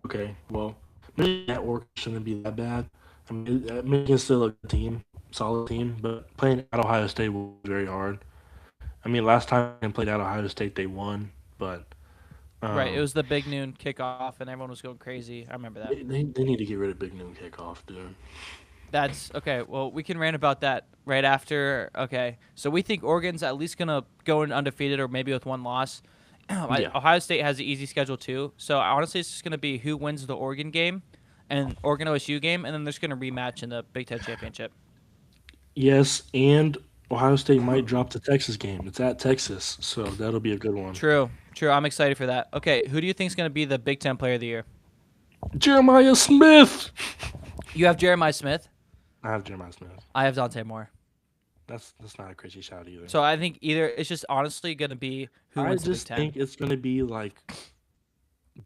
Okay, well, Michigan at work shouldn't be that bad. I mean, Michigan's still a good team, solid team, but playing at Ohio State will be very hard. I mean, last time they played at Ohio State, they won, but Right, it um, was the big noon kickoff, and everyone was going crazy. I remember that. they need to get rid of Big Noon Kickoff, dude. That's okay. Well, we can rant about that right after. Okay, so we think Oregon's at least gonna go in undefeated or maybe with one loss. Yeah. Ohio State has an easy schedule too. So honestly, it's just gonna be who wins the Oregon game and Oregon OSU game, and then there's gonna rematch in the Big Ten championship. Yes, and Ohio State might drop the Texas game. It's at Texas, so that'll be a good one. True, true. I'm excited for that. Okay, who do you think is gonna be the Big Ten Player of the Year? Jeremiah Smith. You have Jeremiah Smith. I have Jeremiah Smith. I have Dante Moore. That's not a crazy shout either. So I think either it's just honestly gonna be who I wins the Big just Ten. think it's gonna be like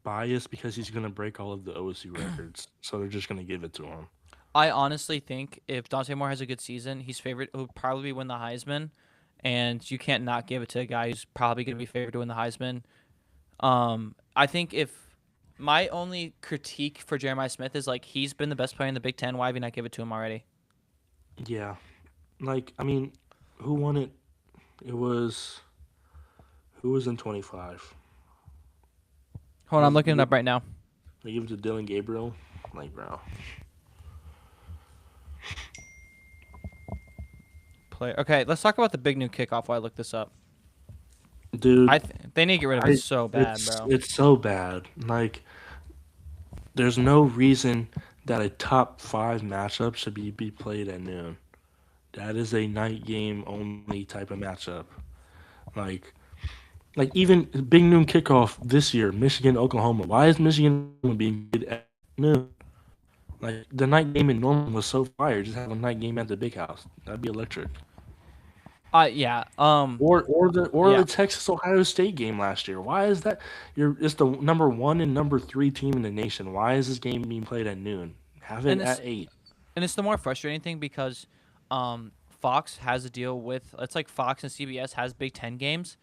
biased because he's gonna break all of the OSU records, so they're just gonna give it to him. I honestly think if Dante Moore has a good season, he's favored. He'll probably win the Heisman, and you can't not give it to a guy who's probably going to be favored to win the Heisman. I think if my only critique for Jeremiah Smith is like he's been the best player in the Big Ten. Why have you not give it to him already? Yeah, like I mean, who won it? It was who was in 25? Hold on, I'm Was looking it up right now. they give it to Dylan Gabriel? Like, bro, Player. Okay, let's talk about the big new kickoff while I look this up. dude, They need to get rid of I it so bad, it's bro. it's so bad. Like, there's no reason that a top 5 matchup should be played at noon. That is a night game only type of matchup. Like like even big noon kickoff this year, Michigan Oklahoma. Why is Michigan Oklahoma being played at noon? Like the night game in Norman was so fire. Just have a night game at the big house. That'd be electric. Yeah. Or the Yeah. Texas Ohio State game last year. Why is that? It's the number one and number three team in the nation. Why is this game being played at noon? Have it And at it's 8. and it's the more frustrating thing because Fox has a deal with it's like Fox and CBS has Big Ten games,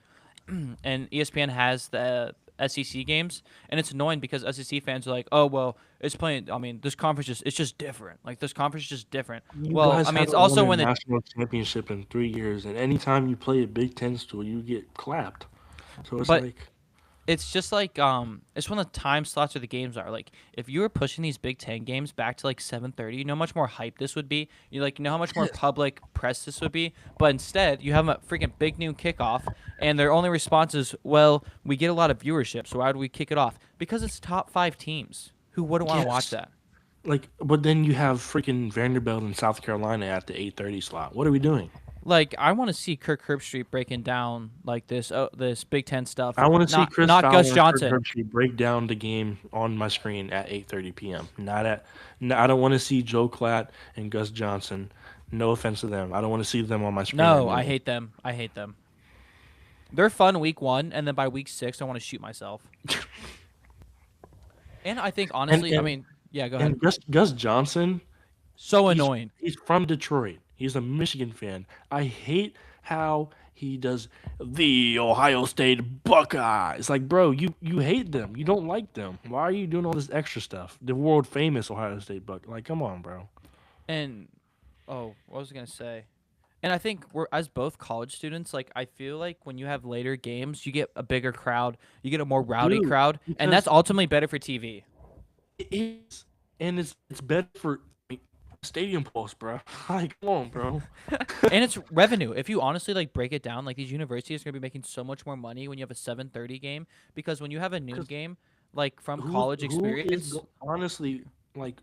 and ESPN has the SEC games, and it's annoying because SEC fans are like, oh well, it's playing. I mean, this conference just it's just different. Like this conference is just different. You Well, guys I mean, it's haven't won also a when the national championship in 3 years, and anytime you play a Big Ten school, you get clapped. So it's but like, it's just like it's when the time slots of the games are like if you were pushing these Big Ten games back to like 7:30, you know how much more hype this would be. You know how much more yes, public press this would be. But instead, you have a freaking big noon kickoff, and their only response is, "Well, we get a lot of viewership, so why do we kick it off?" Because it's top five teams. Who wouldn't want to watch yes, that? like, but then you have freaking Vanderbilt and South Carolina at the 8:30 slot. What are we doing? Like I want to see Kirk Herbstreit breaking down like this Big Ten stuff, I want to see not Chris not Gus Fowler and Kirk Johnson. Herbstreit break down the game on my screen at 8:30 p.m. Not at. No, I don't want to see Joe Klatt and Gus Johnson. No offense to them. I don't want to see them on my screen at No, I noon. hate them. I hate them. They're fun week one, and then by week six, I want to shoot myself. And I think And honestly, I and mean, yeah, go ahead. and Gus Johnson, So he's annoying. he's from Detroit. He's a Michigan fan. I hate how he does the Ohio State Buckeyes. Like, bro, you hate them. You don't like them. Why are you doing all this extra stuff? The world famous Ohio State Buck. Like, come on, bro. And oh, what was I gonna say? And I think we're as both college students, like I feel like when you have later games, you get a bigger crowd, you get a more rowdy Dude, crowd, and that's because ultimately better for TV. it is, and it's better for like, stadium pulse, bro. Like, come on, bro. And it's revenue. If you honestly like break it down, like these universities are gonna be making so much more money when you have a 7:30 game because when you have a noon Because game, like from who college who is experience, honestly, like,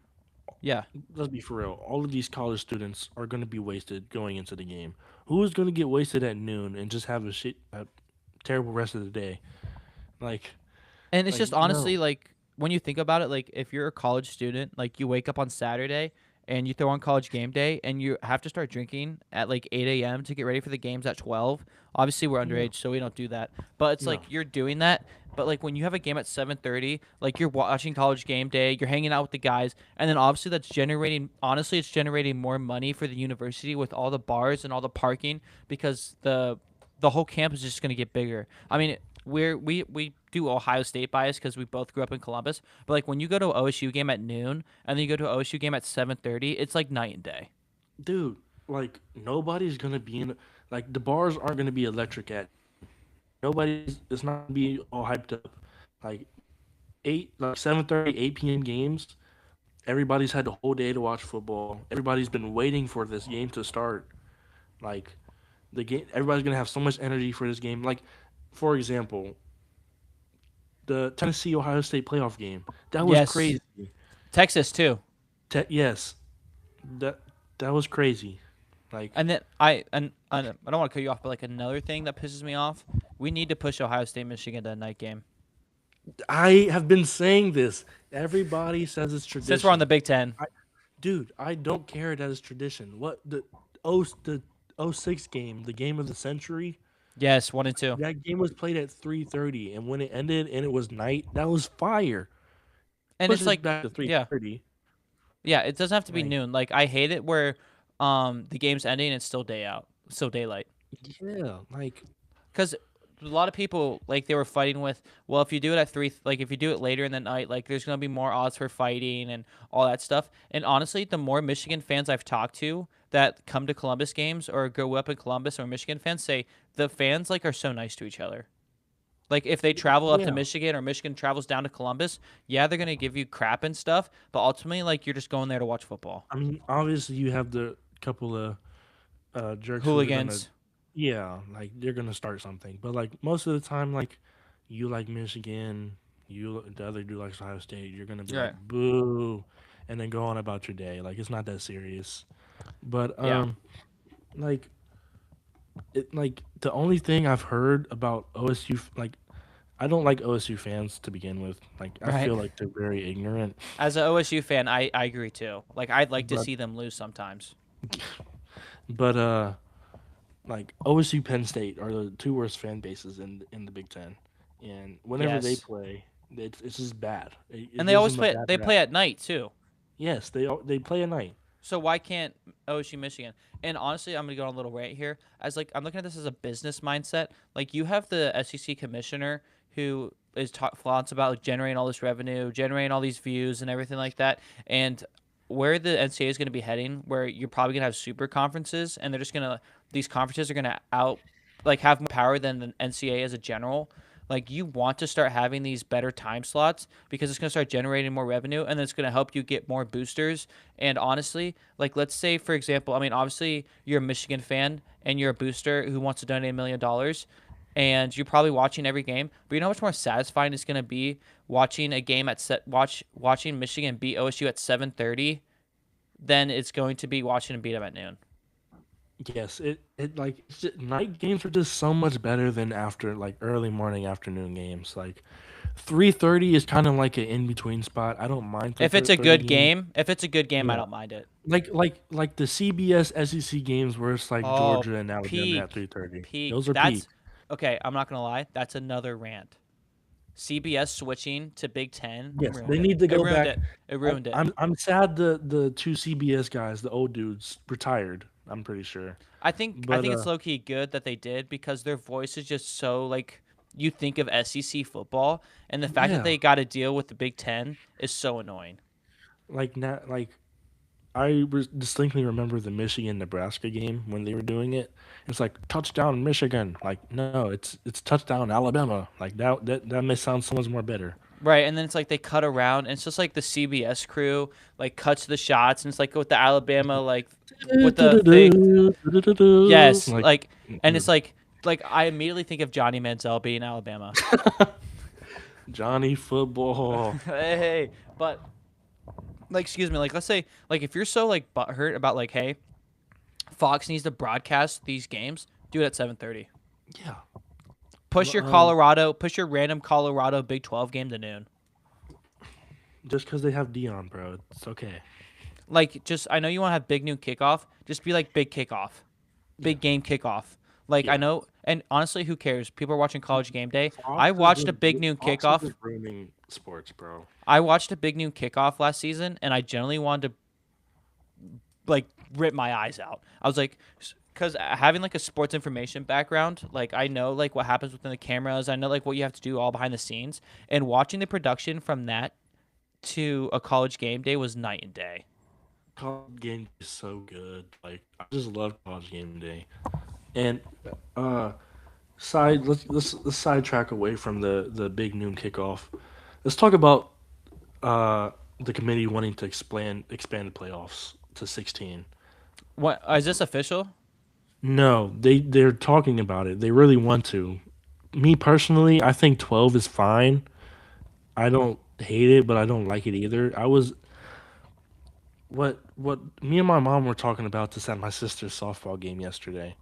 yeah. let's be for real. All of these college students are going to be wasted going into the game. Who is going to get wasted at noon and just have a terrible rest of the day? Like, And it's like just honestly no. like when you think about it, like if you're a college student, like you wake up on Saturday and you throw on college game day and you have to start drinking at like 8 a.m. to get ready for the games at 12. Obviously, we're Yeah, underage, so we don't do that. But it's like no. you're doing that. But like when you have a game at 7:30, like you're watching college game day, you're hanging out with the guys, and then obviously that's generating. Honestly, it's generating more money for the university with all the bars and all the parking because the whole campus is just going to get bigger. I mean, we do Ohio State bias because we both grew up in Columbus. But like when you go to an OSU game at noon and then you go to an OSU game at 7:30, it's like night and day. Dude, like nobody's going to be in like the bars aren't going to be electric at nobody's it's not going to be all hyped up. Like 8 like 7:30 8 p.m. games. Everybody's had the whole day to watch football. Everybody's been waiting for this game to start. Like the game everybody's gonna have so much energy for this game. Like, for example, the Tennessee Ohio State playoff game. That was Yes, crazy. Texas too. Yes, that that was crazy. Like, And then I don't want to cut you off, but like another thing that pisses me off, we need to push Ohio State Michigan to a night game I have been saying this. Everybody says it's since we're on the tradition. Big Ten. I, dude, I don't care that it's tradition. What the '06 game, the game of the century. Yes, 1 and 2. That game was played at 3:30, and when it ended and it was night, that was fire. And Push it's it like back to yeah, 3:30. yeah, it doesn't have to be Like, noon. Like I hate it where the game's ending and it's still day out, still daylight. yeah, like Because a lot of people like they were fighting with well if you do it at 3 like if you do it later in the night like there's going to be more odds for fighting and all that stuff and honestly the more Michigan fans I've talked to that come to Columbus games or grow up in Columbus or Michigan fans say the fans like are so nice to each other like if they travel up to yeah. Michigan or Michigan travels down to Columbus yeah they're going to give you crap and stuff but ultimately like you're just going there to watch football I mean, obviously you have the couple of jerks who are gonna, hooligans yeah, like they're gonna start something. But like most of the time, like you like Michigan, the other dude likes Ohio State. You're gonna be like right boo, and then go on about your day. Like it's not that serious. But yeah like the only thing I've heard about OSU, I don't like OSU fans to begin with. Like I Right. feel like they're very ignorant. As an OSU fan, I agree too. Like I'd like to But see them lose sometimes. but like OSU Penn State are the two worst fan bases in the Big Ten, and whenever they Yes. play, it's just bad. It And they gives always them a play bad they rap. play at night too. Yes, they play at night. So why can't OSU Michigan? And honestly, I'm gonna go on a little rant here. As like I'm looking at this as a business mindset. Like you have the SEC commissioner who is flaunts about like, generating all this revenue, generating all these views, and everything like that. And where the NCAA is going to be heading, where you're probably going to have super conferences, and they're just gonna these conferences are going to out like have more power than the NCAA as a general. Like you want to start having these better time slots because it's going to start generating more revenue, and then it's going to help you get more boosters. And honestly, like let's say for example, I mean obviously you're a Michigan fan and you're a booster who wants to donate $1 million, and you're probably watching every game. But you know how much more satisfying it's going to be watching a game at watching Michigan beat OSU at 7:30 than it's going to be watching them beat them at noon. Yes, night games are just so much better than after like early morning afternoon games. Like 3:30 is kind of like an in between spot. I don't mind the If it's a 30 good games. game, if it's a good game, I Yeah, don't mind it. like the CBS SEC games where it's like Oh, Georgia and Alabama at peak, 3:30. peak. Those are peak. That's okay. I'm not gonna lie. That's another rant. CBS switching to Big Ten Yes, ruined they it. need to It go ruined back. it. It ruined it. I'm sad the two CBS guys, the old dudes, retired. I'm pretty sure. I But think it's low key good that they did because their voice is just so like you think of SEC football, and the fact that yeah, they got to deal with the Big Ten is so annoying. like now, like distinctly remember the Michigan Nebraska game when they were doing it. It's like touchdown Michigan. Like no, it's touchdown Alabama. Like that may sound so much more better. Right, and then it's like they cut around, and it's just like the CBS crew like cuts the shots, and it's like with the Alabama like with the thing. Yes, Like like, and it's mm, like I immediately think of Johnny Manziel being Alabama. Johnny football. Hey, but like, excuse me, like let's say like if you're so like butthurt about like, hey, Fox needs to broadcast these games, do it at 7:30. Yeah. Push your random Colorado Big 12 game to noon. Just because they have Dion, bro, it's okay. Like, just I know you want to have big noon kickoff, just be like big kickoff, Yeah. big game kickoff. Like I Yeah. know, and honestly, who cares? People are watching College Game Day. I Fox is watched a just big noon Fox is kickoff. just ruining sports, bro. I watched a big noon kickoff last season, and I generally wanted to like rip my eyes out. I was like, because having like a sports information background, like I know like what happens within the cameras. I know like what you have to do all behind the scenes, and watching the production from that to a College Game Day was night and day. College game is so good. Like I just love college game day. And uh let's sidetrack away from the big noon kickoff. Let's talk about the committee wanting to expand the playoffs to 16. What is this official? No, they're talking about it. They really want to. Me personally, I think 12 is fine. I don't hate it, but I don't like it either. I was what me and my mom were talking about this at my sister's softball game yesterday.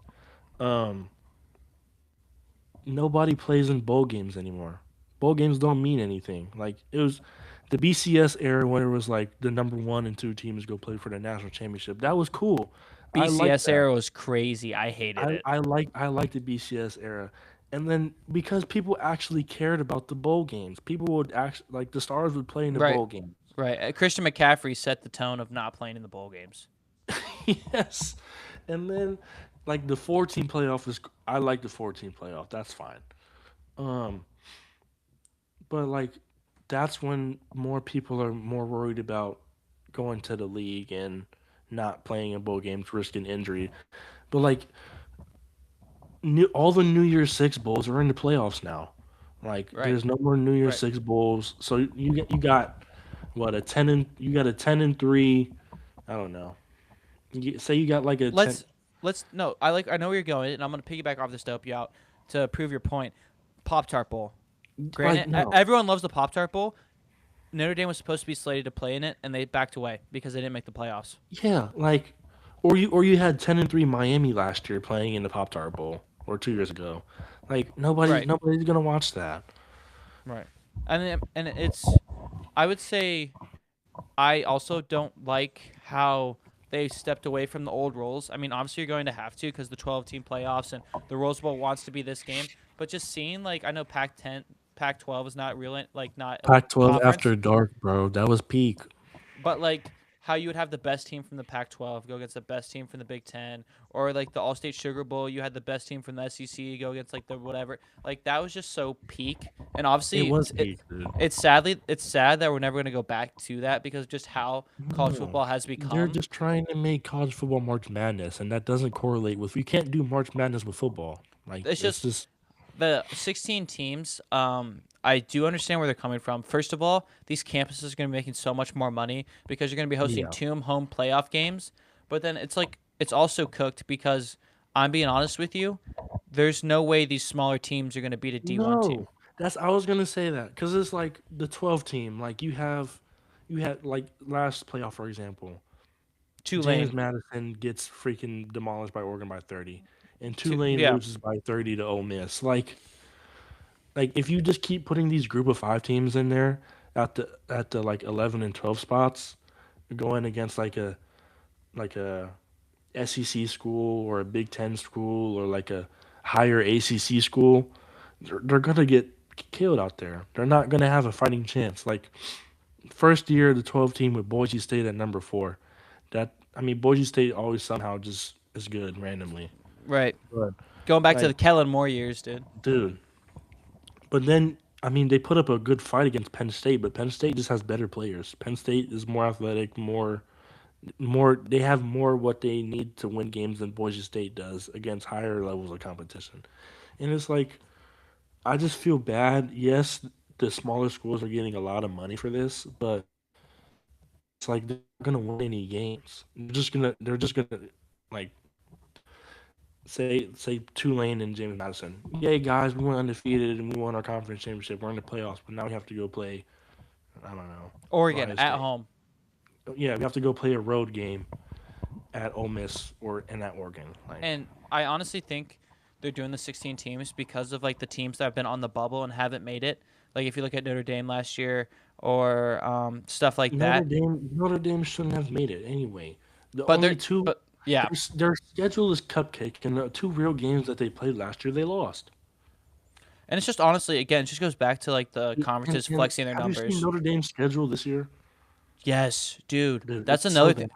Um, Nobody plays in bowl games anymore. Bowl games don't mean anything. Like it was the BCS era when it was like the number one and two teams go play for the national championship. That was cool. I like BCS that. era was crazy. I hated it. I like the BCS era. And then because people actually cared about the bowl games, people would actually like the stars would play in the Right, bowl games. right. Christian McCaffrey set the tone of not playing in the bowl games. Yes. And then like the 14 playoff is I like the 14 playoff. That's fine. Um but like that's when more people are more worried about going to the league and not playing in bowl games, risking injury. But like all the New Year's Six bowls are in the playoffs now. Like Right, there's no more New Year's right. Six bowls. So you got what a 10-3. I don't know. Say you got like a 10. Let's no. I know where you're going, and I'm gonna piggyback off this to help you out to prove your point. Pop Tart Bowl. Like Granted, no. everyone loves the Pop Tart Bowl. Notre Dame was supposed to be slated to play in it, and they backed away because they didn't make the playoffs. Yeah, like Or you had 10-3 Miami last year playing in the Pop Tart Bowl or 2 years ago. Like Right. nobody's gonna watch that. Right. And it's I would say I also don't like how they stepped away from the old rules. I mean, obviously you're going to have to because the 12-team playoffs and the Rose Bowl wants to be this game. But just seeing like I know Pac-10, Pac-12 is not real like not a Pac-12 conference, after dark, bro. That was peak. but like how you would have the best team from the Pac-12 go against the best team from the Big Ten, or like the All-State Sugar Bowl, you had the best team from the SEC go against like the whatever. Like that was just so peak, and It obviously was peak, dude. it's sad that we're never going to go back to that because of just how college No. football has They're become. just trying to make college football March Madness, and that doesn't correlate with. You can't do March Madness with football. Like It's it's just just the 16 teams. I do understand where they're coming from. First of all, these campuses are going to be making so much more money because you're going to be hosting yeah. two home playoff games. But then it's like it's also cooked because I'm being honest with you. There's no way these smaller teams are going to beat a D1 team. No, that's I was gonna say that because it's like the 12 team. Like you had like last playoff for example, James Tulane, Madison gets freaking demolished by Oregon by 30, and Tulane yeah, loses by 30 to Ole Miss. Like if you just keep putting these group of five teams in there at the like 11 and 12 spots, going against like a SEC school or a Big Ten school or like a higher ACC school, they're gonna get killed out there. They're not gonna have a fighting chance. Like first year, the 12 team with Boise State at number four. That I mean, Boise State always somehow just is good randomly. right. But Going back to like, the Kellen Moore years, dude. dude. But then I mean, they put up a good fight against Penn State, but Penn State just has better players. Penn State is more athletic, more they have more what they need to win games than Boise State does against higher levels of competition. And it's like I just feel bad. Yes, the smaller schools are getting a lot of money for this, but it's like they're not gonna win any games. They're just gonna like say Tulane and James Madison. Yay guys, we went undefeated and we won our conference championship. We're in the playoffs, but now we have to go play I don't know, Oregon Ohio at State. home. Yeah, we have to go play a road game at Ole Miss or in at Oregon. Like And I honestly think they're doing the 16 teams because of like the teams that have been on the bubble and haven't made it. Like if you look at Notre Dame last year or stuff like that. Notre Dame shouldn't have made it anyway. The But only they're two but yeah. their schedule is cupcake, and the two real games that they played last year they lost. And it's just honestly again, it just goes back to like the conferences And flexing their have you seen numbers. Notre Dame's schedule this year? Yes, dude. Dude, That's it's so another thing.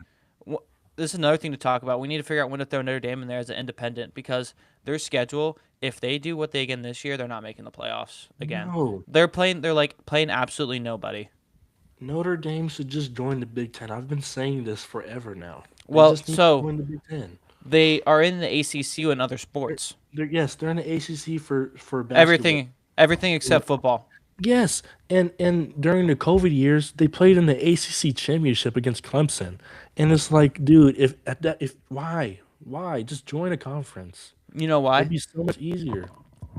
bad. wh- This is another thing to talk about. We need to figure out when to throw Notre Dame in there as an independent because their schedule, if they do what they again this year, they're not making the playoffs again. No, They're like playing absolutely nobody. Notre Dame should just join the Big Ten. I've been saying this forever now. They Well, just need to so join the Big Ten. they are in the ACC and other They're, sports. yes, they're in the ACC for basketball. Everything except football. Yes, and during the COVID years, they played in the ACC championship against Clemson, and it's like, dude, if why just join a conference? You know It'd why? be so much easier.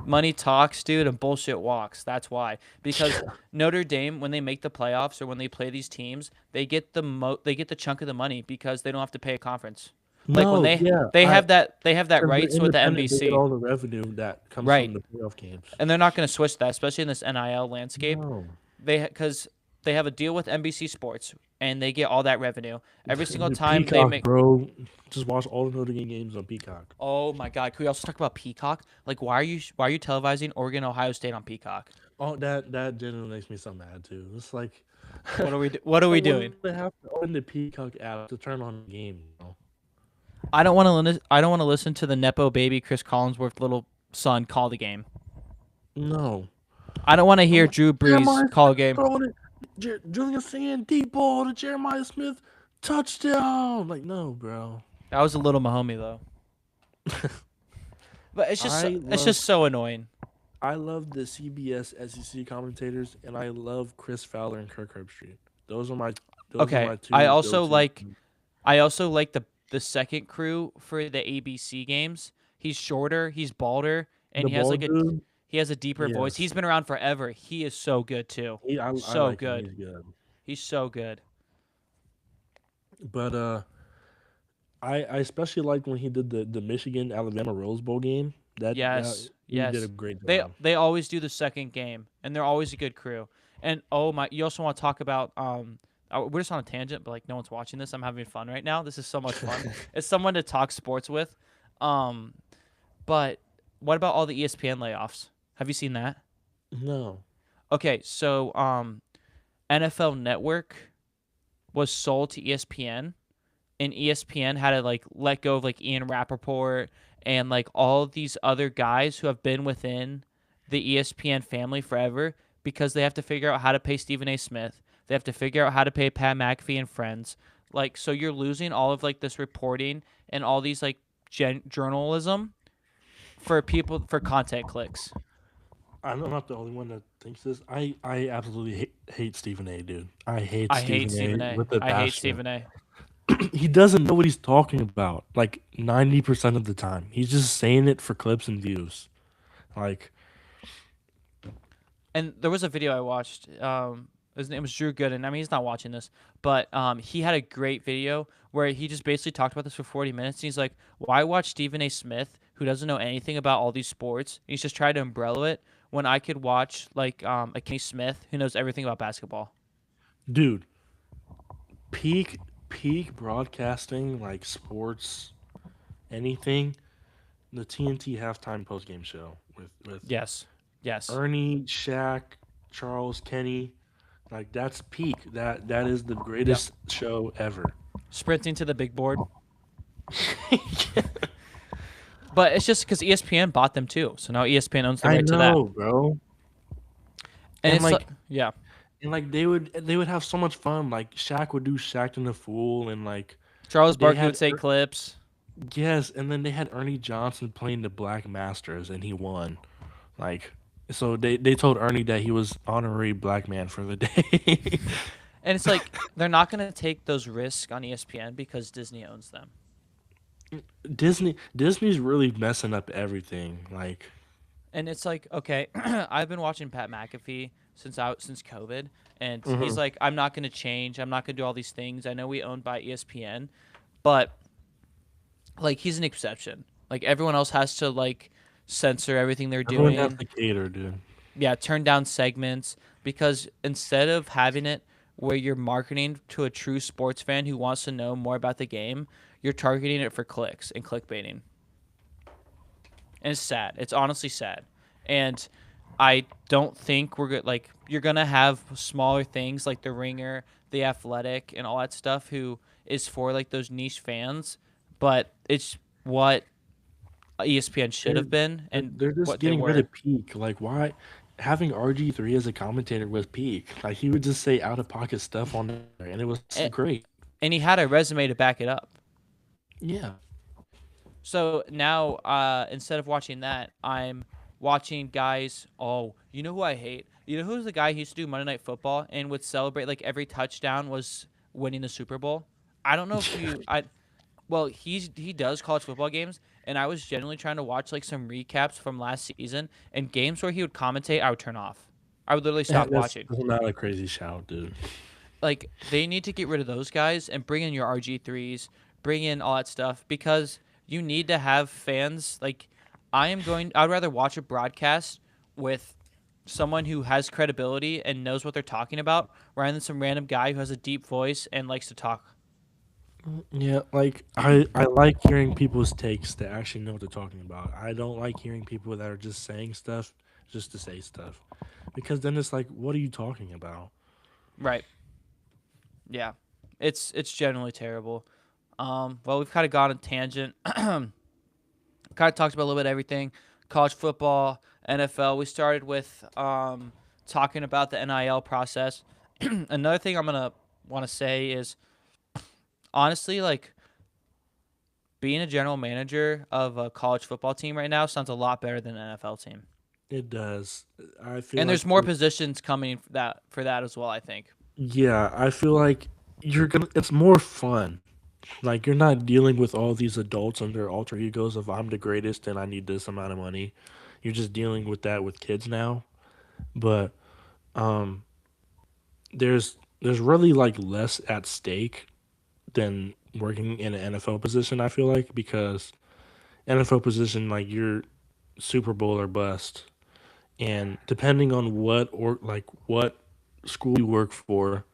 Money talks, dude, and bullshit walks. That's why. Because Notre Dame, when they make the playoffs or when they play these teams, they get the chunk of the money because they don't have to pay a conference. Like when No, yeah, they have that because they're rights with the independent, they get NBC, all the revenue that comes right? from the playoff games. And they're not going to switch that, especially in this NIL landscape. No, Because they have a deal with NBC Sports and they get all that revenue every single the time they Peacock, make. bro. Just watch all the Notre Dame games on Peacock. Oh my God! Can we also talk about Peacock? Like, why are you televising Oregon Ohio State on Peacock? Oh, that genuinely makes me so mad too. It's like, What are we why doing? would they have to open the Peacock app to turn on the game? I don't want to listen to the nepo baby Chris Collinsworth little son call the game. No. I don't want to hear Drew Jeremiah Brees call a Smith game. throwing it. Julian Sand deep ball to Jeremiah Smith, touchdown. Like no, bro. That was a little Mahomey though. But it's just so annoying. I love the CBS SEC commentators, and I love Chris Fowler and Kirk Herbstreit. Those are Okay, my two go-to. I also like the second crew for the ABC games. He's shorter, he's balder, and The ball dude. he has a deeper voice. He's Yes, been around forever. He is so good too. I So like him. good. He's good. He's so good. But I especially liked when he did the Michigan Alabama Rose Bowl game. That Yes, he did a yes. great They job. they always do the second game, and they're always a good crew. And oh my, you also want to talk about we're just on a tangent, but like no one's watching this. I'm having fun right now. This is so much fun. It's someone to talk sports with. Um, but what about all the ESPN layoffs? Have you seen that? No. Okay, so NFL Network was sold to ESPN, and ESPN had to like let go of like Ian Rappaport and like all of these other guys who have been within the ESPN family forever because they have to figure out how to pay Stephen A. Smith. They have to figure out how to pay Pat McAfee and friends. Like so you're losing all of like this reporting and all these like journalism for people for content clicks. I'm not the only one that thinks this. I absolutely hate Stephen A. Dude. I hate I hate Stephen A. Stephen A. with a I hate passion. Stephen A. He doesn't know what he's talking about. Like 90% of the time, he's just saying it for clips and views. Like, And there was a video I watched. His name was Drew Gooden. I mean, he's not watching this, but he had a great video where he just basically talked about this for 40 minutes. And he's like, "Why watch Stephen A. Smith, who doesn't know anything about all these sports? He's just trying to umbrella it when I could watch like a Kenny Smith who knows everything about basketball." dude, peak peak broadcasting, like sports, anything. The TNT halftime postgame show with Yes, yes. Ernie, Shaq, Charles, Kenny. Like that's peak. That is the Yep. greatest show ever. Sprinting to the big board, but it's just because ESPN bought them too, so now ESPN owns the I right to that. know, bro. And And it's like, like yeah, and like they would have so much fun. Like Shaq would do Shaq and the Fool, and like Charles they Barkley had would say clips. yes, and then they had Ernie Johnson playing the Black Masters, and he won. Like so they told Ernie that he was honorary black man for the day. And it's like they're not going to take those risks on ESPN because Disney owns them. Disney's really messing up everything. Like And it's like, okay, I've been watching Pat McAfee since COVID, and he's mhm. like, I'm not going to change. I'm not going to do all these things. I know we owned by ESPN, but like he's an exception. Like everyone else has to like censor everything they're Everyone has doing. to cater, dude. Yeah, turn down segments because instead of having it where you're marketing to a true sports fan who wants to know more about the game, you're targeting it for clicks and clickbaiting. And it's sad. It's honestly sad. And I don't think we're good. Like you're gonna have smaller things like the Ringer, the Athletic, and all that stuff who is for like those niche fans, but it's what ESPN should They're have been they're, and they're just what they getting rid were. of peak. Like why having RG3 as a commentator was peak. Like he would just say out of pocket stuff on there, and it was And, great. and he had a resume to back it up. Yeah. So now, instead of watching that, I'm watching guys. Oh, you know who I hate? You know who's the guy who used to do Monday Night Football and would celebrate like every touchdown was winning the Super Bowl? I don't know if you. I well, he does college football games, and I was genuinely trying to watch like some recaps from last season and games where he would commentate. I would turn off. I would literally Yeah, stop that's, watching. that's not a crazy shout, dude. Like they need to get rid of those guys and bring in your RG3s, bring in all that stuff because you need to have fans. Like I'd rather watch a broadcast with someone who has credibility and knows what they're talking about rather than some random guy who has a deep voice and likes to talk. Yeah, like I like hearing people's takes that actually know what they're talking about. I don't like hearing people that are just saying stuff just to say stuff. Because then it's like, what are you talking about? Right. Yeah. It's generally terrible. Well, we've kind of gone on a tangent. Kind of talked about a little bit of everything, college football, NFL. We started with talking about the NIL process. Another thing I'm gonna want to say is honestly, like being a general manager of a college football team right now sounds a lot better than an NFL team. It does. I feel And like there's more positions coming for that as well. I think. yeah, I feel like you're gonna it's more fun. Like you're not dealing with all these adults and their alter egos of I'm the greatest and I need this amount of money. You're just dealing with that with kids now. But there's really like less at stake than working in an NFL position. I feel like because NFL position, like you're Super Bowl or bust, and depending on what school you work for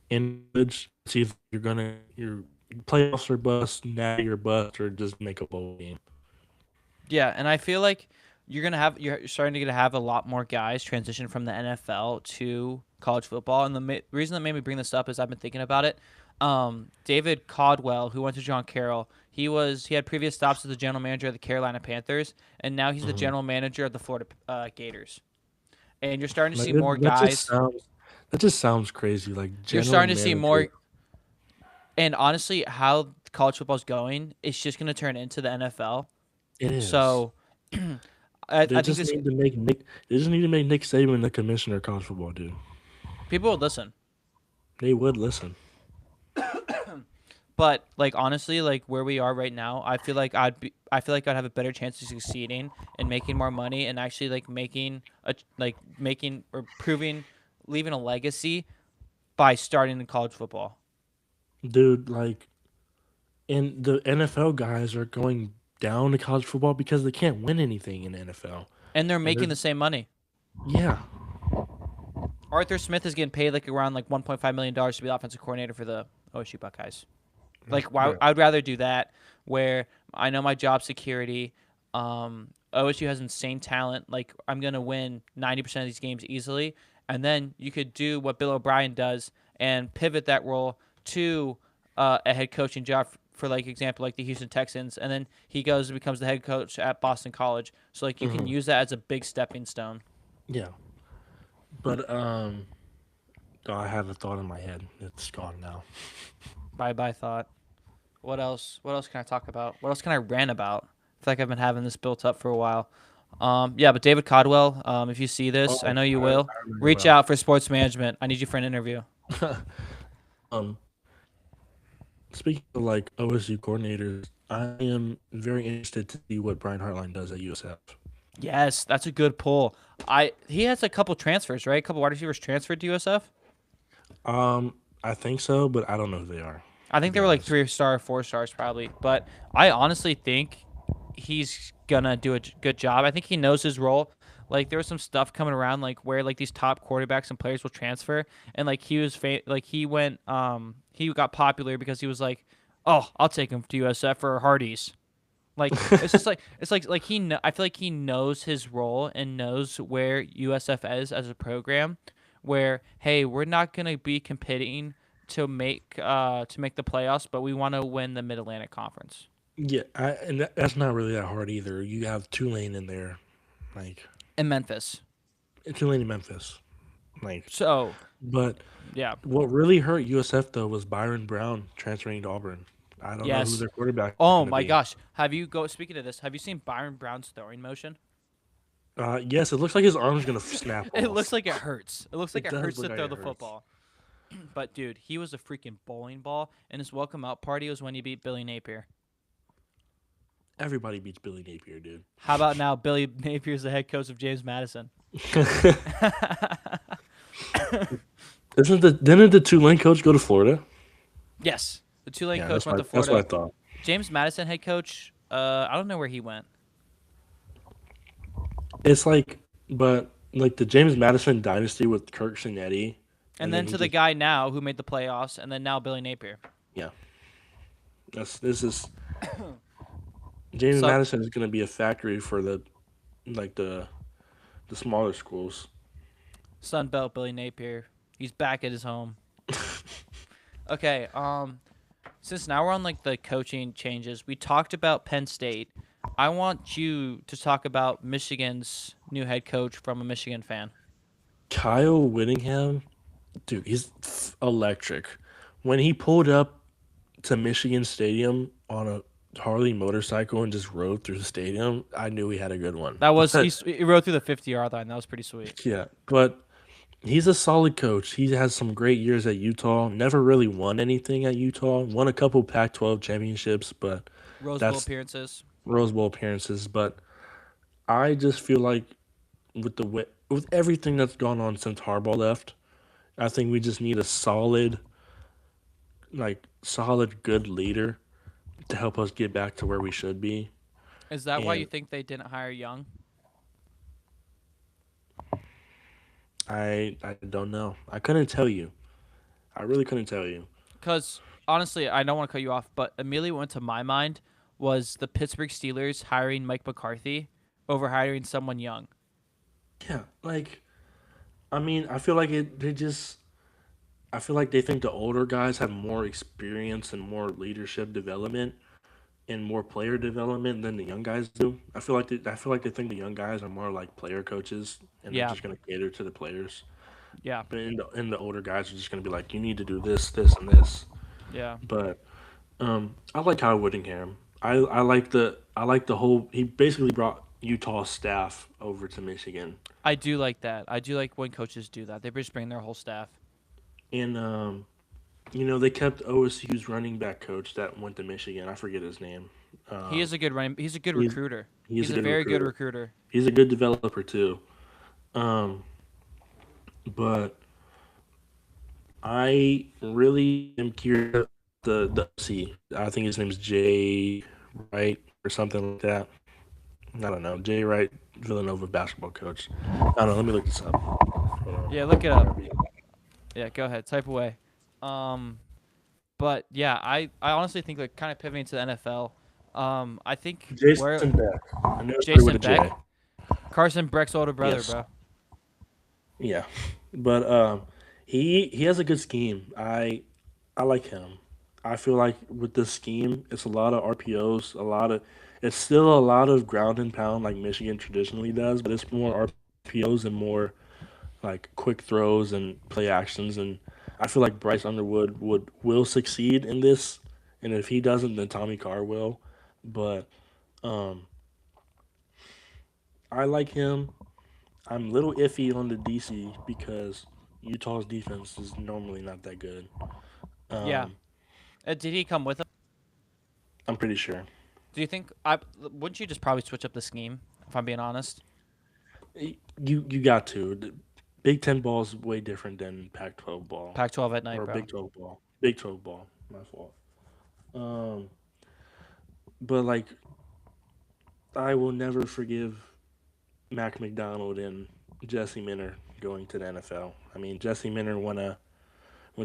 in college, see if you're playoffs or bust, now you're bust, or just make a bowl game. Yeah, and I feel like you're starting to have a lot more guys transition from the NFL to college football. And the reason that made me bring this up is I've been thinking about it. David Caldwell, who went to John Carroll, he had previous stops as the general manager of the Carolina Panthers, and now he's the Hmm. general manager of the Florida Gators. And you're starting to Like see more guys. that just sounds crazy. Like You're general starting to see manager, more. And honestly, how college football's going, it's just going to turn into the NFL. it is. So I They think just this need to make Nick. They just need to make Nick Saban the commissioner of college football, dude. people would listen. They would listen. But like honestly, like where we are right now, I feel like I'd have a better chance of succeeding and making more money and actually making or proving leaving a legacy by starting in college football. Dude, like, and the NFL guys are going down to college football because they can't win anything in the NFL. And they're And making they're, the same money. yeah, Arthur Smith is getting paid like around like $1.5 million to be the offensive coordinator for the OSU Buckeyes. Like why right. I'd rather do that where I know my job security. OSU has insane talent. Like I'm gonna win 90% of these games easily, and then you could do what Bill O'Brien does and pivot that role to a head coaching job for like example like the Houston Texans, and then he goes and becomes the head coach at Boston College. So like you can Hmm. use that as a big stepping stone. Yeah, but oh, I had a thought in my head. It's gone now. Bye bye thought. What else? What else can I talk about? What else can I rant about? I feel like I've been having this built up for a while. Yeah, but David Codwell, if you see this, I Oh, know you will. I remember Reach well. out for sports management. I need you for an interview. um, Speaking of like OSU coordinators, I am very interested to see what Brian Hartline does at USF. Yes, that's a good pull. He has a couple transfers, right? A couple wide receivers transferred to USF. I think so, but I don't know who they are, I to think be they were like honest. 3 star, 4 stars probably. But I honestly think he's gonna do a good job. I think he knows his role. Like there was some stuff coming around like where like these top quarterbacks and players will transfer, and like like he got popular because he was like, oh, I'll take him to USF for Hardee's. Like it's just like I feel like he knows his role and knows where USF is as a program. Where hey, we're not gonna be competing to make the playoffs, but we want to win the Mid Atlantic Conference Yeah, that's not really that hard either. You have Tulane in there, like in Memphis. Tulane in Memphis, like. So But yeah, what really hurt USF though was Byron Brown transferring to Auburn. I don't know who yes. their quarterback is Oh going to my be. gosh, have you go speaking of this? Have you seen Byron Brown's throwing motion? Yes, it looks like his arm's going to snap It looks off. like it hurts. It looks like It it does hurts look to like throw it the hurts. football. But dude, he was a freaking bowling ball, and his welcome out party was when he beat Billy Napier. Everybody beats Billy Napier, dude. How about now? Billy Napier is the head coach of James Madison. Didn't the Tulane coach go to Florida? Yes, the Tulane Yeah, coach went to that's what I Florida. thought. James Madison head coach. I don't know where he went. It's like, but like the James Madison dynasty with Kirk Cinetti, And and then then he to the just guy now who made the playoffs, and then now Billy Napier. yeah. This is James So Madison is going to be a factory for like the smaller schools. Sunbelt Billy Napier, he's back at his home. Okay. Since now we're on like the coaching changes, we talked about Penn State. I want you to talk about Michigan's new head coach from a Michigan fan. Kyle Whittingham, dude, he's electric. When he pulled up to Michigan Stadium on a Harley motorcycle and just rode through the stadium, I knew he had a good one. That was But he rode through the 50-yard line. That was pretty sweet. yeah, but he's a solid coach. He has some great years at Utah. Never really won anything at Utah. Won a couple Pac-12 championships, but Rose Bowl that's appearances. Rose Bowl appearances. But I just feel like with everything that's gone on since Harbaugh left, I think we just need a solid, like solid, good leader to help us get back to where we should be. Is that why you And think they didn't hire Young? I don't know. I couldn't tell you. I really couldn't tell you. Because honestly, I don't want to cut you off, but immediately what went to my mind was the Pittsburgh Steelers hiring Mike McCarthy over hiring someone young. Yeah, like I mean, I feel like it. They just. I feel like they think the older guys have more experience and more leadership development and more player development than the young guys do. I feel like they think the young guys are more like player coaches and they're Yeah, just gonna cater to the players. yeah, But in the older guys are just gonna be like, you need to do this, this, and this. yeah. But I like Kyle Whittingham. I like the whole. He basically brought Utah staff over to Michigan, I do like that. I do like when coaches do that. They just bring their whole staff. and you know they kept OSU's running back coach that went to Michigan. I forget his name. He is Um, a good running. He's a good he's recruiter. he's He's a a good very good recruiter. recruiter. He's a good developer too. Um, but I really am curious. The C. I think his name's Jay Wright or something like that. I don't know. Jay Wright, Villanova basketball coach. I don't know. Let me look this up. Hold on. Yeah, look it up. Yeah, go ahead. Type away. Um, but yeah, I honestly think like kind of pivoting to the NFL. I think where Jason Beck. I know it started with Jason a J. Beck, Carson Breck's older brother, Yes. bro. Yeah. But he has a good scheme. I like him. I feel like with this scheme, it's a lot of RPOs, a lot of it's still a lot of ground and pound like Michigan traditionally does, but it's more RPOs and more like quick throws and play actions, and I feel like Bryce Underwood will succeed in this, and if he doesn't, then Tommy Carr will. But um, I like him. I'm a little iffy on the DC because Utah's defense is normally not that good. Yeah. Um, Did he come with him? I'm pretty sure. Do you think I wouldn't you just probably switch up the scheme? If I'm being honest, You got to. The Big Ten ball is way different than Pac-12 ball Pac-12 at night, or bro. Big 12 ball. Big 12 ball. My fault. Um, but like I will never forgive Mac McDonald and Jesse Minter going to the NFL. I mean, Jesse Minter went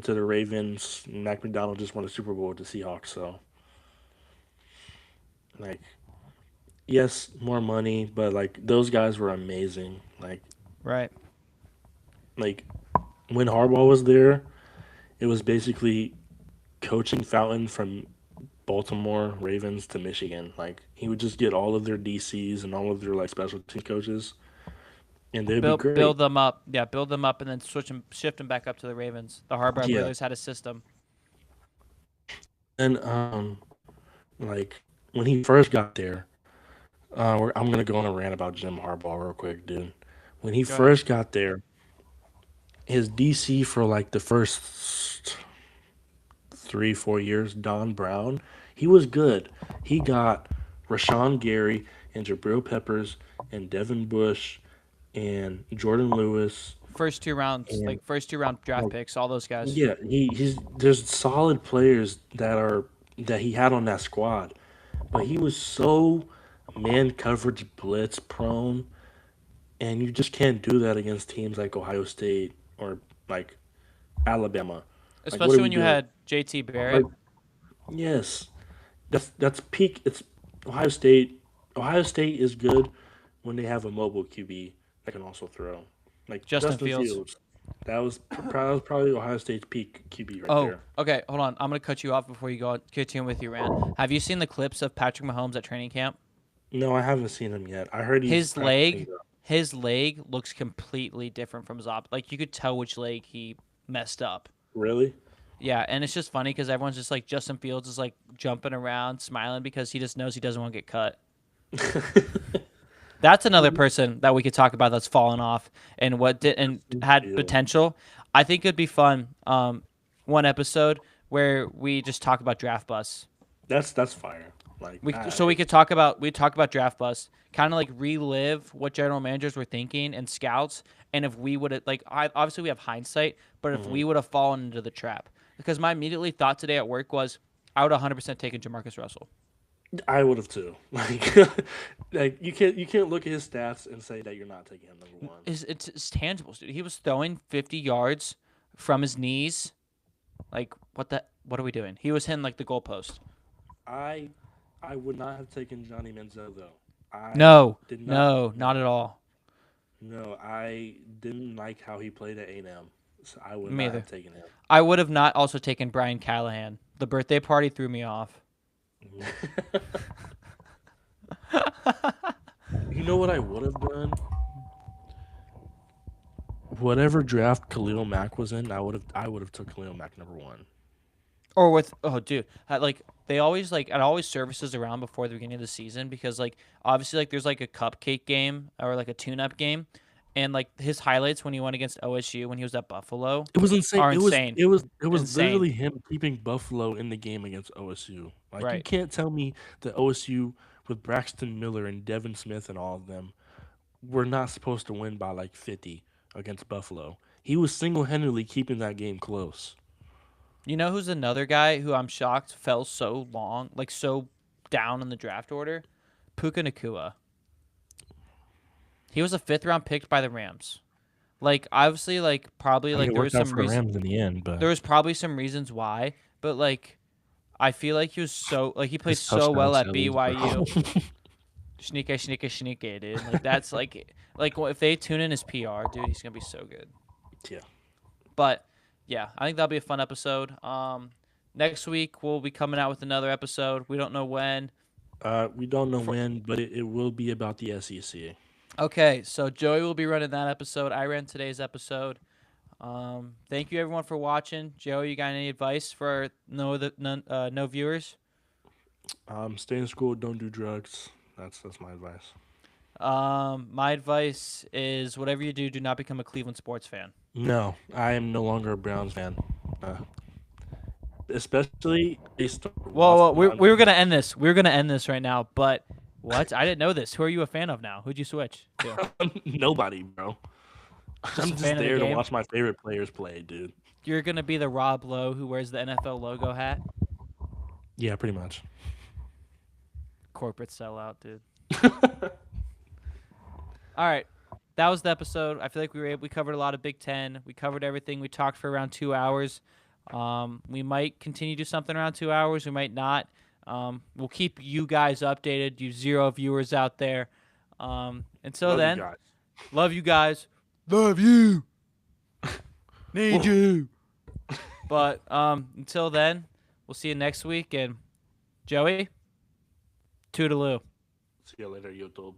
to the Ravens. And Mac McDonald just won a Super Bowl with the Seahawks. So like, yes, more money, but like those guys were amazing. Right. Like when Harbaugh was there, it was basically coaching fountain from Baltimore Ravens to Michigan. Like he would just get all of their DCs and all of their like special team coaches, and they'd be Build great. them up. Yeah, build them up and then shift them back up to the Ravens. The Harbaugh Yeah, brothers had a system. and like when he first got there, I'm gonna go on a rant about Jim Harbaugh real quick, dude. When he Go ahead. first got there, his DC for like the first 3 4 years, Don Brown, he was good. He got Rashawn Gary and Jabril Peppers and Devin Bush and Jordan Lewis First two rounds, and like first 2 round draft like picks, all those guys. yeah, he's there's solid players that he had on that squad, but he was so man coverage blitz prone, and you just can't do that against teams like Ohio State or like Alabama. Like what are Especially we when you doing? had JT Like Barrett. yes, that's peak. It's Ohio State. Ohio State is good when they have a mobile QB that can also throw, like Justin Justin Fields. Fields. That was probably Ohio State's peak QB right Oh, there. okay. Hold on. I'm gonna cut you off before you go continue with your rant. Have you seen the clips of Patrick Mahomes at training camp? No, I haven't seen him yet. I heard he's His practicing leg, though. his leg looks completely different from Zop. Like you could tell which leg he messed up. Really? Yeah, and it's just funny because everyone's just like Justin Fields is like jumping around, smiling because he just knows he doesn't want to get cut. That's another person that we could talk about that's fallen off and what did and Justin had Fields. potential. I think it'd be fun. One episode where we just talk about draft bus. That's fire. Like We could talk about draft bust, kind of like relive what general managers were thinking and scouts, and if we would have obviously we have hindsight, but if mhm. we would have fallen into the trap, because my immediately thought today at work was I would 100% taken Jamarcus Russell. I would have too. Like you can't look at his stats and say that you're not taking him number one. It's tangibles, dude. He was throwing 50 yards from his knees. Like what are we doing? He was hitting like the goalpost. I would not have taken Johnny Manziel though. I No, did no, not at all. No, I didn't like how he played at A&M, so I would Me not either. have taken him. I would have not also taken Brian Callahan. The birthday party threw me off. You know what I would have done? Whatever draft Khalil Mack was in, I would have took Khalil Mack number one. Or with dude, like they always like it always surfaces around before the beginning of the season because like obviously like there's like a cupcake game or like a tune-up game, and like his highlights when he went against OSU when he was at Buffalo It was insane. are It insane. was Insane. literally him keeping Buffalo in the game against OSU. Like you Right. can't tell me that OSU with Braxton Miller and Devin Smith and all of them were not supposed to win by like 50 against Buffalo. He was single-handedly keeping that game close. You know who's another guy who I'm shocked fell so long, like so down in the draft order? Puka Nakua. He was a 5th-round pick by the Rams. Like obviously, like probably like It there was worked out some for the reason. Rams in the end, but There was probably some reasons why, but like I feel like he was so like he played his so well at touchdown sells, bro. BYU. Sneaky, dude. Like that's like if they tune in his PR, dude, he's gonna be so good. Yeah. But yeah, I think that'll be a fun episode. Next week we'll be coming out with another episode. We don't know when. We don't know when, but it will be about the SEC. Okay, so Joey will be running that episode. I ran today's episode. Thank you everyone for watching. Joey, you got any advice for no viewers? Stay in school, don't do drugs. That's my advice. My advice is whatever you do, do not become a Cleveland sports fan. No, I am no longer a Browns fan. Especially based on Whoa, we were gonna end this. We were gonna end this right now, but what? I didn't know this. Who are you a fan of now? Who'd you switch to? nobody, bro. I'm a just fan of the there to game? watch my favorite players play, dude. You're gonna be the Rob Lowe who wears the NFL logo hat. Yeah, pretty much. Corporate sellout, dude. All right, that was the episode. I feel like we covered a lot of Big Ten. We covered everything. We talked for around 2 hours. We might continue to do something around 2 hours. We might not. We'll keep you guys updated. You 0 viewers out there. Until then, you guys. love you guys. Love you. Need you. But until then, we'll see you next week. And Joey, toodaloo. See you later, YouTube.